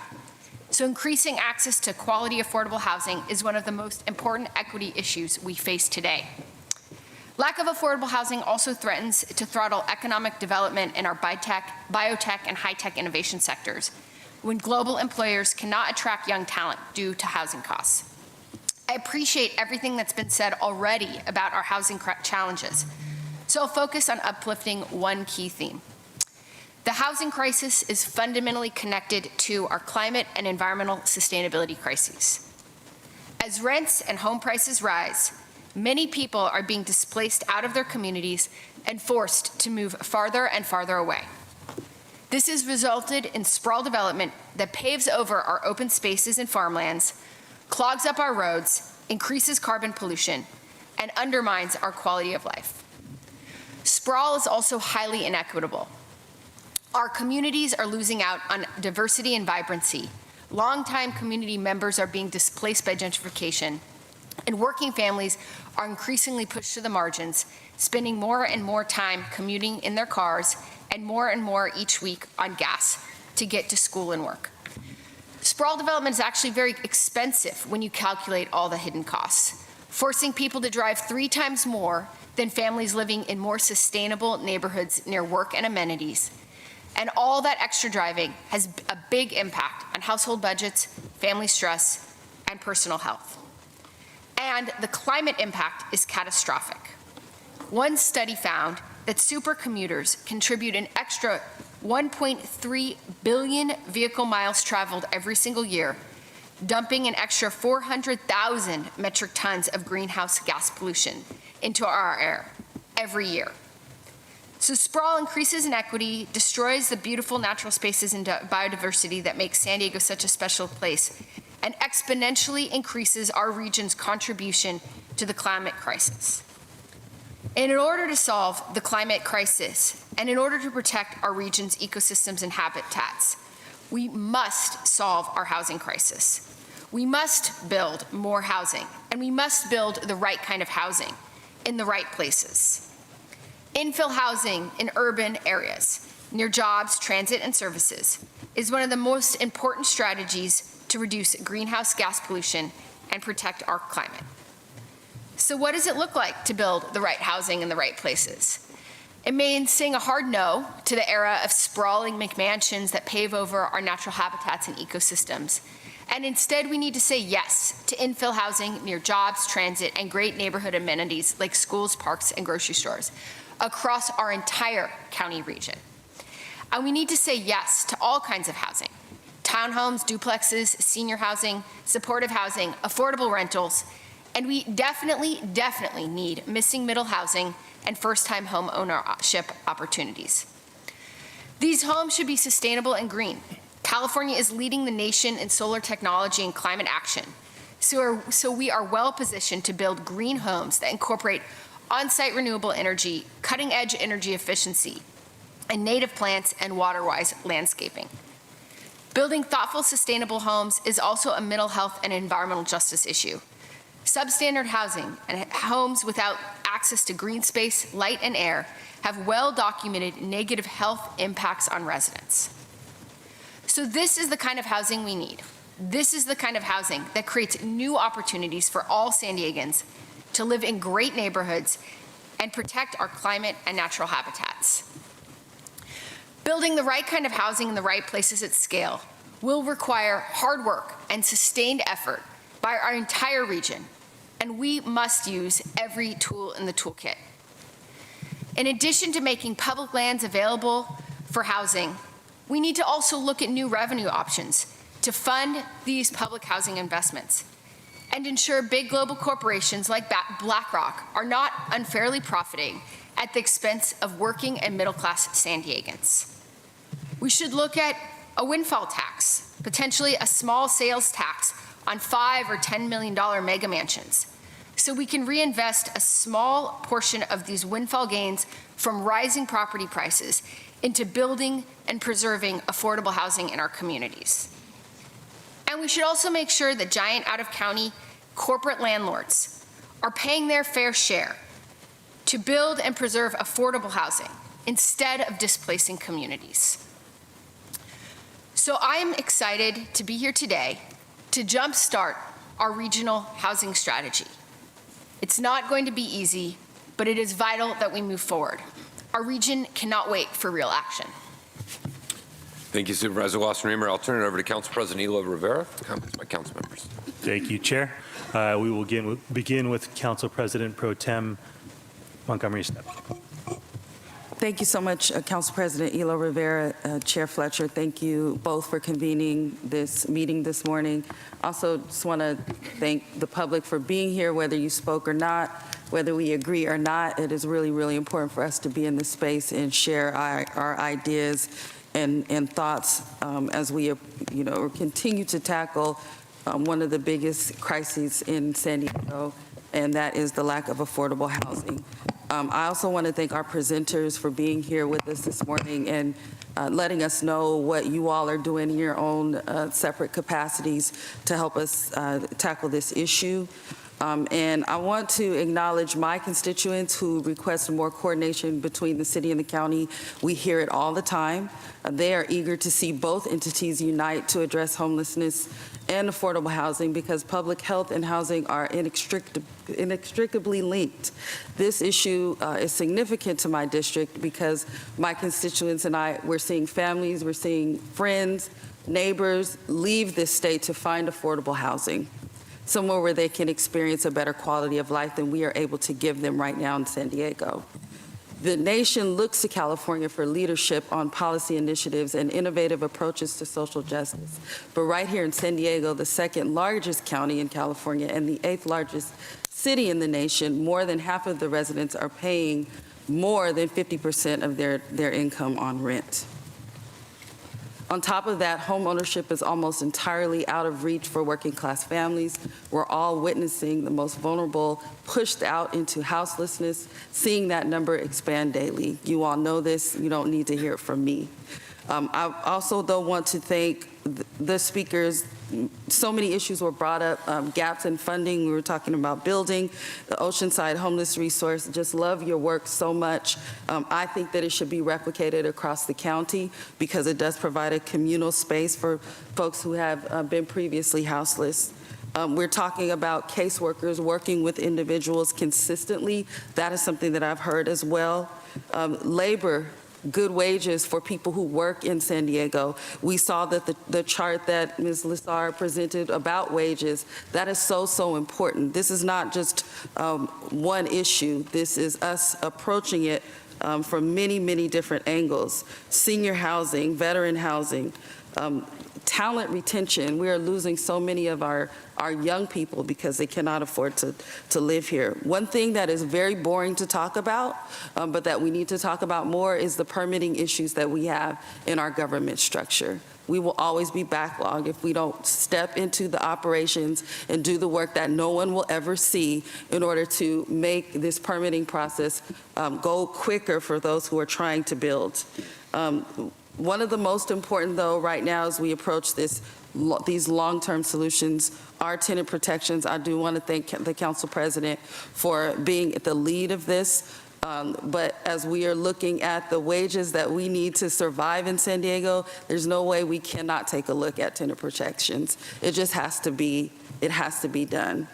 So increasing access to quality, affordable housing is one of the most important equity issues we face today. Lack of affordable housing also threatens to throttle economic development in our biotech, and high-tech innovation sectors, when global employers cannot attract young talent due to housing costs. I appreciate everything that's been said already about our housing challenges, so I'll focus on uplifting one key theme. The housing crisis is fundamentally connected to our climate and environmental sustainability crises. As rents and home prices rise, many people are being displaced out of their communities and forced to move farther and farther away. This has resulted in sprawl development that paves over our open spaces and farmlands, clogs up our roads, increases carbon pollution, and undermines our quality of life. Sprawl is also highly inequitable. Our communities are losing out on diversity and vibrancy. Longtime community members are being displaced by gentrification, and working families are increasingly pushed to the margins, spending more and more time commuting in their cars and more each week on gas to get to school and work. Sprawl development is actually very expensive when you calculate all the hidden costs, forcing people to drive 3 times more than families living in more sustainable neighborhoods near work and amenities. And all that extra driving has a big impact on household budgets, family stress, and personal health. And the climate impact is catastrophic. One study found that supercommuters contribute an extra 1.3 billion vehicle miles traveled every single year, dumping an extra 400,000 metric tons of greenhouse gas pollution into our air every year. So sprawl increases inequity, destroys the beautiful natural spaces and biodiversity that makes San Diego such a special place, and exponentially increases our region's contribution to the climate crisis. And in order to solve the climate crisis, and in order to protect our region's ecosystems and habitats, we must solve our housing crisis. We must build more housing, and we must build the right kind of housing in the right places. Infill housing in urban areas, near jobs, transit, and services, is one of the most important strategies to reduce greenhouse gas pollution and protect our climate. So what does it look like to build the right housing in the right places? It means saying a hard no to the era of sprawling McMansions that pave over our natural habitats and ecosystems, And instead, we need to say yes to infill housing near jobs, transit, and great neighborhood amenities like schools, parks, and grocery stores across our entire county region. And we need to say yes to all kinds of housing: townhomes, duplexes, senior housing, supportive housing, affordable rentals, and we definitely need missing middle housing and first-time home ownership opportunities. These homes should be sustainable and green. California is leading the nation in solar technology and climate action, so we are well positioned to build green homes that incorporate on-site renewable energy, cutting-edge energy efficiency, and native plants and water-wise landscaping. Building thoughtful, sustainable homes is also a mental health and environmental justice issue. Substandard housing and homes without access to green space, light, and air have well-documented negative health impacts on residents. So this is the kind of housing we need. This is the kind of housing that creates new opportunities for all San Diegans to live in great neighborhoods and protect our climate and natural habitats. Building the right kind of housing in the right places at scale will require hard work and sustained effort by our entire region, and we must use every tool in the toolkit. In addition to making public lands available for housing, we need to also look at new revenue options to fund these public housing investments and ensure big global corporations like BlackRock are not unfairly profiting at the expense of working and middle-class San Diegans. We should look at a windfall tax, potentially a small sales tax on $5 or $10 million mega mansions, so we can reinvest a small portion of these windfall gains from rising property prices into building and preserving affordable housing in our communities. And we should also make sure that giant out-of-county corporate landlords are paying their fair share to build and preserve affordable housing instead of displacing communities. So I'm excited to be here today to jumpstart our regional housing strategy. It's not going to be easy, but it is vital that we move forward. Our region cannot wait for real action. Thank you, Supervisor Wasserman. I'll turn it over to Council President Elo Rivera for comments by council members. Thank you, Chair. We will begin with Council President Pro Tem Montgomery Stepp. Thank you so much, Council President Elo Rivera, Chair Fletcher. Thank you both for convening this meeting this morning. Also, just want to thank the public for being here, whether you spoke or not, whether we agree or not. It is really, really important for us to be in this space and share our ideas and thoughts as we, continue to tackle one of the biggest crises in San Diego, and that is the lack of affordable housing. I also want to thank our presenters for being here with us this morning and letting us know what you all are doing in your own separate capacities to help us tackle this issue. And I want to acknowledge my constituents who request more coordination between the city and the county. We hear it all the time. They are eager to see both entities unite to address homelessness and affordable housing because public health and housing are inextricably linked. This issue is significant to my district because my constituents and I, we're seeing families, we're seeing friends, neighbors leave this state to find affordable housing, somewhere where they can experience a better quality of life than we are able to give them right now in San Diego. The nation looks to California for leadership on policy initiatives and innovative approaches to social justice. But right here in San Diego, the second largest county in California and the 8th largest city in the nation, more than half of the residents are paying more than 50% of their income on rent. On top of that, home ownership is almost entirely out of reach for working class families. We're all witnessing the most vulnerable pushed out into houselessness, seeing that number expand daily. You all know this, you don't need to hear it from me. I also, though, want to thank the speakers. So many issues were brought up, gaps in funding. We were talking about building, the Oceanside Homeless Resource. Just love your work so much. I think that it should be replicated across the county because it does provide a communal space for folks who have been previously houseless. We're talking about caseworkers working with individuals consistently. That is something that I've heard as well. Labor good wages for people who work in San Diego. We saw that the chart that Ms. Lissar presented about wages, that is so important. This is not just one issue. This is us approaching it from many different angles. Senior housing, veteran housing, talent retention. We are losing so many of our young people because they cannot afford to live here. One thing that is very boring to talk about, but that we need to talk about more, is the permitting issues that we have in our government structure. We will always be backlogged if we don't step into the operations and do the work that no one will ever see in order to make this permitting process go quicker for those who are trying to build. One of the most important, though, right now as we approach these long-term solutions are tenant protections. I do want to thank the Council President for being at the lead of this. But as we are looking at the wages that we need to survive in San Diego, there's no way we cannot take a look at tenant protections. It just has to be done.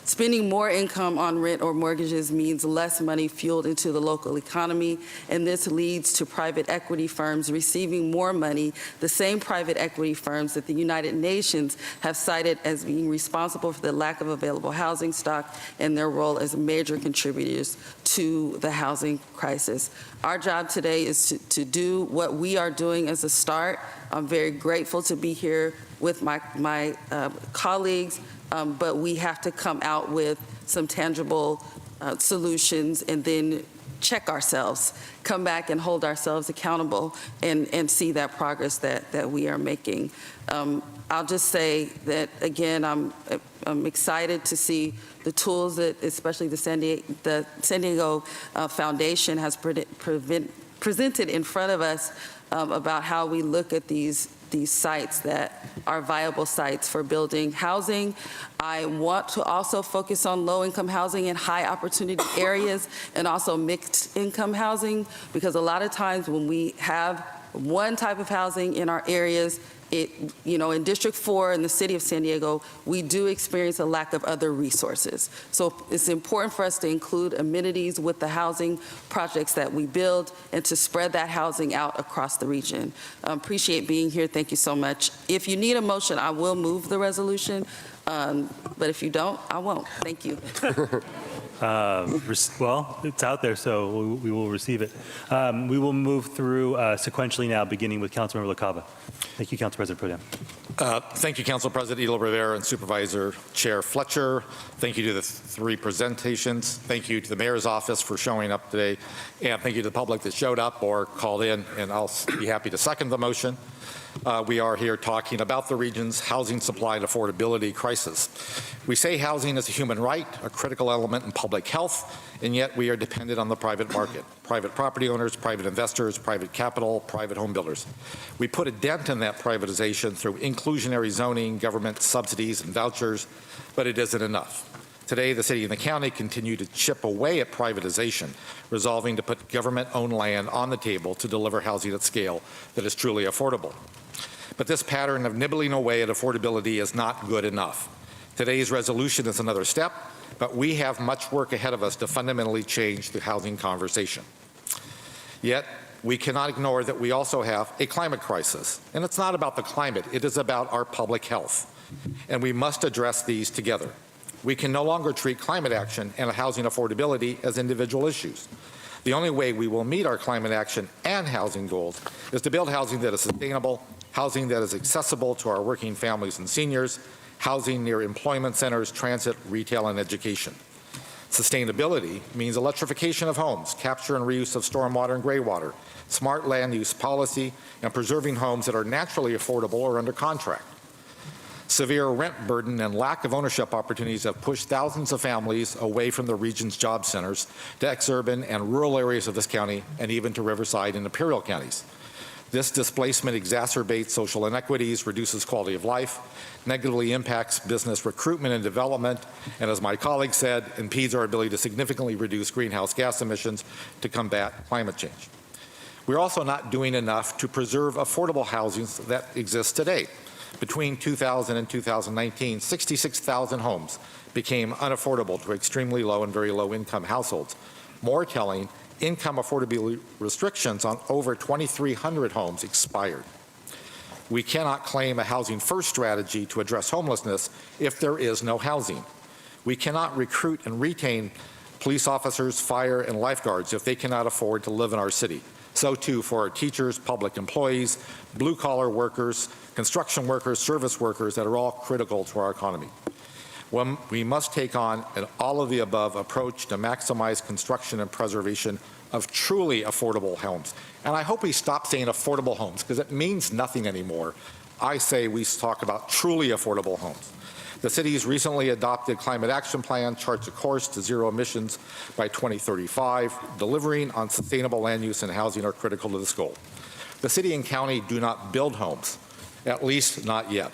Spending more income on rent or mortgages means less money fueled into the local economy, and this leads to private equity firms receiving more money, the same private equity firms that the United Nations have cited as being responsible for the lack of available housing stock and their role as major contributors to the housing crisis. Our job today is to do what we are doing as a start. I'm very grateful to be here with my colleagues, but we have to come out with some tangible solutions and then check ourselves, come back and hold ourselves accountable and see that progress that we are making. I'll just say that, again, I'm excited to see the tools that especially the San Diego Foundation has presented in front of us about how we look at these sites that are viable sites for building housing. I want to also focus on low-income housing in high-opportunity areas and also mixed-income housing, because a lot of times when we have one type of housing in our areas, in District 4 in the city of San Diego, we do experience a lack of other resources. So it's important for us to include amenities with the housing projects that we build and to spread that housing out across the region. Appreciate being here. Thank you so much. If you need a motion, I will move the resolution, but if you don't, I won't. Thank you. Well, it's out there, so we will receive it. We will move through sequentially now, beginning with Councilmember LaCava. Thank you, Council President Pro Tem. Thank you, Council President Elo Rivera and Supervisor Chair Fletcher. Thank you to the three presentations. Thank you to the Mayor's Office for showing up today. And thank you to the public that showed up or called in, and I'll be happy to second the motion. We are here talking about the region's housing supply and affordability crisis. We say housing is a human right, a critical element in public health, and yet we are dependent on the private market, private property owners, private investors, private capital, private home builders. We put a dent in that privatization through inclusionary zoning, government subsidies, and vouchers, but it isn't enough. Today, the city and the county continue to chip away at privatization, resolving to put government-owned land on the table to deliver housing at scale that is truly affordable. But this pattern of nibbling away at affordability is not good enough. Today's resolution is another step, but we have much work ahead of us to fundamentally change the housing conversation. Yet, we cannot ignore that we also have a climate crisis. And it's not about the climate, it is about our public health. And we must address these together. We can no longer treat climate action and housing affordability as individual issues. The only way we will meet our climate action and housing goals is to build housing that is sustainable, housing that is accessible to our working families and seniors, housing near employment centers, transit, retail, and education. Sustainability means electrification of homes, capture and reuse of stormwater and gray water, smart land use policy, and preserving homes that are naturally affordable or under contract. Severe rent burden and lack of ownership opportunities have pushed thousands of families away from the region's job centers to exurban and rural areas of this county and even to Riverside and Imperial counties. This displacement exacerbates social inequities, reduces quality of life, negatively impacts business recruitment and development, and as my colleague said, impedes our ability to significantly reduce greenhouse gas emissions to combat climate change. We're also not doing enough to preserve affordable housing that exists today. Between 2000 and 2019, 66,000 homes became unaffordable to extremely low and very low income households. More telling, income affordability restrictions on over 2,300 homes expired. We cannot claim a housing first strategy to address homelessness if there is no housing. We cannot recruit and retain police officers, fire, and lifeguards if they cannot afford to live in our city. So too for our teachers, public employees, blue-collar workers, construction workers, service workers that are all critical to our economy. We must take on an all-of-the-above approach to maximize construction and preservation of truly affordable homes. And I hope we stop saying affordable homes because it means nothing anymore. I say we talk about truly affordable homes. The city's recently adopted climate action plan charts a course to zero emissions by 2035. Delivering on sustainable land use and housing are critical to this goal. The city and county do not build homes, at least not yet.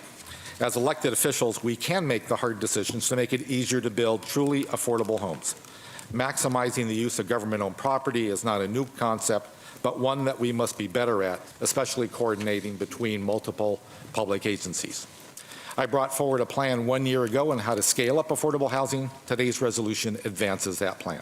As elected officials, we can make the hard decisions to make it easier to build truly affordable homes. Maximizing the use of government-owned property is not a new concept, but one that we must be better at, especially coordinating between multiple public agencies. I brought forward a plan 1 year ago on how to scale up affordable housing. Today's resolution advances that plan.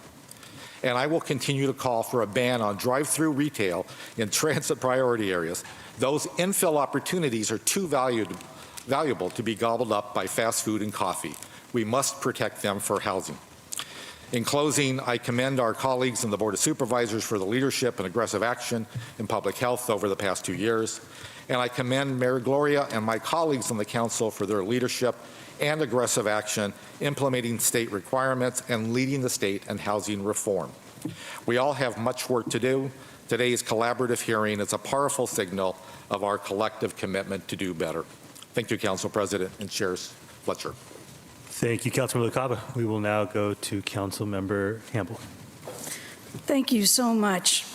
And I will continue to call for a ban on drive-through retail in transit priority areas. Those infill opportunities are too valuable to be gobbled up by fast food and coffee. We must protect them for housing. In closing, I commend our colleagues in the Board of Supervisors for the leadership and aggressive action in public health over the past 2 years. And I commend Mayor Gloria and my colleagues on the council for their leadership and aggressive action implementing state requirements and leading the state in housing reform. We all have much work to do. Today's collaborative hearing is a powerful signal of our collective commitment to do better. Thank you, Council President and Chairs Fletcher. Thank you, Councilmember LaCava. We will now go to Councilmember Campbell. Thank you so much,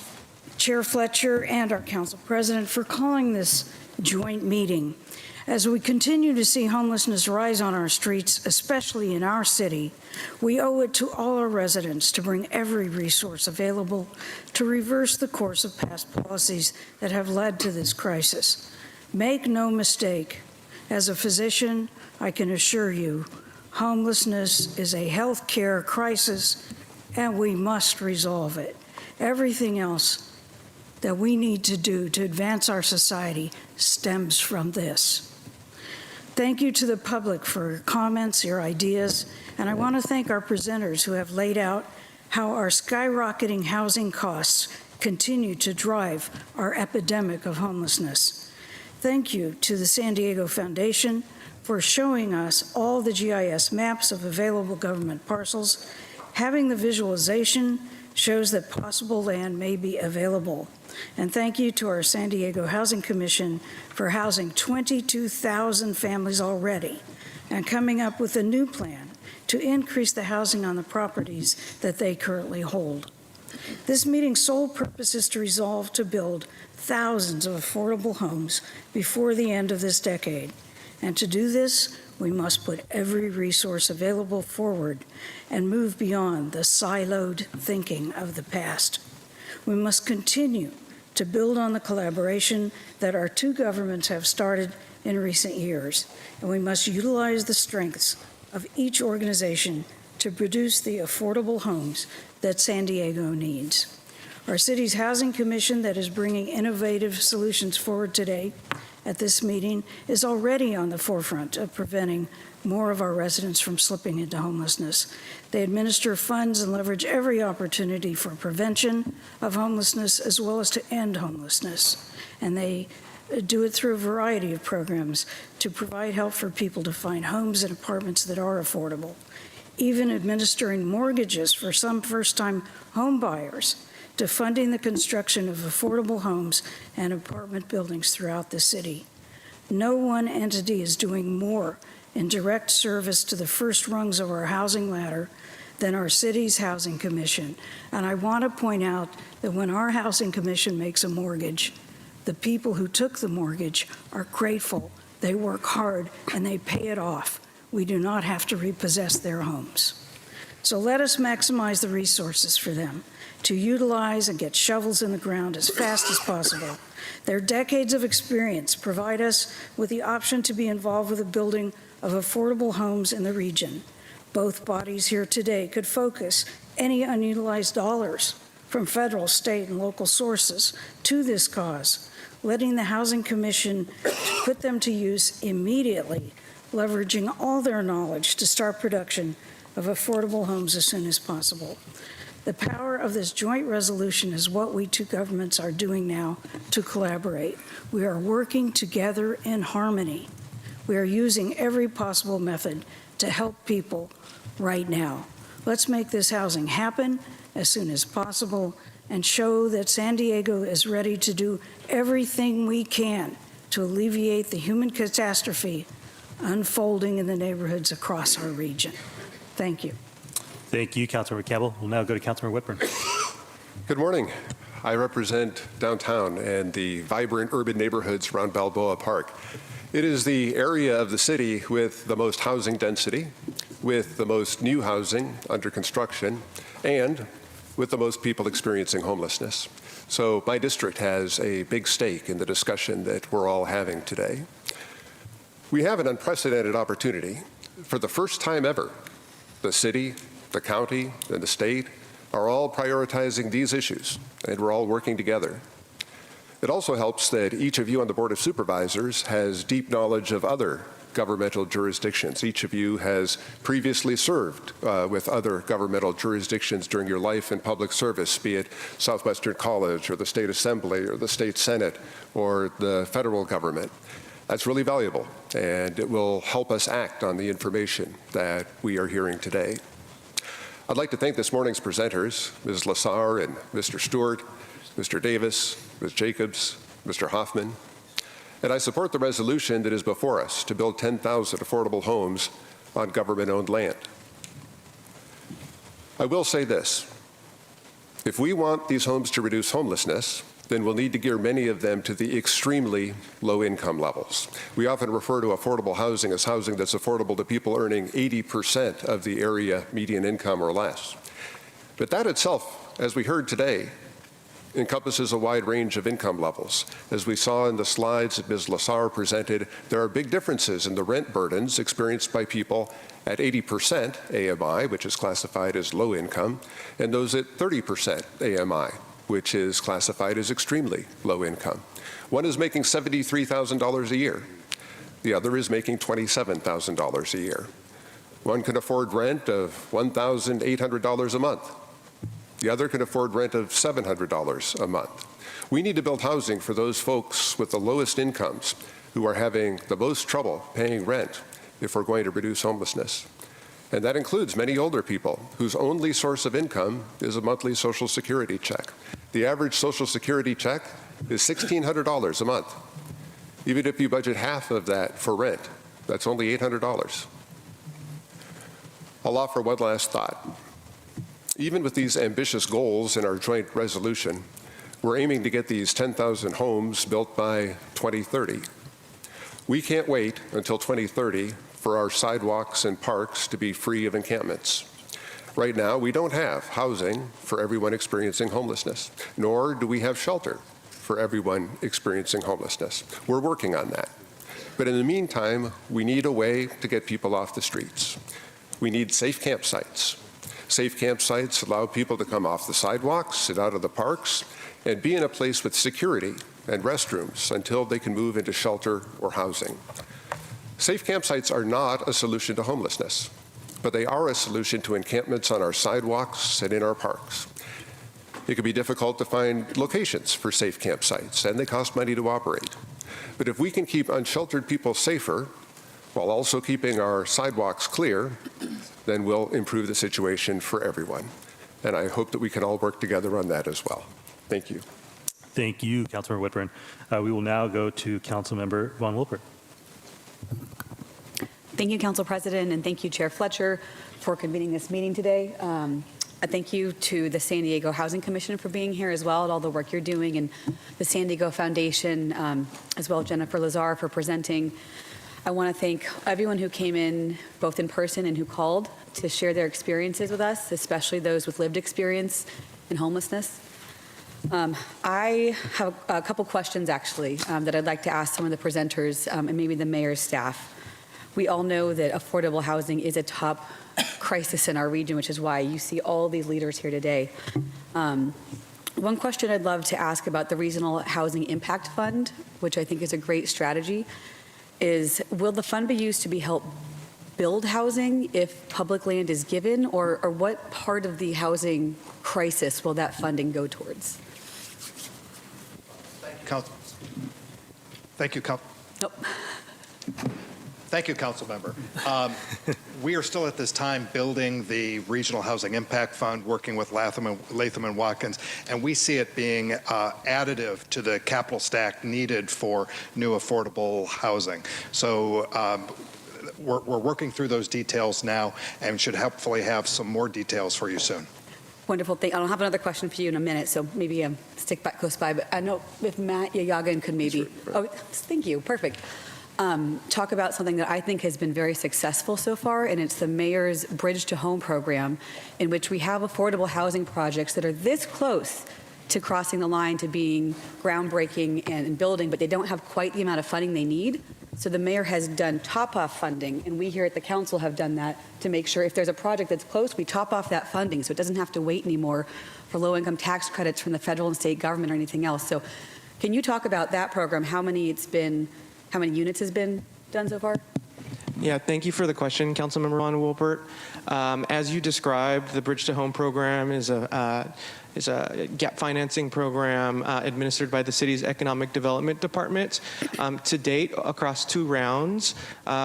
Chair Fletcher and our Council President, for calling this joint meeting. As we continue to see homelessness rise on our streets, especially in our city, we owe it to all our residents to bring every resource available to reverse the course of past policies that have led to this crisis. Make no mistake, as a physician, I can assure you, homelessness is a health care crisis, and we must resolve it. Everything else that we need to do to advance our society stems from this. Thank you to the public for your comments, your ideas, and I want to thank our presenters who have laid out how our skyrocketing housing costs continue to drive our epidemic of homelessness. Thank you to the San Diego Foundation for showing us all the GIS maps of available government parcels. Having the visualization shows that possible land may be available. And thank you to our San Diego Housing Commission for housing 22,000 families already and coming up with a new plan to increase the housing on the properties that they currently hold. This meeting's sole purpose is to resolve to build thousands of affordable homes before the end of this decade. And to do this, we must put every resource available forward and move beyond the siloed thinking of the past. We must continue to build on the collaboration that our two governments have started in recent years, and we must utilize the strengths of each organization to produce the affordable homes that San Diego needs. Our city's Housing Commission that is bringing innovative solutions forward today at this meeting is already on the forefront of preventing more of our residents from slipping into homelessness. They administer funds and leverage every opportunity for prevention of homelessness as well as to end homelessness. And they do it through a variety of programs to provide help for people to find homes and apartments that are affordable, even administering mortgages for some first-time home buyers, to funding the construction of affordable homes and apartment buildings throughout the city. No one entity is doing more in direct service to the first rungs of our housing ladder than our city's Housing Commission. And I want to point out that when our Housing Commission makes a mortgage, the people who took the mortgage are grateful. They work hard and they pay it off. We do not have to repossess their homes. So let us maximize the resources for them to utilize and get shovels in the ground as fast as possible. Their decades of experience provide us with the option to be involved with the building of affordable homes in the region. Both bodies here today could focus any unutilized dollars from federal, state, and local sources to this cause, letting the Housing Commission put them to use immediately, leveraging all their knowledge to start production of affordable homes as soon as possible. The power of this joint resolution is what we two governments are doing now to collaborate. We are working together in harmony. We are using every possible method to help people right now. Let's make this housing happen as soon as possible and show that San Diego is ready to do everything we can to alleviate the human catastrophe unfolding in the neighborhoods across our region. Thank you. Thank you, Councilmember Campbell. We'll now go to Councilmember Whitburn. Good morning. I represent downtown and the vibrant urban neighborhoods around Balboa Park. It is the area of the city with the most housing density, with the most new housing under construction, and with the most people experiencing homelessness. So my district has a big stake in the discussion that we're all having today. We have an unprecedented opportunity. For the first time ever, the city, the county, and the state are all prioritizing these issues, and we're all working together. It also helps that each of you on the Board of Supervisors has deep knowledge of other governmental jurisdictions. Each of you has previously served with other governmental jurisdictions during your life in public service, be it Southwestern College or the State Assembly or the State Senate or the federal government. That's really valuable, and it will help us act on the information that we are hearing today. I'd like to thank this morning's presenters, Ms. Lasar and Mr. Stewart, Mr. Davis, Ms. Jacobs, Mr. Hoffman, and I support the resolution that is before us to build 10,000 affordable homes on government-owned land. I will say this: if we want these homes to reduce homelessness, then we'll need to gear many of them to the extremely low income levels. We often refer to affordable housing as housing that's affordable to people earning 80% of the area median income or less. But that itself, as we heard today, encompasses a wide range of income levels. As we saw in the slides that Ms. Lasar presented, there are big differences in the rent burdens experienced by people at 80% AMI, which is classified as low income, and those at 30% AMI, which is classified as extremely low income. One is making $73,000 a year. The other is making $27,000 a year. One can afford rent of $1,800 a month. The other can afford rent of $700 a month. We need to build housing for those folks with the lowest incomes who are having the most trouble paying rent if we're going to reduce homelessness. And that includes many older people whose only source of income is a monthly Social Security check. The average Social Security check is $1,600 a month. Even if you budget half of that for rent, that's only $800. I'll offer one last thought. Even with these ambitious goals in our joint resolution, we're aiming to get these 10,000 homes built by 2030. We can't wait until 2030 for our sidewalks and parks to be free of encampments. Right now, we don't have housing for everyone experiencing homelessness, nor do we have shelter for everyone experiencing homelessness. We're working on that. But in the meantime, we need a way to get people off the streets. We need safe campsites. Safe campsites allow people to come off the sidewalks, sit out of the parks, and be in a place with security and restrooms until they can move into shelter or housing. Safe campsites are not a solution to homelessness, but they are a solution to encampments on our sidewalks and in our parks. It can be difficult to find locations for safe campsites, and they cost money to operate. But if we can keep unsheltered people safer while also keeping our sidewalks clear, then we'll improve the situation for everyone. And I hope that we can all work together on that as well. Thank you. Thank you, Councilmember Whitburn. We will now go to Councilmember Von Wilpert. Thank you, Council President, and thank you, Chair Fletcher, for convening this meeting today. A thank you to the San Diego Housing Commission for being here as well, and all the work you're doing, and the San Diego Foundation, as well as Jennifer Lazar for presenting. I want to thank everyone who came in, both in person and who called, to share their experiences with us, especially those with lived experience in homelessness. I have a couple questions, actually, that I'd like to ask some of the presenters and maybe the mayor's staff. We all know that affordable housing is a top crisis in our region, which is why you see all these leaders here today. One question I'd love to ask about the Regional Housing Impact Fund, which I think is a great strategy, is will the fund be used to help build housing if public land is given, or what part of the housing crisis will that funding go towards? Thank you, Council Member. We are still at this time building the Regional Housing Impact Fund, working with Latham and Watkins, and we see it being additive to the capital stack needed for new affordable housing. So we're working through those details now and should hopefully have some more details for you soon. Wonderful. I'll have another question for you in a minute, so maybe stick back close by. But I know if Matt Yayagan could maybe, thank you, perfect. Talk about something that I think has been very successful so far, and it's the Mayor's Bridge to Home program, in which we have affordable housing projects that are this close to crossing the line to being groundbreaking and building, but they don't have quite the amount of funding they need. So the mayor has done top-off funding, and we here at the council have done that to make sure if there's a project that's close, we top off that funding so it doesn't have to wait anymore for low-income tax credits from the federal and state government or anything else. So can you talk about that program, how many units has been done so far? Yeah, thank you for the question, Councilmember Ron Wolpert. As you described, the Bridge to Home program is a gap financing program administered by the city's Economic Development Department. To date, across 2 rounds,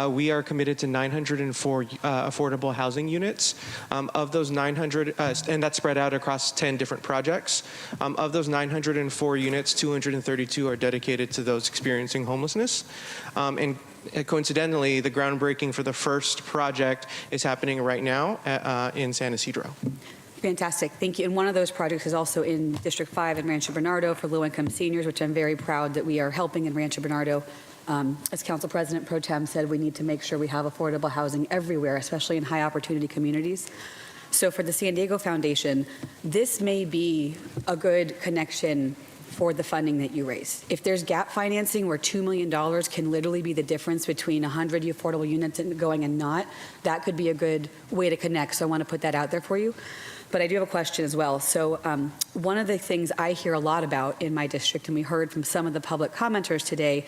we are committed to 904 affordable housing units. Of those 900, and that's spread out across 10 different projects. Of those 904 units, 232 are dedicated to those experiencing homelessness. And coincidentally, the groundbreaking for the first project is happening right now in San Ysidro. Fantastic, thank you. And one of those projects is also in District 5 in Rancho Bernardo for low-income seniors, which I'm very proud that we are helping in Rancho Bernardo. As Council President Pro Tem said, we need to make sure we have affordable housing everywhere, especially in high-opportunity communities. So for the San Diego Foundation, this may be a good connection for the funding that you raise. If there's gap financing where $2 million can literally be the difference between 100 affordable units going and not, that could be a good way to connect. So I want to put that out there for you. But I do have a question as well. So one of the things I hear a lot about in my district, and we heard from some of the public commenters today,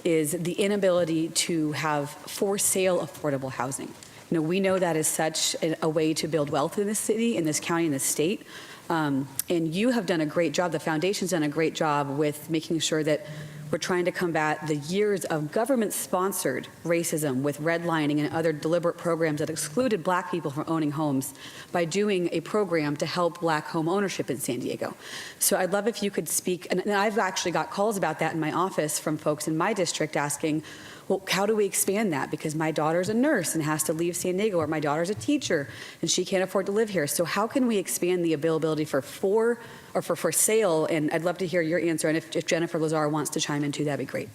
is the inability to have for sale affordable housing. You know, we know that is such a way to build wealth in this city, in this county, in this state. And you have done a great job, the foundation's done a great job with making sure that we're trying to combat the years of government-sponsored racism with redlining and other deliberate programs that excluded Black people from owning homes by doing a program to help Black home ownership in San Diego. So I'd love if you could speak, and I've actually got calls about that in my office from folks in my district asking, well, how do we expand that? Because my daughter's a nurse and has to leave San Diego, or my daughter's a teacher and she can't afford to live here. So how can we expand the availability for sale? And I'd love to hear your answer. And if Jennifer Lazar wants to chime in too, that'd be great.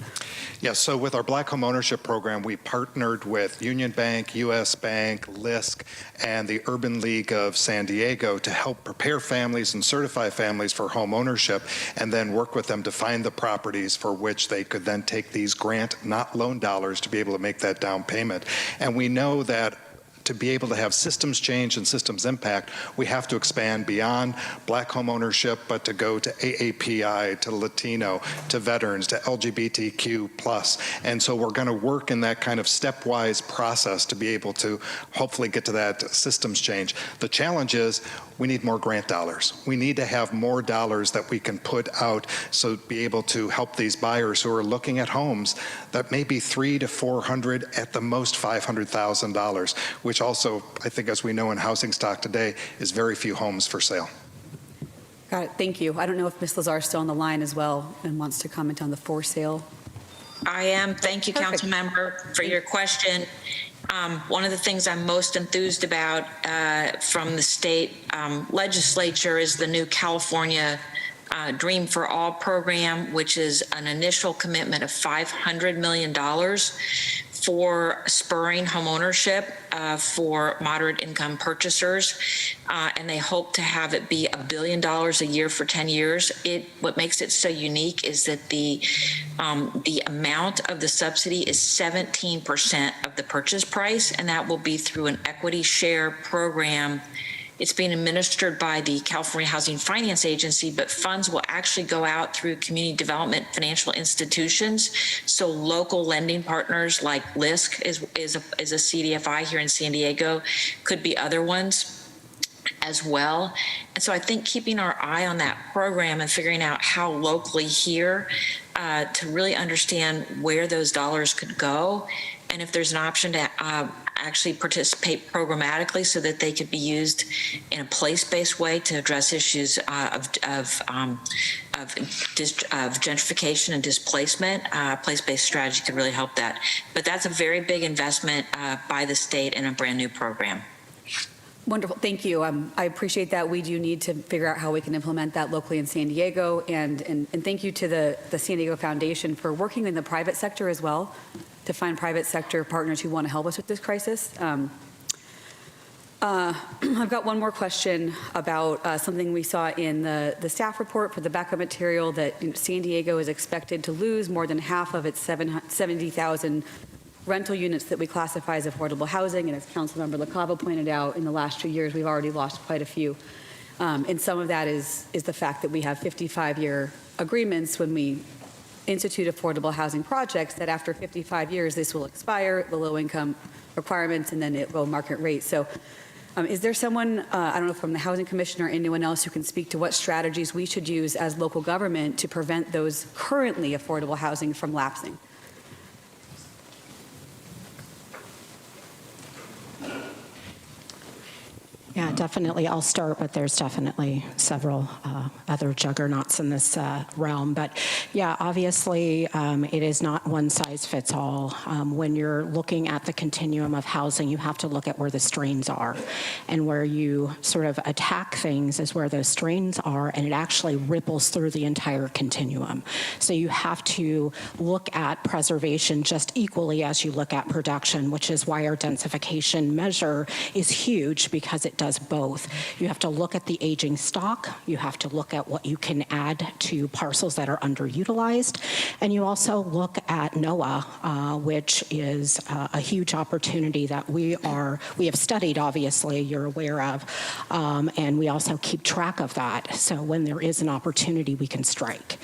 Yes, so with our Black Home Ownership Program, we partnered with Union Bank, U.S. Bank, LISC, and the Urban League of San Diego to help prepare families and certify families for home ownership, and then work with them to find the properties for which they could then take these grant, not loan dollars, to be able to make that down payment. And we know that to be able to have systems change and systems impact, we have to expand beyond Black home ownership, but to go to AAPI, to Latino, to veterans, to LGBTQ+. And so we're going to work in that kind of stepwise process to be able to hopefully get to that systems change. The challenge is we need more grant dollars. We need to have more dollars that we can put out so be able to help these buyers who are looking at homes that may be $300,000 to $400,000, at the most $500,000, which also, I think, as we know in housing stock today, is very few homes for sale. Got it, thank you. I don't know if Ms. Lazar is still on the line as well and wants to comment on the for sale. I am. Thank you, Council Member, for your question. One of the things I'm most enthused about from the state legislature is the new California Dream for All program, which is an initial commitment of $500 million for spurring homeownership for moderate income purchasers, and they hope to have it be $1 billion a year for 10 years. What makes it so unique is that the amount of the subsidy is 17% of the purchase price, and that will be through an equity share program It's being administered by the California Housing Finance Agency, but funds will actually go out through community development financial institutions. So local lending partners like LISC is a CDFI here in San Diego, could be other ones as well. And so I think keeping our eye on that program and figuring out how locally here to really understand where those dollars could go, and if there's an option to actually participate programmatically so that they could be used in a place-based way to address issues of gentrification and displacement. Place-based strategy could really help that. But that's a very big investment by the state in a brand new program. Wonderful. Thank you. I appreciate that. We do need to figure out how we can implement that locally in San Diego. And thank you to the San Diego Foundation for working in the private sector as well to find private sector partners who want to help us with this crisis. I've got one more question about something we saw in the staff report for the backup material, that San Diego is expected to lose more than half of its 70,000 rental units that we classify as affordable housing. And as Councilmember LaCava pointed out, in the last 2 years, we've already lost quite a few. And some of that is the fact that we have 55-year agreements when we institute affordable housing projects, that after 55 years, this will expire, the low income requirements, and then it will market rate. So is there someone, I don't know, from the Housing Commission or anyone else who can speak to what strategies we should use as local government to prevent those currently affordable housing from lapsing? Yeah, definitely. I'll start, but there's definitely several other juggernauts in this realm. But yeah, obviously, it is not one size fits all. When you're looking at the continuum of housing, you have to look at where the strains are. And where you sort of attack things is where those strains are, and it actually ripples through the entire continuum. So you have to look at preservation just equally as you look at production, which is why our densification measure is huge, because it does both. You have to look at the aging stock, you have to look at what you can add to parcels that are underutilized, and you also look at NOAA, which is a huge opportunity that we have studied, obviously, you're aware of, and we also keep track of that. So when there is an opportunity, we can strike.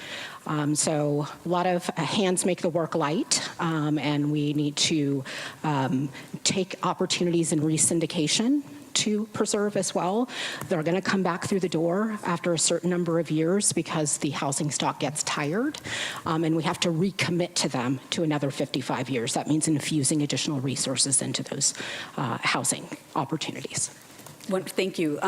So a lot of hands make the work light, and we need to take opportunities in resyndication to preserve as well. They're going to come back through the door after a certain number of years because the housing stock gets tired, and we have to recommit to them to another 55 years. That means infusing additional resources into those housing opportunities. Thank you.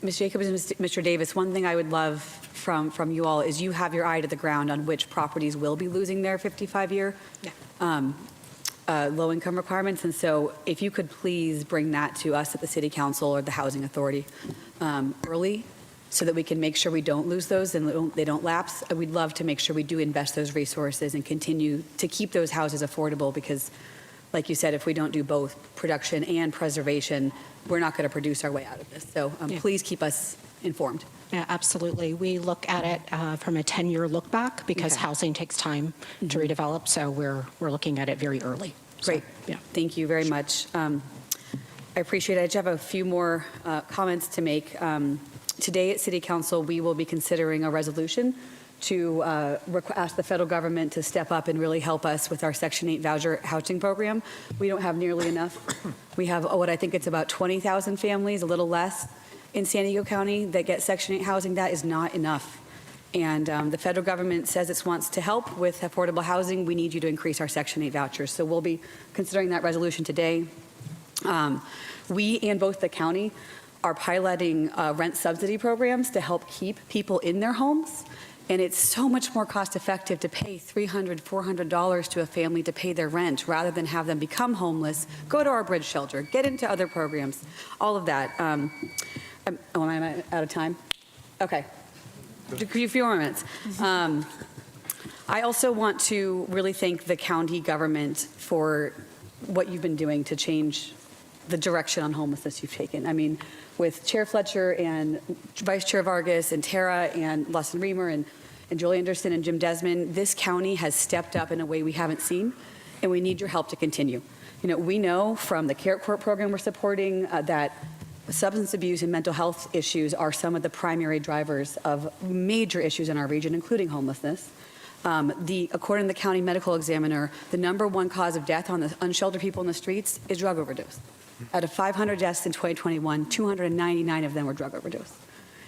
Ms. Jacobs and Mr. Davis, one thing I would love from you all is you have your eye to the ground on which properties will be losing their 55-year low-income requirements. And so if you could please bring that to us at the City Council or the Housing Authority early, so that we can make sure we don't lose those and they don't lapse. We'd love to make sure we do invest those resources and continue to keep those houses affordable, because like you said, if we don't do both production and preservation, we're not going to produce our way out of this. So please keep us informed. Yeah, absolutely. We look at it from a 10-year look back, because housing takes time to redevelop. So we're looking at it very early. Great. Yeah. Thank you very much. I appreciate it. I just have a few more comments to make. Today at City Council, we will be considering a resolution to ask the federal government to step up and really help us with our Section 8 voucher housing program. We don't have nearly enough. We have, what I think it's about 20,000 families, a little less, in San Diego County that get Section 8 housing. That is not enough. And the federal government says it wants to help with affordable housing. We need you to increase our Section 8 vouchers. So we'll be considering that resolution today. We and both the county are piloting rent subsidy programs to help keep people in their homes. And it's so much more cost effective to pay $300, $400 to a family to pay their rent rather than have them become homeless, go to our bridge shelter, get into other programs, all of that. Am I out of time? Okay. A few more minutes. I also want to really thank the county government for what you've been doing to change the direction on homelessness you've taken. I mean, with Chair Fletcher and Vice Chair Vargas and Tara and Lesson Reamer and Julie Anderson and Jim Desmond, this county has stepped up in a way we haven't seen, and we need your help to continue. You know, we know from the Carrot Court program we're supporting that substance abuse and mental health issues are some of the primary drivers of major issues in our region, including homelessness. According to the county medical examiner, the #1 cause of death on the unsheltered people in the streets is drug overdose. Out of 500 deaths in 2021, 299 of them were drug overdose.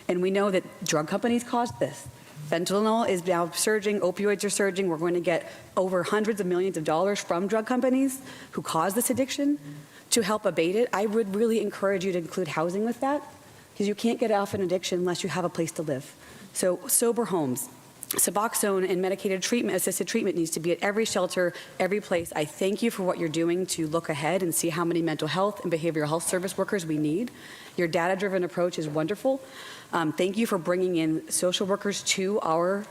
And we know that drug companies caused this. Fentanyl is now surging, opioids are surging. We're going to get over hundreds of millions of dollars from drug companies who cause this addiction to help abate it. I would really encourage you to include housing with that, because you can't get off an addiction unless you have a place to live. So sober homes, Suboxone and medicated treatment, assisted treatment needs to be at every shelter, every place. I thank you for what you're doing to look ahead and see how many mental health and behavioral health service workers we need. Your data-driven approach is wonderful. Thank you for bringing in social workers to our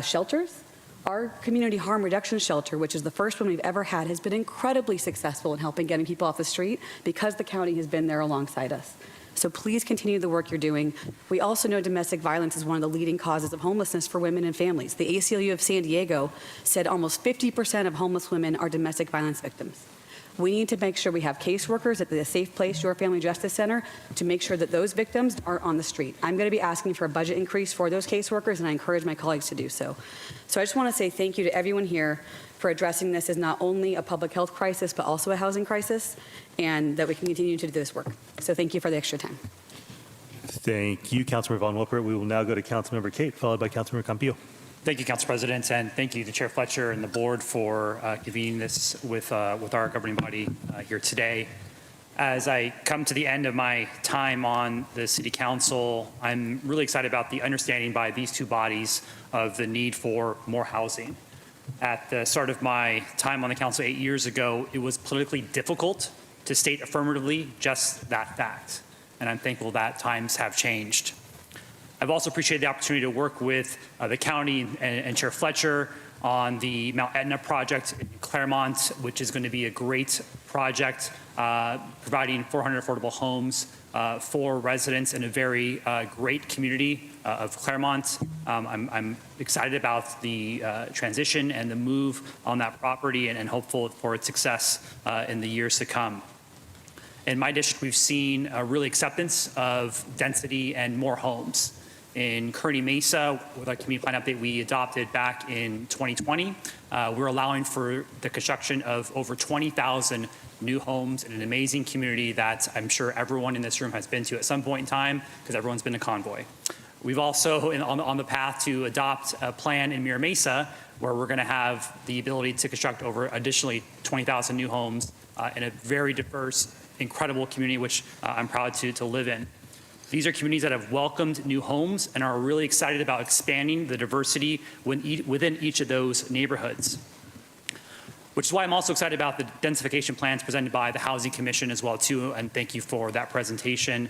shelters. Our community harm reduction shelter, which is the first one we've ever had, has been incredibly successful in helping getting people off the street because the county has been there alongside us. So please continue the work you're doing. We also know domestic violence is one of the leading causes of homelessness for women and families. The ACLU of San Diego said almost 50% of homeless women are domestic violence victims. We need to make sure we have caseworkers at the Safe Place, Your Family Justice Center, to make sure that those victims aren't on the street. I'm going to be asking for a budget increase for those caseworkers, and I encourage my colleagues to do so. So I just want to say thank you to everyone here for addressing this as not only a public health crisis, but also a housing crisis, and that we can continue to do this work. So thank you for the extra time. Thank you, Councilmember Von Wilpert. We will now go to Councilmember Kate, followed by Councilmember Campillo. Thank you, Council President, and thank you to Chair Fletcher and the board for convening this with our governing body here today. As I come to the end of my time on the City Council, I'm really excited about the understanding by these two bodies of the need for more housing. At the start of my time on the council 8 years ago, it was politically difficult to state affirmatively just that fact, and I'm thankful that times have changed. I've also appreciated the opportunity to work with the county and Chair Fletcher on the Mount Etna project in Claremont, which is going to be a great project, providing 400 affordable homes for residents in a very great community of Claremont. I'm excited about the transition and the move on that property and hopeful for its success in the years to come. In my district, we've seen a really acceptance of density and more homes. In Kearney Mesa, with our community plan update we adopted back in 2020, we're allowing for the construction of over 20,000 new homes in an amazing community that I'm sure everyone in this room has been to at some point in time, because everyone's been to Convoy. We've also on the path to adopt a plan in Mira Mesa where we're going to have the ability to construct over additionally 20,000 new homes in a very diverse, incredible community, which I'm proud to live in. These are communities that have welcomed new homes and are really excited about expanding the diversity within each of those neighborhoods, which is why I'm also excited about the densification plans presented by the Housing Commission as well too, and thank you for that presentation.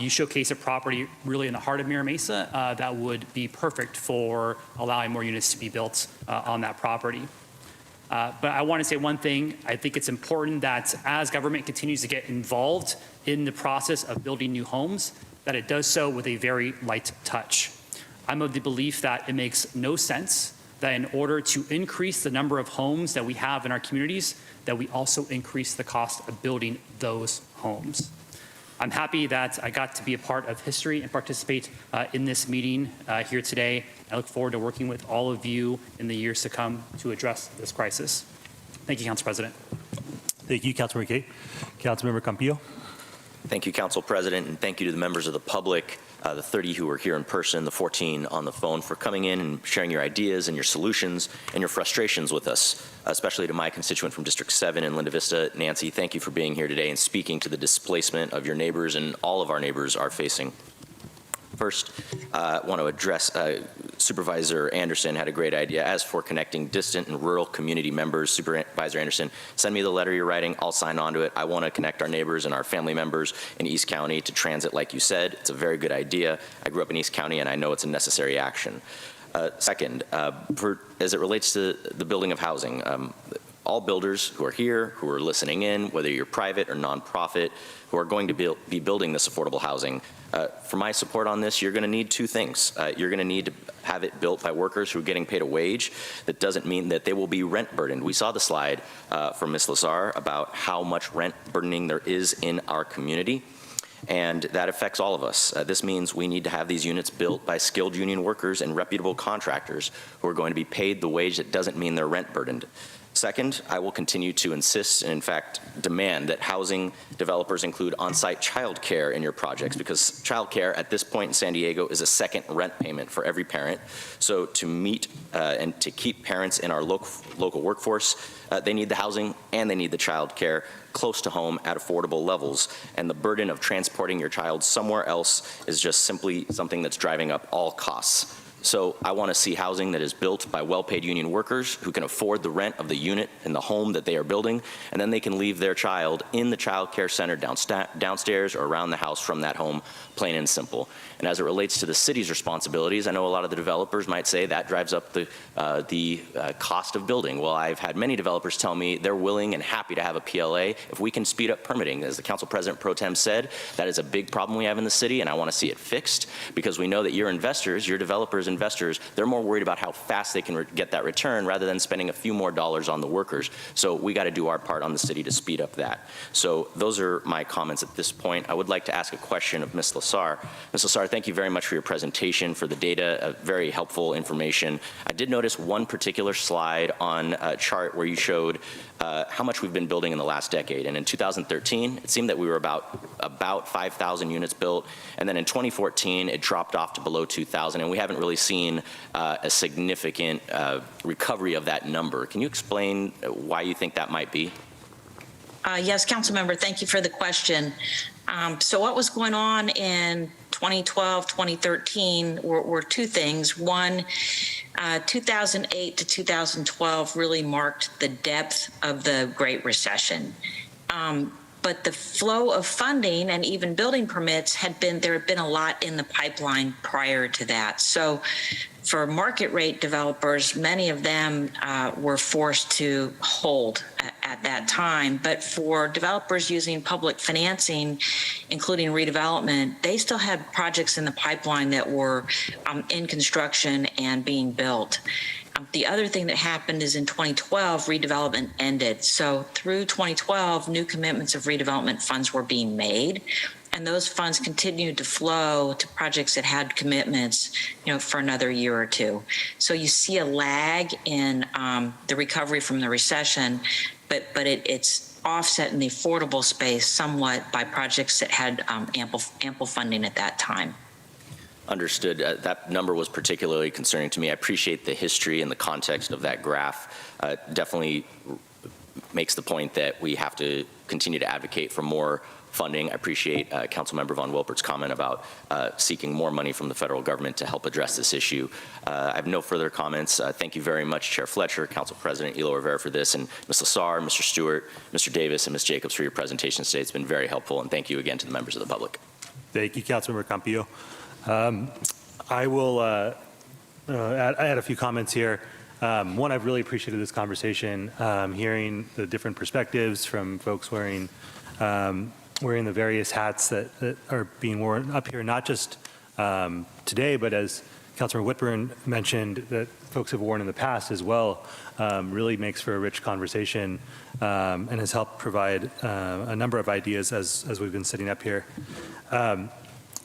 You showcase a property really in the heart of Mira Mesa that would be perfect for allowing more units to be built on that property. But I want to say one thing. I think it's important that as government continues to get involved in the process of building new homes, that it does so with a very light touch. I'm of the belief that it makes no sense that in order to increase the number of homes that we have in our communities, that we also increase the cost of building those homes. I'm happy that I got to be a part of history and participate in this meeting here today. I look forward to working with all of you in the years to come to address this crisis. Thank you, Council President. Thank you, Councilmember Kate. Councilmember Campillo. Thank you, Council President, and thank you to the members of the public, the 30 who are here in person, the 14 on the phone, for coming in and sharing your ideas and your solutions and your frustrations with us, especially to my constituent from District 7 in Linda Vista. Nancy, thank you for being here today and speaking to the displacement of your neighbors and all of our neighbors are facing. First, I want to address Supervisor Anderson had a great idea. As for connecting distant and rural community members, Supervisor Anderson, send me the letter you're writing. I'll sign on to it. I want to connect our neighbors and our family members in East County to transit like you said. It's a very good idea. I grew up in East County and I know it's a necessary action. Second, as it relates to the building of housing, all builders who are here, who are listening in, whether you're private or nonprofit, who are going to be building this affordable housing, for my support on this, you're going to need two things. You're going to need to have it built by workers who are getting paid a wage. That doesn't mean that they will be rent burdened. We saw the slide from Ms. Lazar about how much rent burdening there is in our community. and that affects all of us. This means we need to have these units built by skilled union workers and reputable contractors who are going to be paid the wage that doesn't mean they're rent burdened. Second, I will continue to insist and in fact demand that housing developers include on-site child care in your projects, because child care at this point in San Diego is a second rent payment for every parent. So to meet and to keep parents in our local workforce, they need the housing and they need the child care close to home at affordable levels. And the burden of transporting your child somewhere else is just simply something that's driving up all costs. So I want to see housing that is built by well-paid union workers who can afford the rent of the unit and the home that they are building, and then they can leave their child in the child care center downstairs or around the house from that home, plain and simple. And as it relates to the city's responsibilities, I know a lot of the developers might say that drives up the cost of building. Well, I've had many developers tell me they're willing and happy to have a PLA if we can speed up permitting. As the Council President Pro Tem said, that is a big problem we have in the city, and I want to see it fixed, because we know that your investors, your developers, investors, they're more worried about how fast they can get that return rather than spending a few more dollars on the workers. So we got to do our part on the city to speed up that. So those are my comments at this point. I would like to ask a question of Ms. Lasar. Ms. Lasar, thank you very much for your presentation, for the data, very helpful information. I did notice one particular slide on a chart where you showed how much we've been building in the last decade. And in 2013, it seemed that we were about 5,000 units built. And then in 2014, it dropped off to below 2,000. And we haven't really seen a significant recovery of that number. Can you explain why you think that might be? Yes, Council Member, thank you for the question. So what was going on in 2012, 2013 were two things. One, 2008 to 2012 really marked the depth of the Great Recession. But the flow of funding and even building permits there had been a lot in the pipeline prior to that. So for market rate developers, many of them were forced to hold at that time. But for developers using public financing, including redevelopment, they still had projects in the pipeline that were in construction and being built. The other thing that happened is in 2012, redevelopment ended. So through 2012, new commitments of redevelopment funds were being made, and those funds continued to flow to projects that had commitments, for another year or two. So you see a lag in the recovery from the recession, but it's offset in the affordable space somewhat by projects that had ample funding at that time. Understood. That number was particularly concerning to me. I appreciate the history and the context of that graph. Definitely makes the point that we have to continue to advocate for more funding. I appreciate Councilmember Von Wilpert's comment about seeking more money from the federal government to help address this issue. I have no further comments. Thank you very much, Chair Fletcher, Council President Elo Rivera for this, and Ms. Lasar, Mr. Stewart, Mr. Davis, and Ms. Jacobs for your presentation today. It's been very helpful, and thank you again to the members of the public. Thank you, Councilmember Campillo. I will add a few comments here. One, I've really appreciated this conversation, hearing the different perspectives from folks wearing the various hats that are being worn up here, not just today, but as Councilor Whitburn mentioned, that folks have worn in the past as well, really makes for a rich conversation and has helped provide a number of ideas as we've been sitting up here.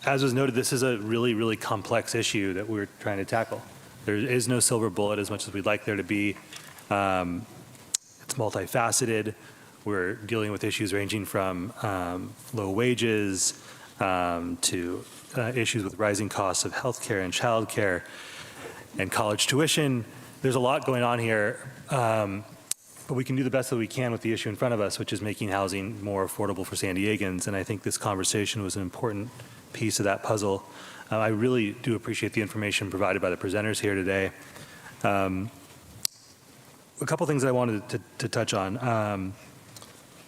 As was noted, this is a really, really complex issue that we're trying to tackle. There is no silver bullet as much as we'd like there to be. It's multifaceted. We're dealing with issues ranging from low wages to issues with rising costs of healthcare and childcare and college tuition. There's a lot going on here, but we can do the best that we can with the issue in front of us, which is making housing more affordable for San Diegans. And I think this conversation was an important piece of that puzzle. I really do appreciate the information provided by the presenters here today. A couple things I wanted to touch on.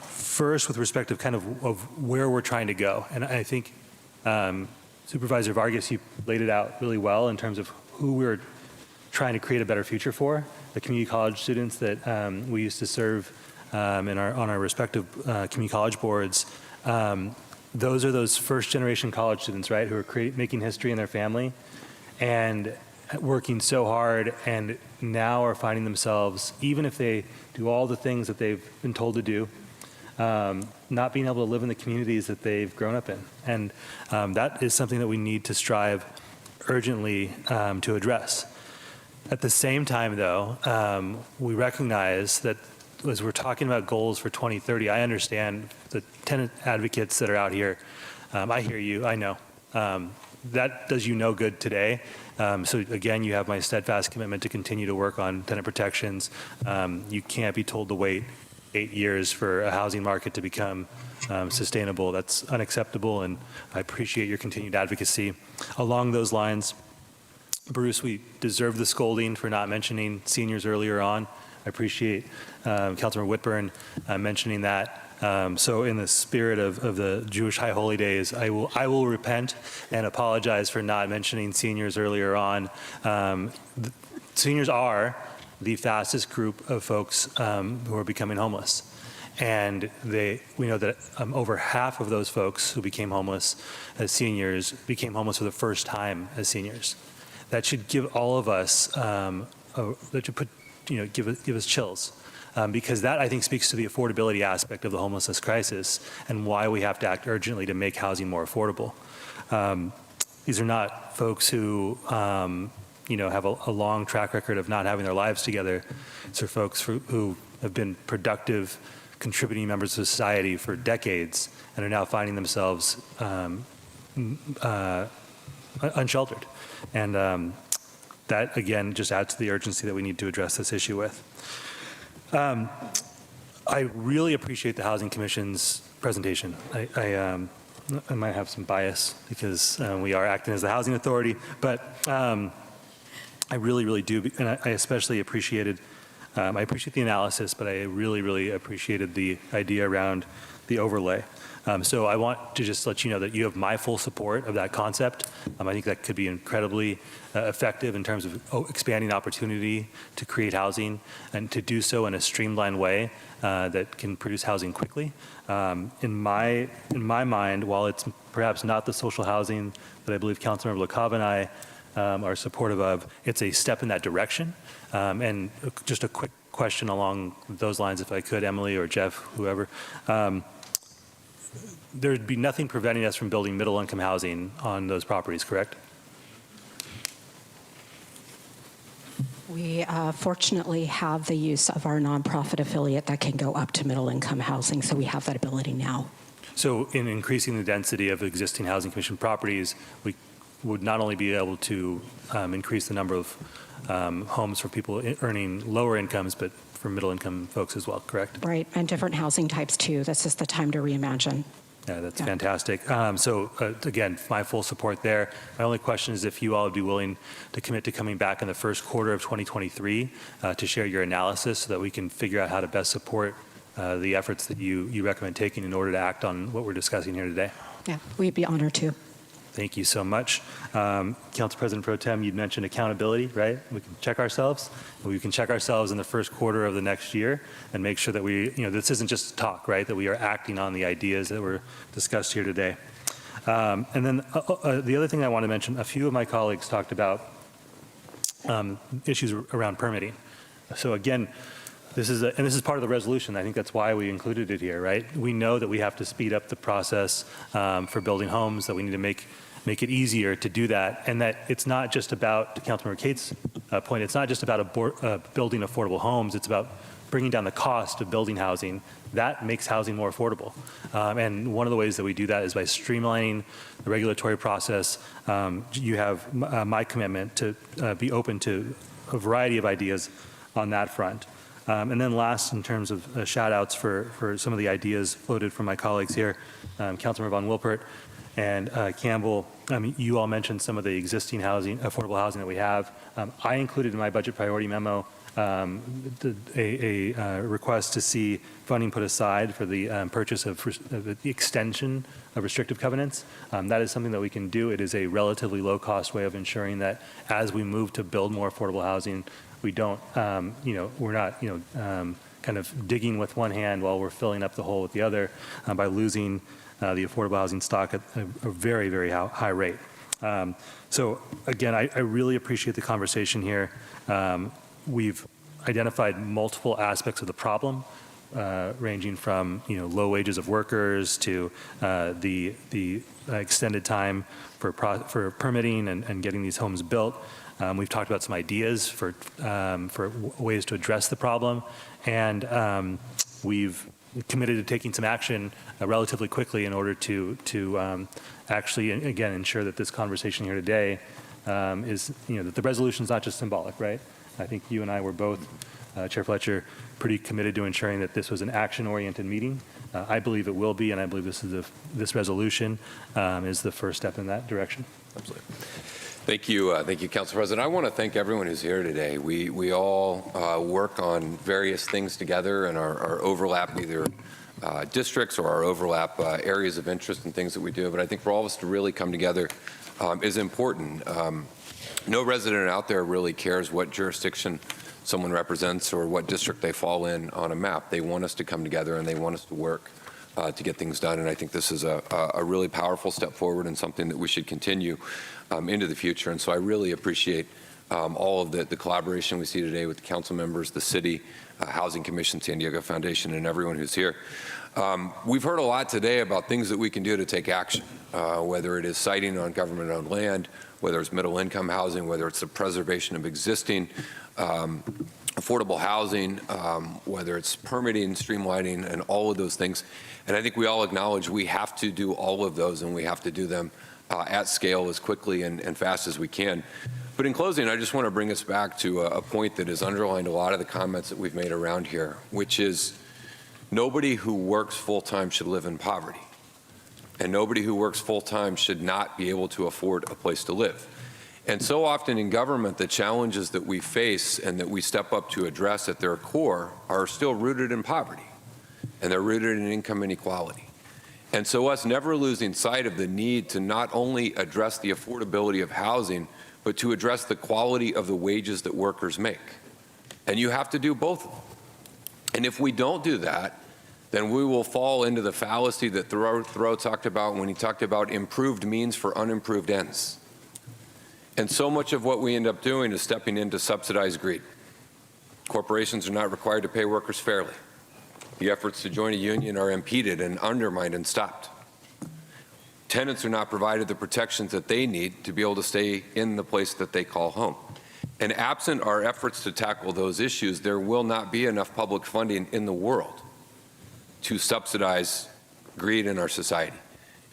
First, with respect of of where we're trying to go. And I think Supervisor Vargas, you laid it out really well in terms of who we're trying to create a better future for, the community college students that we used to serve on our respective community college boards. Those are those first-generation college students, right, who are making history in their family and working so hard, and now are finding themselves, even if they do all the things that they've been told to do, not being able to live in the communities that they've grown up in. And that is something that we need to strive urgently to address. At the same time, though, we recognize that as we're talking about goals for 2030, I understand the tenant advocates that are out here. I hear you, I know. That does you no good today. So again, you have my steadfast commitment to continue to work on tenant protections. You can't be told to wait 8 years for a housing market to become sustainable. That's unacceptable, and I appreciate your continued advocacy. Along those lines, Bruce, we deserve the scolding for not mentioning seniors earlier on. I appreciate Councilmember Whitburn mentioning that. So in the spirit of the Jewish High Holy Days, I will repent and apologize for not mentioning seniors earlier on. Seniors are the fastest group of folks who are becoming homeless. And we know that over half of those folks who became homeless as seniors became homeless for the first time as seniors. That should give all of us, that should put, give us chills. Because that, I think, speaks to the affordability aspect of the homelessness crisis and why we have to act urgently to make housing more affordable. These are not folks who, have a long track record of not having their lives together. These are folks who have been productive, contributing members of society for decades and are now finding themselves unsheltered. And that, again, just adds to the urgency that we need to address this issue with. I really appreciate the Housing Commission's presentation. I might have some bias because we are acting as the housing authority, but I really, really do, and I especially appreciated, I appreciate the analysis, but I really, really appreciated the idea around the overlay. So I want to just let you know that you have my full support of that concept. I think that could be incredibly effective in terms of expanding opportunity to create housing and to do so in a streamlined way that can produce housing quickly. In my mind, while it's perhaps not the social housing that I believe Councilmember LaCava and I are supportive of, it's a step in that direction. And just a quick question along those lines, if I could, Emily or Jeff, whoever. There'd be nothing preventing us from building middle-income housing on those properties, correct? We fortunately have the use of our nonprofit affiliate that can go up to middle-income housing, so we have that ability now. So in increasing the density of existing Housing Commission properties, we would not only be able to increase the number of homes for people earning lower incomes, but for middle-income folks as well, correct? Right, and different housing types too. This is the time to reimagine. Yeah, that's fantastic. So again, my full support there. My only question is if you all would be willing to commit to coming back in the first quarter of 2023 to share your analysis so that we can figure out how to best support the efforts that you recommend taking in order to act on what we're discussing here today. Yeah, we'd be honored to. Thank you so much. Council President Pro Tem, you mentioned accountability, right? We can check ourselves. We can check ourselves in the first quarter of the next year and make sure that we, this isn't just talk, right? That we are acting on the ideas that were discussed here today. And then the other thing I want to mention, a few of my colleagues talked about issues around permitting. So again, this is part of the resolution. I think that's why we included it here, right? We know that we have to speed up the process for building homes, that we need to make it easier to do that, and that it's not just about, to Councilmember Cates' point, it's not just about building affordable homes, it's about bringing down the cost of building housing. That makes housing more affordable. And one of the ways that we do that is by streamlining the regulatory process. You have my commitment to be open to a variety of ideas on that front. And then last, in terms of shout outs for some of the ideas floated from my colleagues here, Councilmember Von Wilpert and Campbell, you all mentioned some of the existing housing, affordable housing that we have. I included in my budget priority memo a request to see funding put aside for the purchase of the extension of restrictive covenants. That is something that we can do. It is a relatively low-cost way of ensuring that as we move to build more affordable housing, we don't, we're not, kind of digging with one hand while we're filling up the hole with the other by losing the affordable housing stock at a very, very high rate. So again, I really appreciate the conversation here. We've identified multiple aspects of the problem. ranging from low wages of workers to the extended time for permitting and getting these homes built. We've talked about some ideas for ways to address the problem, and we've committed to taking some action relatively quickly in order to actually, again, ensure that this conversation here today is, that the resolution is not just symbolic, right? I think you and I were both, Chair Fletcher, pretty committed to ensuring that this was an action-oriented meeting. I believe it will be, and I believe this resolution is the first step in that direction. Absolutely. Thank you, Council President. I want to thank everyone who's here today. We all work on various things together and our overlap either districts or our overlap areas of interest and things that we do. But I think for all of us to really come together is important. No resident out there really cares what jurisdiction someone represents or what district they fall in on a map. They want us to come together and they want us to work to get things done. And I think this is a really powerful step forward and something that we should continue into the future. And so I really appreciate all of the collaboration we see today with the council members, the city, Housing Commission, San Diego Foundation, and everyone who's here. We've heard a lot today about things that we can do to take action, whether it is siting on government-owned land, whether it's middle-income housing, whether it's the preservation of existing affordable housing, whether it's permitting, streamlining, and all of those things. And I think we all acknowledge we have to do all of those, and we have to do them at scale as quickly and fast as we can. But in closing, I just want to bring us back to a point that has underlined a lot of the comments that we've made around here, which is nobody who works full-time should live in poverty. And nobody who works full-time should not be able to afford a place to live. And so often in government, the challenges that we face and that we step up to address at their core are still rooted in poverty, and they're rooted in income inequality. And so us never losing sight of the need to not only address the affordability of housing, but to address the quality of the wages that workers make. And you have to do both of them. And if we don't do that, then we will fall into the fallacy that Thoreau talked about when he talked about improved means for unimproved ends. And so much of what we end up doing is stepping into subsidized greed. Corporations are not required to pay workers fairly. The efforts to join a union are impeded and undermined and stopped. Tenants are not provided the protections that they need to be able to stay in the place that they call home. And absent our efforts to tackle those issues, there will not be enough public funding in the world to subsidize greed in our society.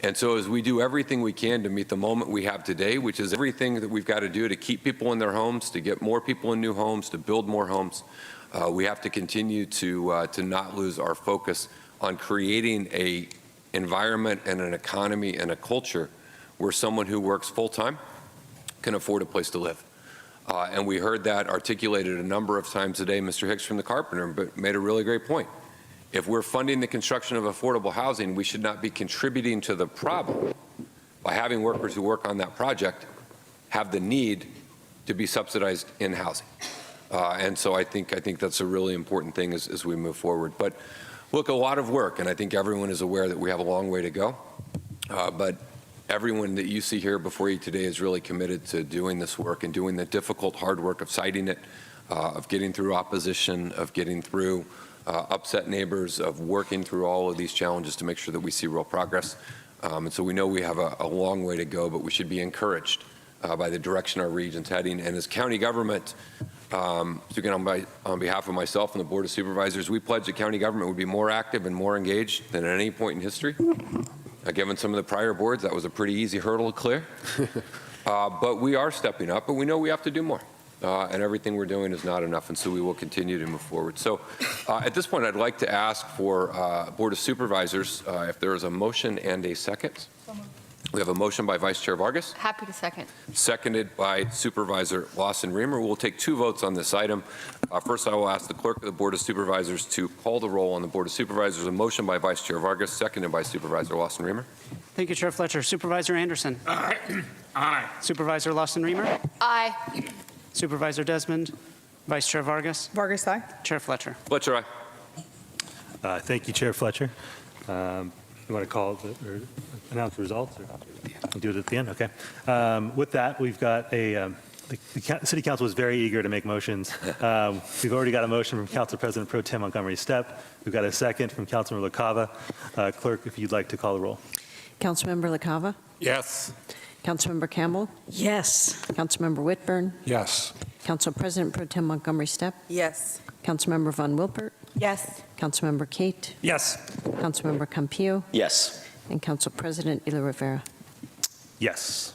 And so as we do everything we can to meet the moment we have today, which is everything that we've got to do to keep people in their homes, to get more people in new homes, to build more homes, we have to continue to not lose our focus on creating a environment and an economy and a culture where someone who works full-time can afford a place to live. And we heard that articulated a number of times today. Mr. Hicks from the Carpenter but made a really great point. If we're funding the construction of affordable housing, we should not be contributing to the problem by having workers who work on that project have the need to be subsidized in housing. And so I think that's a really important thing as we move forward. But look, a lot of work, and I think everyone is aware that we have a long way to go. But everyone that you see here before you today is really committed to doing this work and doing the difficult, hard work of citing it, of getting through opposition, of getting through upset neighbors, of working through all of these challenges to make sure that we see real progress. And so we know we have a long way to go, but we should be encouraged by the direction our region's heading. And as county government, speaking on behalf of myself and the Board of Supervisors, we pledge that county government would be more active and more engaged than at any point in history. Given some of the prior boards, that was a pretty easy hurdle to clear. But we are stepping up, but we know we have to do more. And everything we're doing is not enough, and so we will continue to move forward. So at this point, I'd like to ask for Board of Supervisors if there is a motion and a second. We have a motion by Vice Chair Vargas. Happy to second. Seconded by Supervisor Lawson-Remer. We'll take two votes on this item. First, I will ask the clerk of the Board of Supervisors to call the roll on the Board of Supervisors. A motion by Vice Chair Vargas, seconded by Supervisor Lawson-Remer. Thank you, Chair Fletcher. Supervisor Anderson. Aye. Supervisor Lawson-Remer. Aye. Supervisor Desmond. Vice Chair Vargas. Vargas, aye. Chair Fletcher. Fletcher, aye. Thank you, Chair Fletcher. You want to call or announce the results? Or do it at the end? Okay. With that, we've got a the City Council was very eager to make motions. We've already got a motion from Council President Pro Tem Montgomery Steppe. We've got a second from Councilmember LaCava. Clerk, if you'd like to call the roll. Councilmember LaCava? Yes. Councilmember Campbell? Yes. Councilmember Whitburn? Yes. Council President Pro Tem Montgomery Steppe? Yes. Councilmember Von Wilpert? Yes. Councilmember Kate? Yes. Councilmember Campillo? Yes. And Council President Ela Rivera? Yes.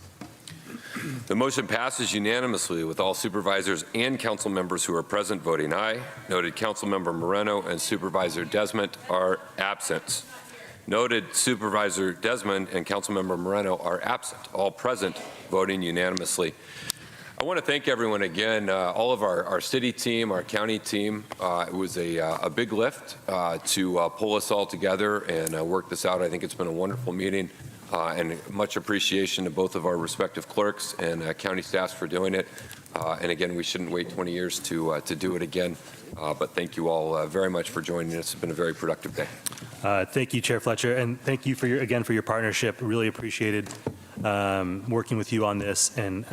The motion passes unanimously with all supervisors and council members who are present voting aye. Noted Councilmember Moreno and Supervisor Desmond are absent. Noted Supervisor Desmond and Councilmember Moreno are absent, all present voting unanimously. I want to thank everyone again, all of our city team, our county team. It was a big lift to pull us all together and work this out. I think it's been a wonderful meeting. And much appreciation to both of our respective clerks and county staffs for doing it. And again, we shouldn't wait 20 years to do it again. But thank you all very much for joining us. It's been a very productive day. Thank you, Chair Fletcher, and thank you for your partnership. Really appreciated working with you on this and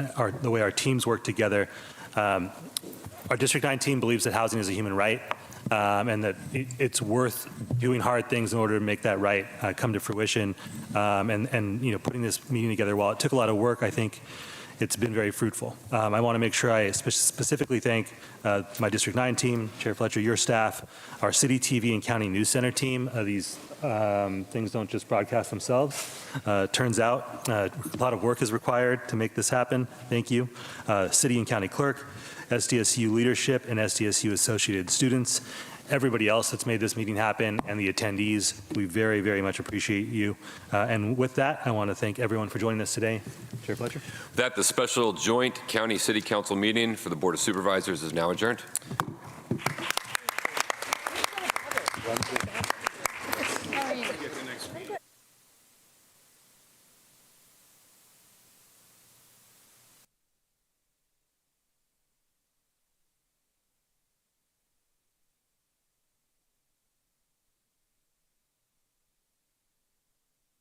the way our teams work together. Our District 9 team believes that housing is a human right. And that it's worth doing hard things in order to make that right come to fruition. And you know, putting this meeting together, while it took a lot of work, I think it's been very fruitful. I want to make sure I specifically thank my District 9 team, Chair Fletcher, your staff, our City TV and County News Center team. These things don't just broadcast themselves. Turns out a lot of work is required to make this happen. Thank you. City and County Clerk, SDSU leadership, and SDSU associated students, everybody else that's made this meeting happen, and the attendees. We very, very much appreciate you. And with that, I want to thank everyone for joining us today. Chair Fletcher. That the special joint county city council meeting for the Board of Supervisors is now adjourned.